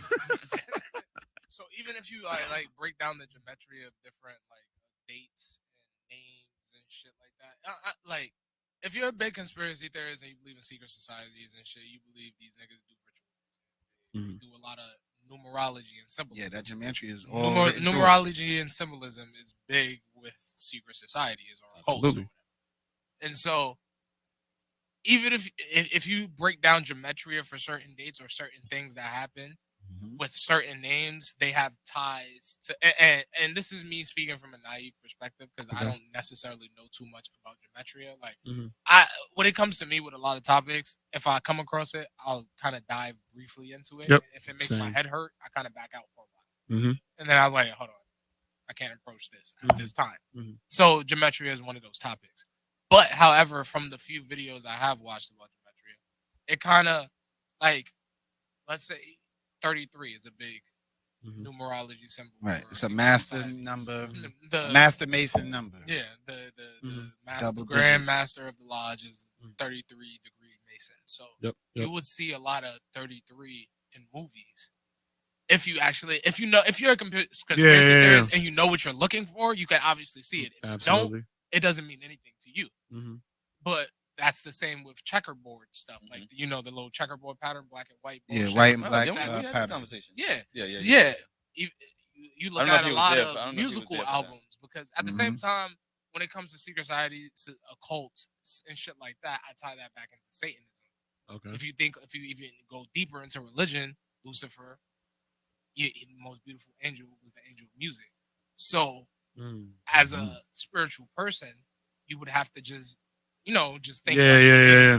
So even if you like break down the geometry of different like dates and names and shit like that, like if you're a big conspiracy theorist and you believe in secret societies and shit, you believe these niggas do rituals, do a lot of numerology and symbolism. Yeah, that geometry is all written through it. Numerology and symbolism is big with secret societies or cults or Absolutely. whatever. And so even if you break down geometry for certain dates or certain things that happen with certain names, they have ties to, and this is me speaking from a naive perspective because I don't necessarily know too much about geometry. Like when it comes to me with a lot of topics, if I come across it, I'll kind of dive briefly into it. Yep. If it makes my Same. head hurt, I kind of back out for a while. And then I'm like, hold on. I can't approach this at this time. Mhm. So gematria is one of those topics. But however, from the few videos I have watched about gematria, it kind of like, let's say 33 is a big numerology symbol. Right. for It's a secret master societies. number. The A master mason number. yeah, the master, Double the grand digit. master of the lodge is 33-degree Mason. So Yep. you would see a lot of 33 in movies. If you know, if you're a conspiracy theorist and you know what you're looking for, you can obviously see it. If you don't, it doesn't mean anything to you. But that's the same with checkerboard stuff, like the little checkerboard pattern, black and white. Bullshit. white and Oh, black. we had this pattern. conversation. Yeah. You look at a lot of musical albums because at the same time, when it comes to secret societies, occults, and shit like that, I tie that back into Satanism. Okay. If you even go deeper into religion, Lucifer, the most beautiful angel was the angel of music. So, as a spiritual person, you would have to just think.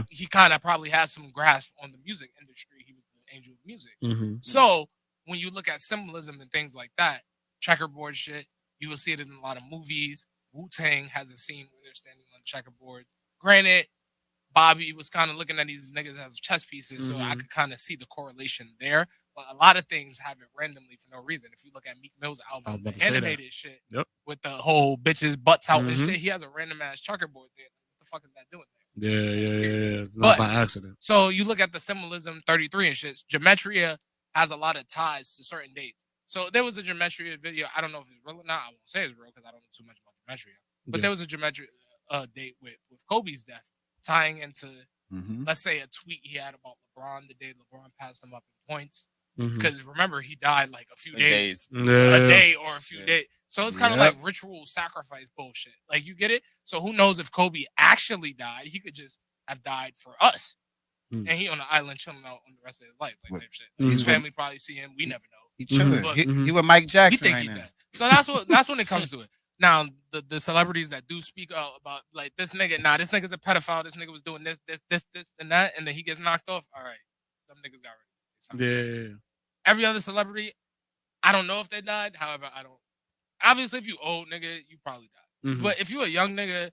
He kind of probably has some grasp on the music industry. He was the angel of music. So, when you look at symbolism and things like that, checkerboard shit, you will see it in a lot of movies. Wu-Tang has a scene where they're standing on checkerboard. Granted, Bobby was kind of looking at these niggas as chess pieces, so I could kind of see the correlation there. But a lot of things happen randomly for no reason. If you look at Meek Mill's album, the animated shit with the whole bitches butts out and shit, he has a random ass checkerboard there. What the fuck is that doing there? Yeah. It's not by accident. So you look at the symbolism 33 and shit. Gematria has a lot of ties to certain dates. So there was a gematria video. I don't know if it's real or not. I won't say it's real because I don't know too much about gematria. But there was a gematria date with Kobe's death, tying into, let's say, a tweet he had about LeBron the day LeBron passed him up in points. Because remember, he died like a few days, a day or a few days. So it's kind of like ritual sacrifice bullshit. Like, you get it? So who knows if Kobe actually died? He could just have died for us. And he on the island chilling out on the rest of his life, like type shit. Like, his family probably see him. We never know. He chilling. He with Mike Jackson right now. So that's when it comes to it. Now, the celebrities that do speak out about, like, this nigga, this nigga's a pedophile, this nigga was doing this, and that, and then he gets knocked off. All right, some niggas got ready. Yeah. Every other celebrity, I don't know if they died. However, I don't. Obviously, if you old nigga, you probably died. But if you a young nigga,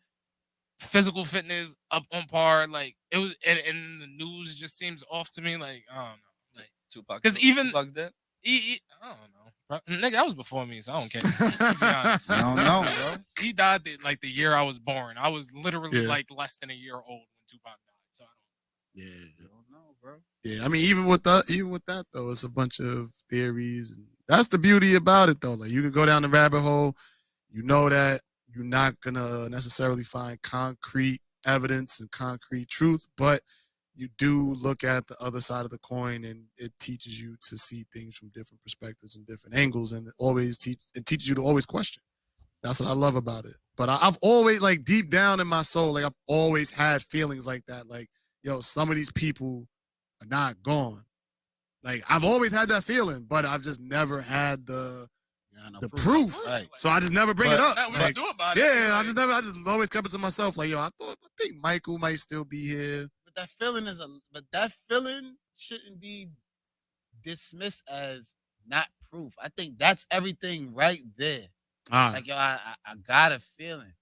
physical fitness up on par, like, it was, and the news just seems off to me. Like, I don't know, like Tupac. because even Tupac's dead. I don't know. Nigga, that was before me, so I don't care. To be honest. I don't know, bro. He died the year I was born. I was literally like less than a year old when Tupac died. So I don't know, bro. Yeah, I mean, even with that though, it's a bunch of theories, and that's the beauty about it though. Like, you can go down the rabbit hole. You know that you're not gonna necessarily find concrete evidence and concrete truth, but you do look at the other side of the coin, and it teaches you to see things from different perspectives and different angles, and it teaches you to always question. That's what I love about it. But I've always, like, deep down in my soul, like, I've always had feelings like that. Like, yo, some of these people are not gone. Like, I've always had that feeling, but I've just never had the proof. Right. So I just never bring it up. Now we Like, do about it. yeah, I just always kept it to myself. Like, yo, I think Michael might still be here. But that feeling shouldn't be dismissed as not proof. I think that's everything right there. Like, yo, I got a feeling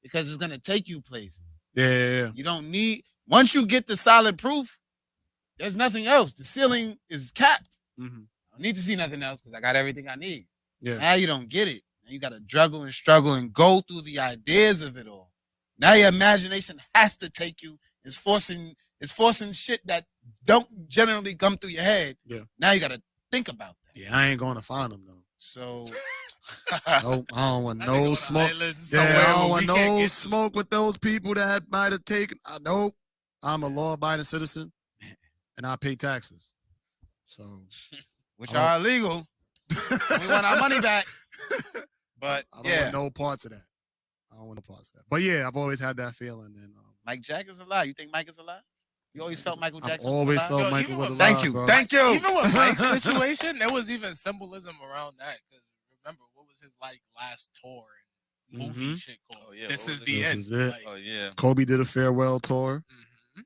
because it's gonna take you places. Yeah. You don't need, once you get the solid proof, there's nothing else. The ceiling is capped. I don't need to see nothing else because I got everything I need. Yeah. Now you don't get it. Now you gotta juggle and struggle and go through the ideas of it all. Now your imagination has to take you. It's forcing shit that don't generally come through your head. Yeah. Now you gotta think about that. Yeah, I ain't going to find them though. So Nope, I don't want no smoke. Yeah, I don't want no smoke with those people that might have taken. Nope, I'm a law-abiding citizen, and I pay taxes. So, which are illegal. We want our money back. But I don't want no parts of that. I don't want no parts of that. But yeah, I've always had that feeling. And Mike Jackson's alive. You think Mike is alive? You always felt Michael Jackson. I always was alive? felt Michael was alive. Thank you. Bro. Thank you. Even with Mike's situation, there was even symbolism around that. Because remember, what was his last tour and movie shit called? Oh, yeah. This is the end. Is it. Like, Oh yeah. Kobe did a farewell tour.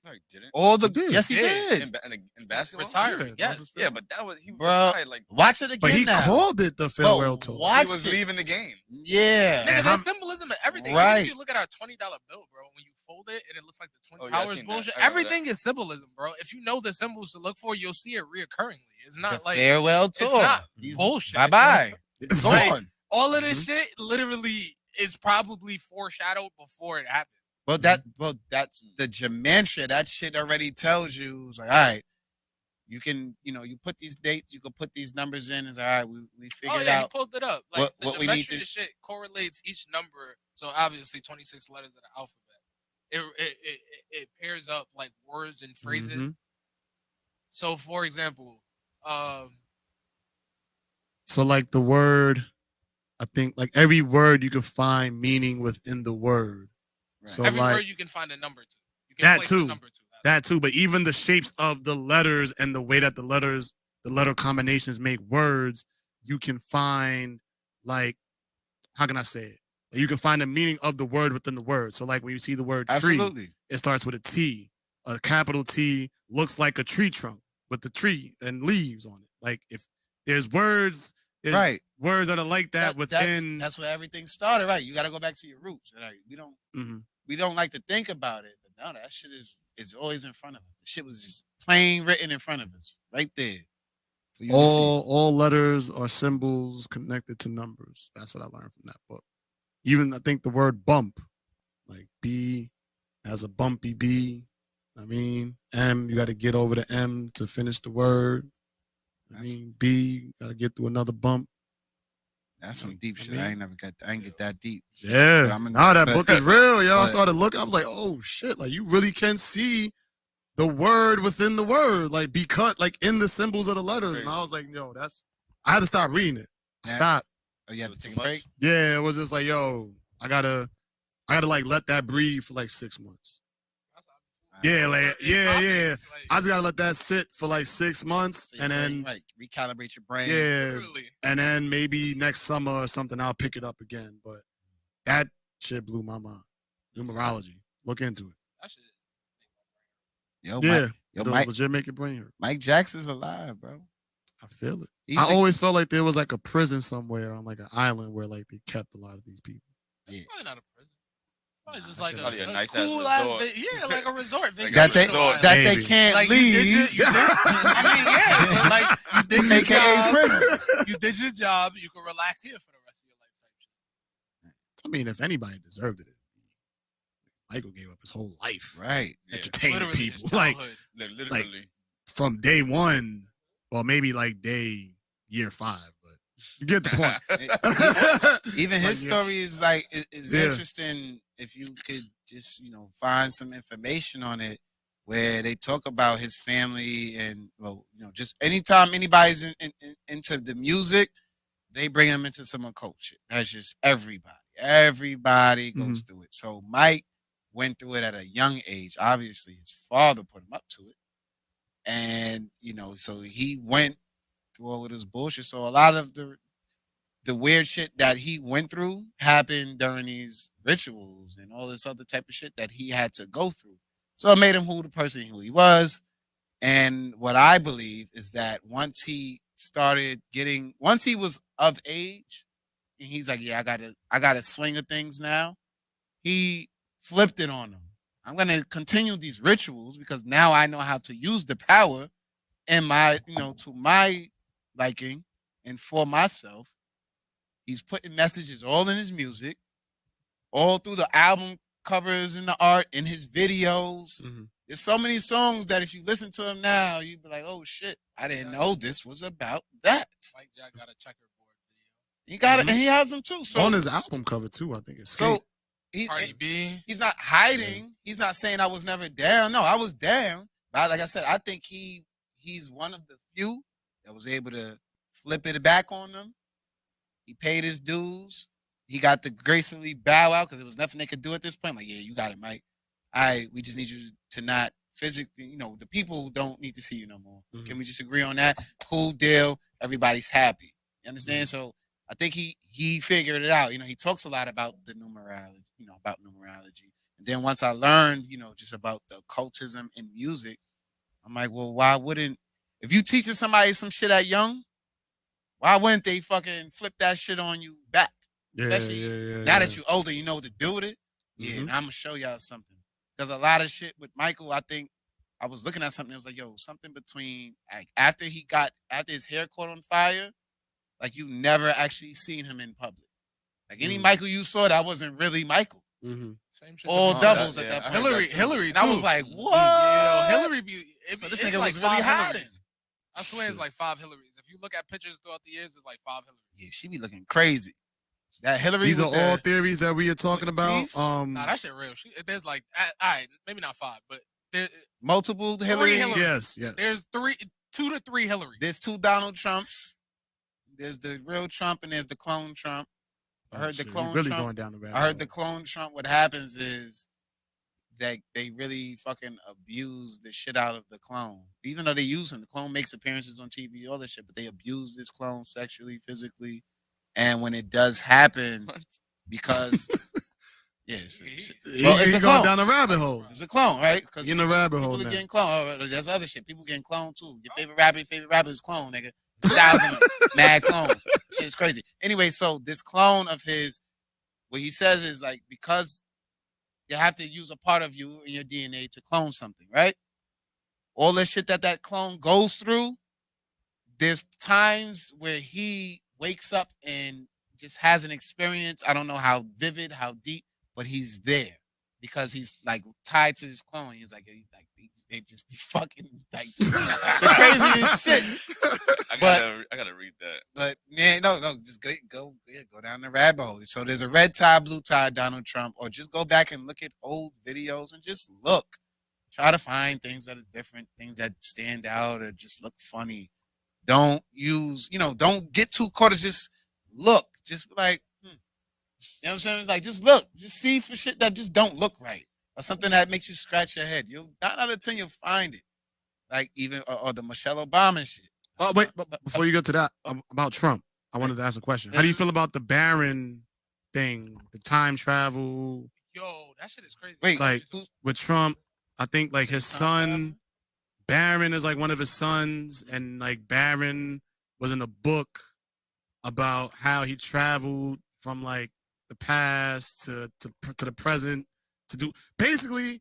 No, he didn't. All the He did. yes, he Yeah. did. In basketball. Retiring. Yeah, Yes. Yeah, but that was he Bro, retired. Like Watch it again. But he now. called it the farewell tour. Watch he was it. leaving the game. Yeah. Nigga, And there's symbolism in everything. Right. Even if you look at our $20 bill, bro, when you fold it and it looks like the Twin Oh, yeah, I Towers seen that. bullshit, I remember everything is symbolism, bro. If you know the symbols to look for, you'll see it reoccurringly. It's not The like farewell tour. it's not He's bullshit. Bye bye. It's Like, Gone. all of this shit literally is probably foreshadowed before it happened. Well, that's the Gemantia. That shit already tells you. It's like, all right, you can, you put these dates, you can put these numbers in. It's like, all right, we figured Oh yeah, he out. pulled it up. Like what the we need geometry to- shit correlates each number. So obviously 26 letters of the alphabet. It pairs up like words and phrases. Mhm. So for example, So like the word, I think like every word you can find meaning within the word. Right. So every like word you can find a number to. You can That place too. a number to that too, but even the shapes of the letters and the way that the letter combinations make words, you can find like, how can I say it? You can find the meaning of the word within the word. So like when you see the word tree, Absolutely. it starts with a T. A capital T looks like a tree trunk with the tree and leaves on it. Like if there's words, there's Right. words that are like that within. That's where everything started, right? You got to go back to your roots. Right? Mhm. We don't like to think about it, but no, that shit is always in front of us. The shit was just plain written in front of us, right there. For you to see. All letters are symbols connected to numbers. That's what I learned from that book. Even I think the word bump, like B has a bumpy B. I mean, M, you got to get over the M to finish the word. I mean, B, you got to get through another bump. That's some deep shit. I ain't get that deep. But Yeah. I'm Nah, that book is real, yo. I but- started looking. I was like, oh shit. Like you really can see the word within the word. Like be cut like in the symbols of the letters. And I was like, yo, I had to stop reading it. Yeah. Stop. Oh, you have to Too take a break? Yeah, it was just like, yo, I gotta like let that breathe for like 6 months. Yeah, like yeah. I just gotta let that sit for like 6 months, So your and brain, then right, recalibrate your brain. yeah, Literally. and then maybe next summer or something I'll pick it up again. But that shit blew my mind. Numerology, look into it. That shit. Yo, Yeah, Mike, it'll legit make your brain hurt. Mike Jackson's alive, bro. I feel it. He's I the- always felt like there was like a prison somewhere on like an island where like they kept a lot of these people. Probably not a prison. Probably just Nah, like probably a a nice-ass cool ass, resort. yeah, like a resort. Like vacation that they resort. that they Maybe. can't like leave. you did I mean, yeah, but like you did your AKA job. prison. You did your job. You can relax here for the rest of your life. Type shit. I mean, if anybody deserved it, Michael gave up his whole life Right. Yeah. entertaining Literally, people. his Like childhood. Literally. from day one, well, maybe like year 5, but you get the point. Even his Like, yeah. story is like is Yeah. interesting if you could just find some information on it where they talk about his family and just anytime anybody's into the music, they bring him into some occult shit. That's just everybody goes through it. So Mike went through it at a young age. Obviously his father put him up to it, and so he went through all of this bullshit. So a lot of the weird shit that he went through happened during these rituals and all this other type of shit that he had to go through. So it made him who he was. And what I believe is that once he was of age, and he's like, yeah, I gotta swing of things now. He flipped it on him. I'm gonna continue these rituals because now I know how to use the power in my, to my liking and for myself. He's putting messages all in his music, all through the album covers and the art in his videos. Mhm. There's so many songs that if you listen to him now, you'd be like, oh shit, I didn't know this was about that. Mike Jack got a checkerboard video. He got it, and he has them too. So On his album cover too, I think it's so Skate. Cardi B. he's not hiding. He's not saying I was never down. No, I was down. But like I said, I think he's one of the few that was able to flip it back on them. He paid his dues. He got to gracefully bow out because there was nothing they could do at this point. Like, yeah, you got it, Mike. We just need you to not physically, the people don't need to see you no more. Mhm. Can we just agree on that? Cool deal. Everybody's happy. You understand? So I think he figured it out. He talks a lot about the numerology, and And then once I learned, just about the occultism in music, I'm like, well, why wouldn't, if you teaching somebody some shit at young, why wouldn't they fucking flip that shit on you back? Especially now that you're older, you know what to do with it. Yeah, and I'm gonna show y'all something. Because a lot of shit with Michael, I think I was looking at something. It was like, yo, something between like after his hair caught on fire, like you never actually seen him in public. Like any Michael you saw, that wasn't really Michael. Same shit. All doubles at that point. Hillary, and I was like, what? Yeah, Hillary be. So this nigga was really hiding. I swear it's like 5 Hillarys. If you look at pictures throughout the years, it's like 5 Hillarys. Yeah, she be looking crazy. That Hillary. These are all theories that we are talking about. Nah, that shit real. There's like, all right, maybe not 5, but there multiple Hillary. Yes. There's 2 to 3 Hillary. There's 2 Donald Trumps. There's the real Trump and there's the clone Trump. I heard the clone really Trump. Going down the rabbit I heard hole. the clone Trump. What happens is that they really fucking abuse the shit out of the clone. Even though they use him, the clone makes appearances on TV, all this shit, but they abuse this clone sexually, physically. And when it does happen, because yes, it's going down the rabbit hole. It's a clone, right? Because in the rabbit hole, people now. are getting cloned. Oh, there's other shit. People getting cloned too. Your favorite rapper is clone, nigga. 1,000 mad clones. Shit is crazy. Anyway, so this clone of his, what he says is like, because you have to use a part of you in your DNA to clone something, right? All the shit that clone goes through, there's times where he wakes up and just has an experience. I don't know how vivid, how deep, but he's there because he's like tied to this clone. He's like they just be fucking like the craziest shit. I gotta read that. But man, no, just go down the rabbit hole. So there's a red tie, blue tie, Donald Trump, or just go back and look at old videos and just look. Try to find things that are different, things that stand out or just look funny. Don't use, don't get too caught. Just look. Just like, You know what I'm saying? It's like, just look. Just see for shit that just don't look right. Or something that makes you scratch your head. 9 out of 10, you'll find it. Like even, or the Michelle Obama shit. Oh, wait, but before you get to that, about Trump, I wanted to ask a question. How do you feel about the Barron thing, the time travel? Yo, that shit is crazy. Wait, like with Trump, I think like his son, Barron is like one of his sons, and like Barron was in a book about how he traveled from like the past to the present to do basically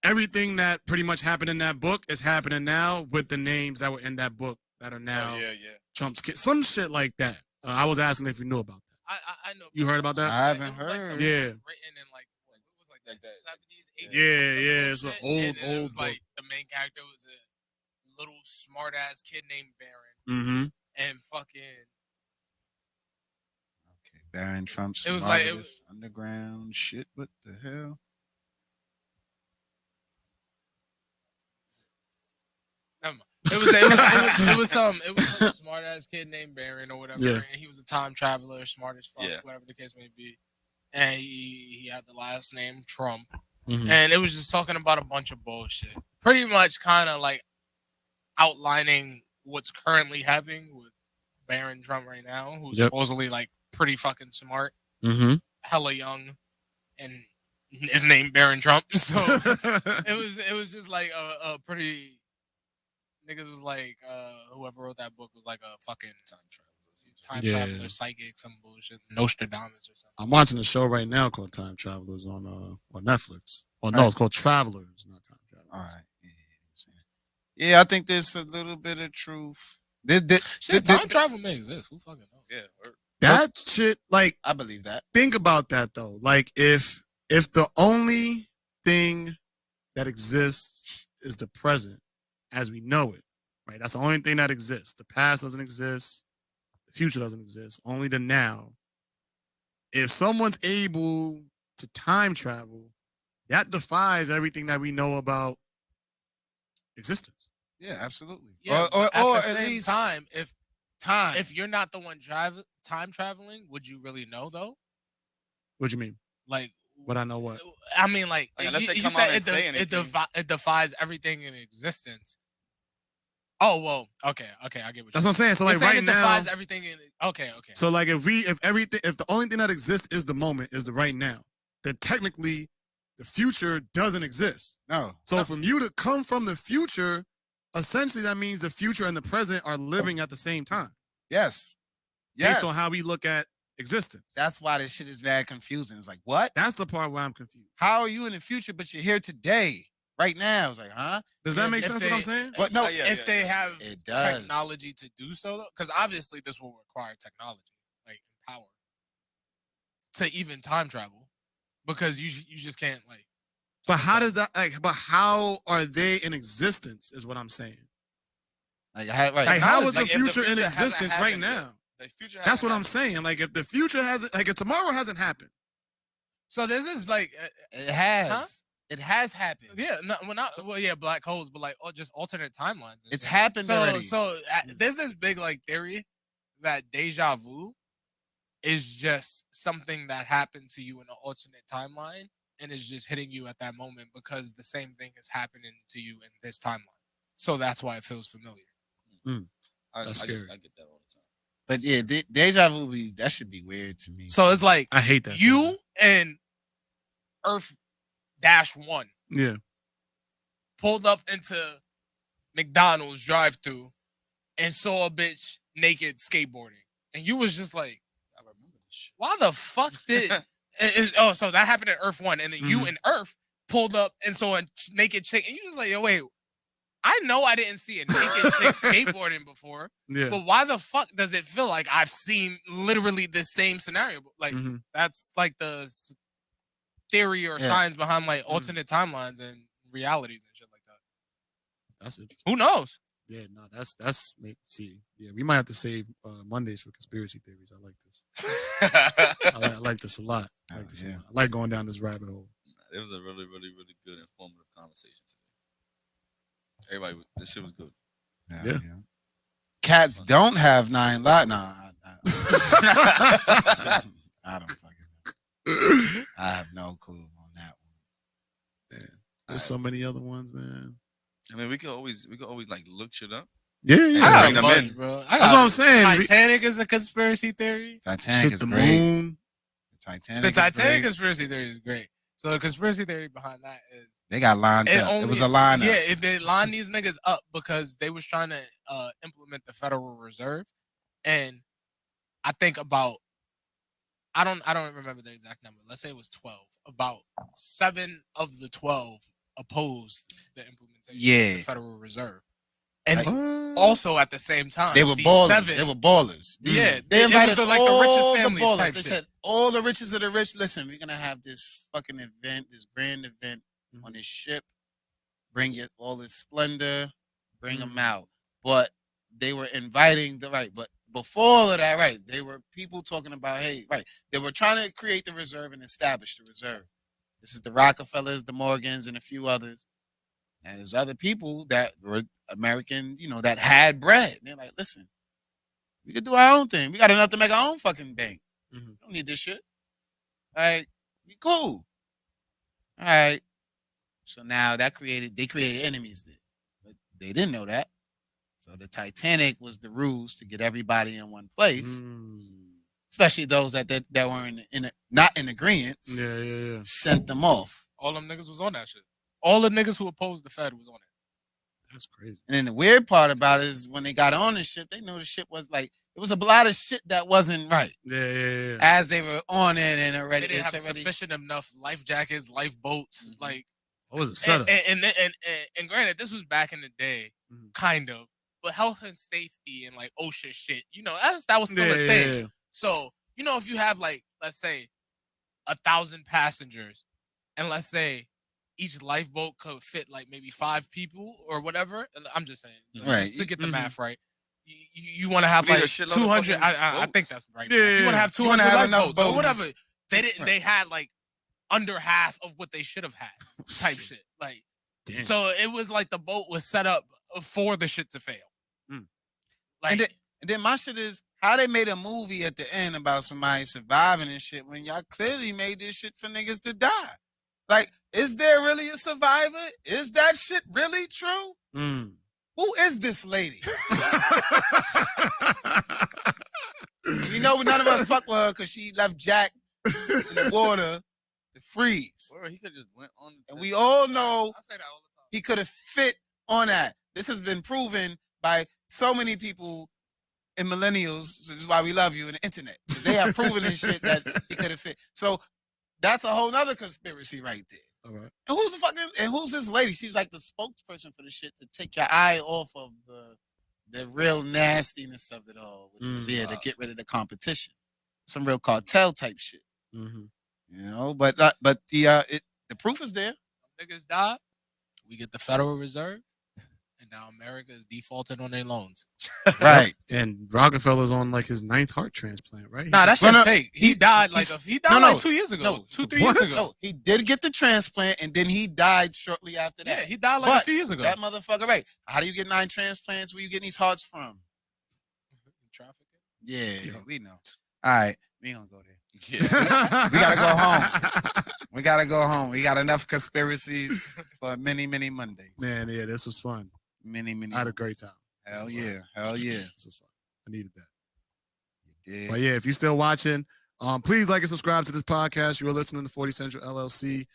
everything that pretty much happened in that book is happening now with the names that were in that book that are now Trump's kids. Some shit like that. I was asking if you knew about that. I know. You heard about that? I haven't It was like heard. some Yeah. Written in like what was like the 70s, 80s. Yeah. It's an It old was book. like the main character was a little smart ass kid named Barron, Mm-hmm. and fucking. Okay, Barron Trump's It was like- marvelous underground shit. What the hell? Never mind. It was some smart ass kid named Barron or whatever, Yeah. and he was a time traveler, smart as fuck, Yeah. whatever the case may be, and he had the last name Trump, Mhm. and it was just talking about a bunch of bullshit, pretty much kind of like outlining what's currently happening with Barron Trump right now, who's Yep. supposedly like pretty fucking smart, Mm-hmm. hella young, and is named Barron Trump. So it was just like a pretty. Niggas was like, whoever wrote that book was like a fucking time traveler, psychic, some bullshit, Nostradamus or something. I'm watching a show right now called Time Travelers on Netflix. Oh no, it's called Travelers, not Time Travelers. All right. Yeah, I think there's a little bit of truth. Shit, time travel may exist. Who fucking knows? Yeah. That shit, like, I believe that. think about that though. Like, if the only thing that exists is the present as we know it, right? That's the only thing that exists. The past doesn't exist. The future doesn't exist. Only the now. If someone's able to time travel, that defies everything that we know about existence. Yeah, absolutely. Yeah, or but at the at same least time, time. if you're not the one time traveling, would you really know though? What do you mean? Like, Would I know what? I mean, like, Like, unless they you come said out and say anything. it defies everything in existence. Oh well, okay, I get what That's you're what I'm saying. So You're like saying right it now, defies everything in. Okay. so like if the only thing that exists is the moment, is the right now, then technically the future doesn't exist. No. So from you to come from the future, essentially that means the future and the present are living at the same time. Yes. Based on how we look at existence. That's why this shit is bad confusing. It's like, what? That's the part where I'm confused. How are you in the future, but you're here today, right now? It's like, huh? Does that make sense what I'm saying? But no, if they have it does. technology to do so, because obviously this will require technology, like power, to even time travel, because you just can't like. But how does that but how are they in existence is what I'm saying. Like, how is the Like, if the future in future hasn't existence right happened now? The future. That's what I'm saying. Like if the future hasn't, like if tomorrow hasn't happened. So this is like it has. Huh? It has happened. yeah, no, well, yeah, black holes, but like just alternate timelines. It's happened already. So there's this big like theory that deja vu is just something that happened to you in an alternate timeline and is just hitting you at that moment because the same thing is happening to you in this timeline. So that's why it feels familiar. That's scary. I get that all the time. But yeah, deja vu, that should be weird to me. So it's like I hate that. you and Earth-1 Yeah. pulled up into McDonald's drive-thru and saw a bitch naked skateboarding, and you was just like, I remember this shit. why the fuck did so that happened at Earth-1, and then you and Earth pulled up and saw a naked chick, and you was like, yo, wait, I know I didn't see a naked chick skateboarding before, but why the fuck does it feel like I've seen literally the same scenario? Like that's like the theory or science behind like alternate timelines and realities and shit like that. That's interesting. Who knows? Yeah, no, that's see. Yeah, we might have to save Mondays for conspiracy theories. I like this. I like this a lot. I like this a lot. I like going down this rabbit hole. It was a really, really, really good, informative conversation today. Everybody, this shit was good. Yeah. Cats don't have 9 lives. Nah, I don't fucking know. I have no clue on that one. Man, there's so many other ones, man. I mean, we could always like look shit up. Yeah. I bring got them a in. bunch, bro. That's what I'm saying. Titanic is a conspiracy theory. Titanic is the great. moon. The Titanic conspiracy theory is great. So the conspiracy theory behind that is they got lined up. It was a lineup. Yeah, they lined these niggas up because they was trying to implement the Federal Reserve, and I think about I don't remember the exact number. Let's say it was 12. About 7 of the 12 opposed the implementation of the Federal Reserve. And also at the same time, they were ballers. 7, they were ballers. Yeah, they invited like all the richest the families ballers. type They shit. said all the richest of the rich. Listen, we're gonna have this fucking event, this grand event on this ship. Bring it all in splendor. Bring them out. But they were inviting but before all of that, they were people talking about, they were trying to create the reserve and establish the reserve. This is the Rockefellers, the Morgans, and a few others. And there's other people that were American, that had bread. And they're like, listen, we could do our own thing. We got enough to make our own fucking bank. We don't need this shit. Like, we cool. All right. So now they created enemies there. But they didn't know that. So the Titanic was the ruse to get everybody in one place. Especially those that were not in agreement. Yeah. Sent them off. All them niggas was on that shit. All the niggas who opposed the Fed was on it. That's crazy. And then the weird part about it is when they got on the ship, they know the ship was like, it was a lot of shit that wasn't right. Yeah. As they were on it and already. They didn't have sufficient enough life jackets, lifeboats, like. What was it set up? And granted, this was back in the day, kind of. But health and safety and like OSHA shit, that was still a thing. Yeah. So, if you have like, let's say 1,000 passengers and let's say each lifeboat could fit like maybe 5 people or whatever. I'm just saying, right? To get the math right, you want to have like 200. I think that's right. Yeah, you want to have 200 lifeboats or whatever. They didn't. They had like under half of what they should have had, type shit. Like, so it was like the boat was set up for the shit to fail. Like, and then my shit is how they made a movie at the end about somebody surviving and shit when y'all clearly made this shit for niggas to die. Like, is there really a survivor? Is that shit really true? Who is this lady? None of us fuck with her because she left Jack in the water the freeze. Or he could just went on. And we all know I say that all the time. he could have fit on that. This has been proven by so many people and millennials. This is why we love you in the internet. They have proven this shit that he could have fit. So that's a whole nother conspiracy right there. All right. And who's this lady? She's like the spokesperson for the shit to take your eye off of the real nastiness of it all, which is to get rid of the competition. Some real cartel type shit. Mm-hmm. You know, but the proof is there. Niggas died. We get the Federal Reserve, and now America is defaulting on their loans. Right. And Rockefeller's on like his 9th heart transplant, right? Nah, that's No, fake. He died like 2 years ago. No, 2-3 years ago. No, he did get the transplant, and then he died shortly after that. Yeah, he died like a few years ago. That motherfucker, right? How do you get 9 transplants? Where you getting these hearts from? Trafficking. Yeah, we know. All right, we ain't gonna go there. Yeah. We gotta go home. We gotta go home. We got enough conspiracies for many, many Mondays. Man, yeah, this was fun. Many. I had a great time. Hell yeah. This was fun. I needed that. Yeah. But yeah, if you're still watching, please like and subscribe to this podcast. You are listening to 40 Central LLC.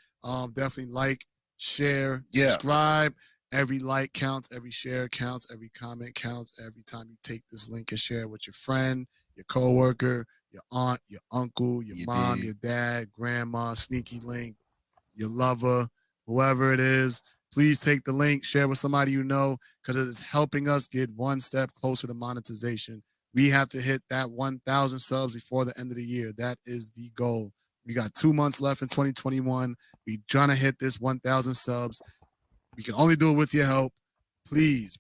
Definitely like, share, subscribe. Every like counts, every share counts, every comment counts. Every time you take this link and share it with your friend, your coworker, your aunt, your uncle, your mom, your dad, grandma, sneaky link, your lover, whoever it is. Please take the link, share with somebody you know, because it is helping us get one step closer to monetization. We have to hit that 1,000 subs before the end of the year. That is the goal. We got 2 months left in 2021. We trying to hit this 1,000 subs. We can only do it with your help. Please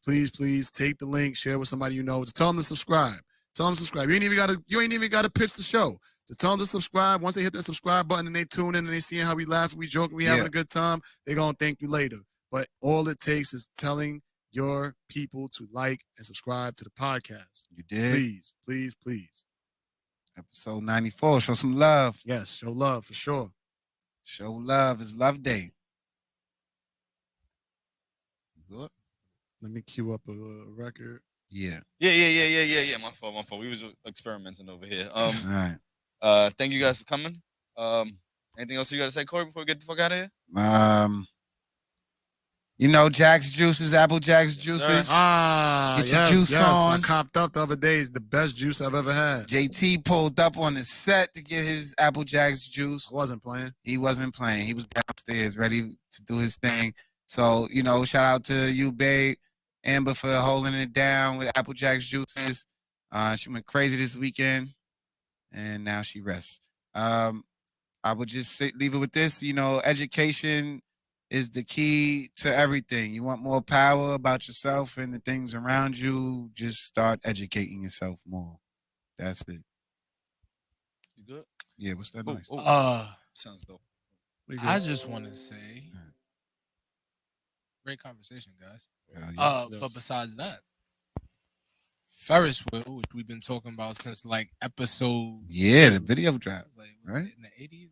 take the link, share with somebody you know. Just tell them to subscribe. Tell them to subscribe. You ain't even gotta pitch the show. Just tell them to subscribe. Once they hit that subscribe button and they tune in and they seeing how we laugh, we joke, we having a good time, they're gonna thank you later. But all it takes is telling your people to like and subscribe to the podcast. You did. Please. Episode 94. Show some love. Yes, show love for sure. Show love. It's Love Day. Good. Let me cue up a record. Yeah. My fault. We was experimenting over here. All right. Thank you guys for coming. Anything else you gotta say, Corey, before we get the fuck out of here? You know, Jack's Juices, Apple Jack's Juices. Get your juice on. I copped up the other day. It's the best juice I've ever had. JT pulled up on the set to get his Apple Jack's juice. I wasn't playing. He wasn't playing. He was downstairs ready to do his thing. So, you know, shout out to you, babe, Amber, for holding it down with Apple Jack's Juices. She went crazy this weekend, and now she rests. I would just leave it with this. You know, education is the key to everything. You want more power about yourself and the things around you, just start educating yourself more. That's it. You good? Yeah, what's that noise? Sounds dope. I just want to say, great conversation, guys. But besides that, Ferris wheel, which we've been talking about since like episode. Yeah, the video drop, like, right? In the 80s.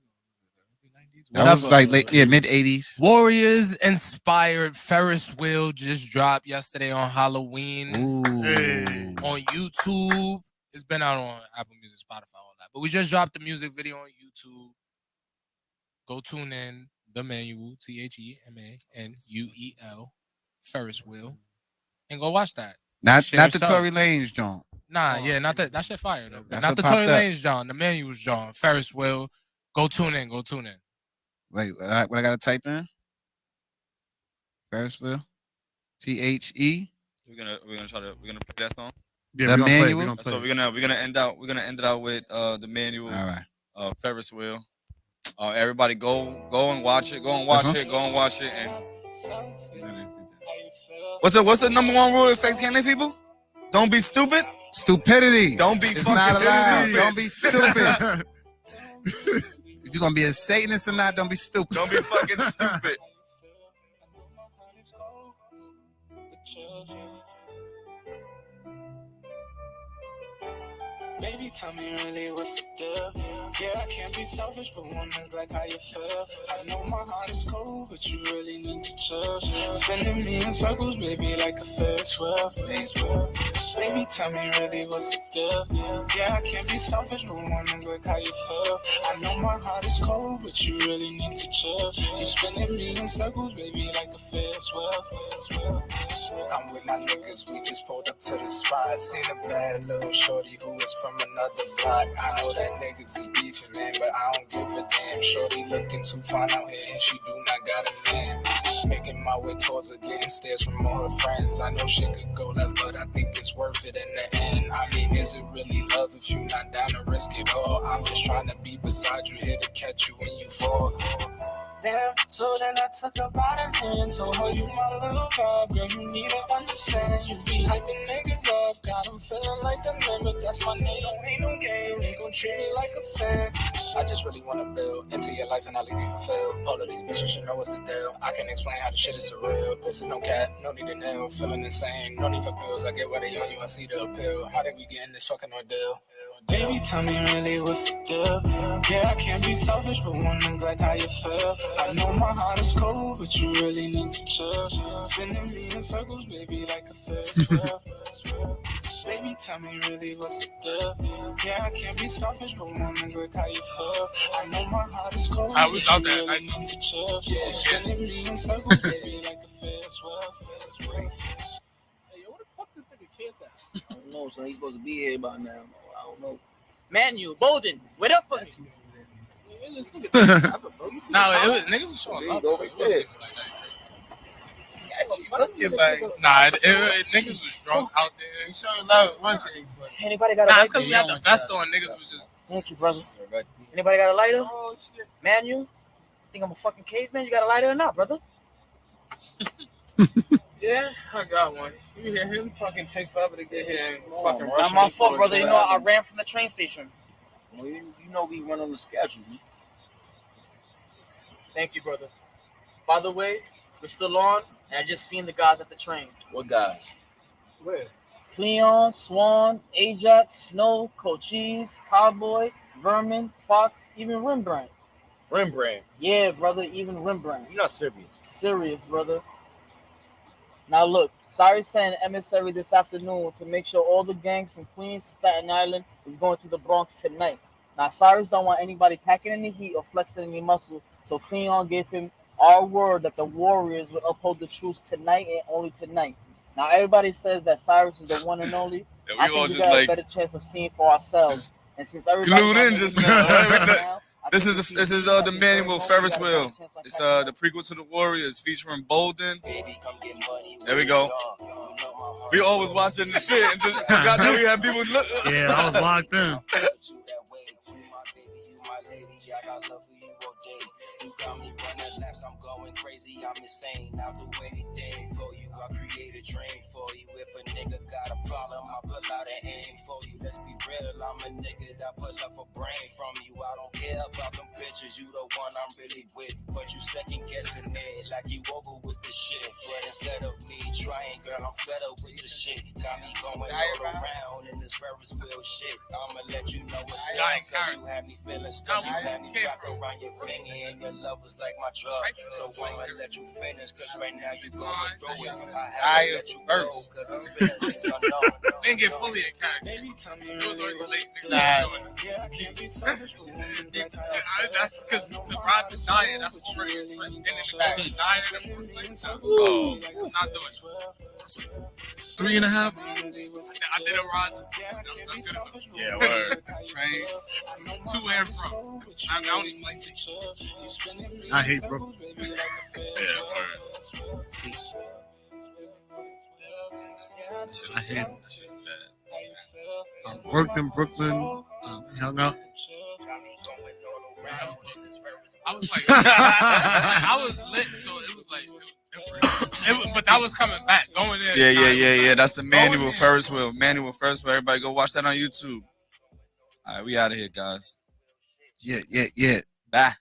That was like mid 80s. Warriors inspired Ferris wheel just dropped yesterday on Halloween. On YouTube. It's been out on Apple Music, Spotify, all that. But we just dropped the music video on YouTube. Go tune in. The Manual, TheManuel, Ferris wheel, and go watch that. Not the Tory Lanez joint. Not that. That shit fire though. That's not the what Tory popped up. Lanez joint. The Manual's joint. Ferris wheel. Go tune in. Wait, what I gotta type in? Ferris wheel. THE. We're gonna play that song. Yeah, The we're gonna Manual? play. So we're gonna end out with the Manual. All right. Ferris wheel. Everybody go and watch it. Go and watch it. And what's the number one rule of sex handling people? Don't be stupid. Stupidity. Don't be It's fucking not allowed. stupid. Don't be stupid. If you're gonna be a Satanist or not, don't be stupid. Don't be fucking stupid. Baby, tell me really what's the deal? Yeah, I can't be selfish, but wanna like how you feel. I know my heart is cold, but you really need to chill. Spinning me in circles, baby, like a Ferris wheel. Baby, tell me really what's the deal? Yeah, I can't be selfish, but wanna like how you feel. I know my heart is cold, but you really need chill. You spinning me in circles, baby, like a Ferris wheel. I'm with my niggas, we just pulled up to the spot. Seen a bad little shorty who is from another block. I know that niggas is beefing, man, but I don't give a damn. Shorty looking too fine out here, and she do not got a man. Making my way towards her, getting stares from all her friends. I know shit could go left, but I think it's worth it in the end. I mean, is it really love if you not down to risk it all? I'm just trying to be beside you, here to catch you when you fall. Damn, so then I took her by the hand, told her you my little vibe, girl, you need to understand. You be hyping niggas up, got them feeling like the man, but that's my name. Ain't no game, ain't gon' treat me like a fan. I just really wanna build into your life and I'll leave you fulfilled. All of these bitches should know what's the deal. I can explain how the shit is surreal. This is no cat, no need to nail, feeling insane, no need for pills. I get what they on you, I see the appeal. How did we get in this fucking ordeal? Baby, tell me really what's the deal? Yeah, I can't be selfish, but wanna like how you feel. I know my heart is cold, but you really need to chill. Spinning me in circles, baby, like a Ferris wheel. Baby, tell me really what's the deal? Yeah, I can't be selfish, but wanna like how you feel. I know my heart is cold, I but was you out there, really nice. need to chill. Yeah, spinning me in circles, baby, like a Ferris wheel. Hey, yo, what the fuck this nigga kids at? I don't know, son. He's supposed to be here by now. I don't know. Manu, Bolden, what up for me? Nah, it was niggas was showing love. There you go, It right wasn't there. even like that. Sketchy looking like. Nah, niggas was drunk out there. You showing love one thing, but Anybody got a Nah, lighter? it's because we had the vest on. Niggas was just. Thank you, brother. Anybody got a lighter? oh shit. Manu? Think I'm a fucking caveman? You got a lighter or not, brother? Yeah, I got one. You hear him fucking take forever to get here and fucking rush. Not my fault, brother. You know, I ran from the train station. Well, you know we run on the schedule. Man. Thank you, brother. By the way, we're still on, and I just seen the guys at the train. What guys? Where? Cleon, Swan, Ajax, Snow, Cochise, Cowboy, Vermin, Fox, even Rembrandt. Rembrandt. Yeah, brother, even Rembrandt. You're not serious. Serious, brother. Now look, Cyrus sent an emissary this afternoon to make sure all the gangs from Queens to Staten Island is going to the Bronx tonight. Now Cyrus don't want anybody packing any heat or flexing any muscle, so Cleon gave him our word that the Warriors will uphold the truce tonight and only tonight. Now everybody says that Cyrus is the one and only. Yeah, I we all think we just got like a better chance of seeing for ourselves. And since everybody glued in just now. This is the manual Ferris wheel. It's the prequel to the Warriors featuring Bolden. There we go. We always watching the shit and just forgot that we had people look. Yeah, I was locked in. I'm going crazy, I'm insane. I'll do anything for you. I create a dream for you. If a nigga got a problem, I pull out an aim for you. Let's be real, I'm a nigga that pull up a brain from you. I don't care about them bitches, you the one I'm really with. But you second guessing it like you over with the shit. But instead of me trying, girl, I'm fed up with the shit. Got me going all around in this Ferris wheel shit. I'ma let you know what's up, cause you had me feeling stuck. You had me wrapped around your finger and your love was like my drug. So I'ma let you finish, cause right now you going through it. I have to let you go, cause it's feelings unknown. Didn't get fully in character. It was already late. That's because to ride the giant, that's a trick. And then the giant and not doing it. 3.5. I did a ride to Yeah, word. right? To and from. I don't even like to. I hate Brooklyn. Yeah, word. I hate it. Worked in Brooklyn. Hung out. I was like, I was lit, so it was like, it was different. But that was coming back, going in. Yeah. That's the manual Ferris wheel. Manual Ferris wheel. Everybody go watch that on YouTube. All right, we out of here, guys. Yeah. Bye.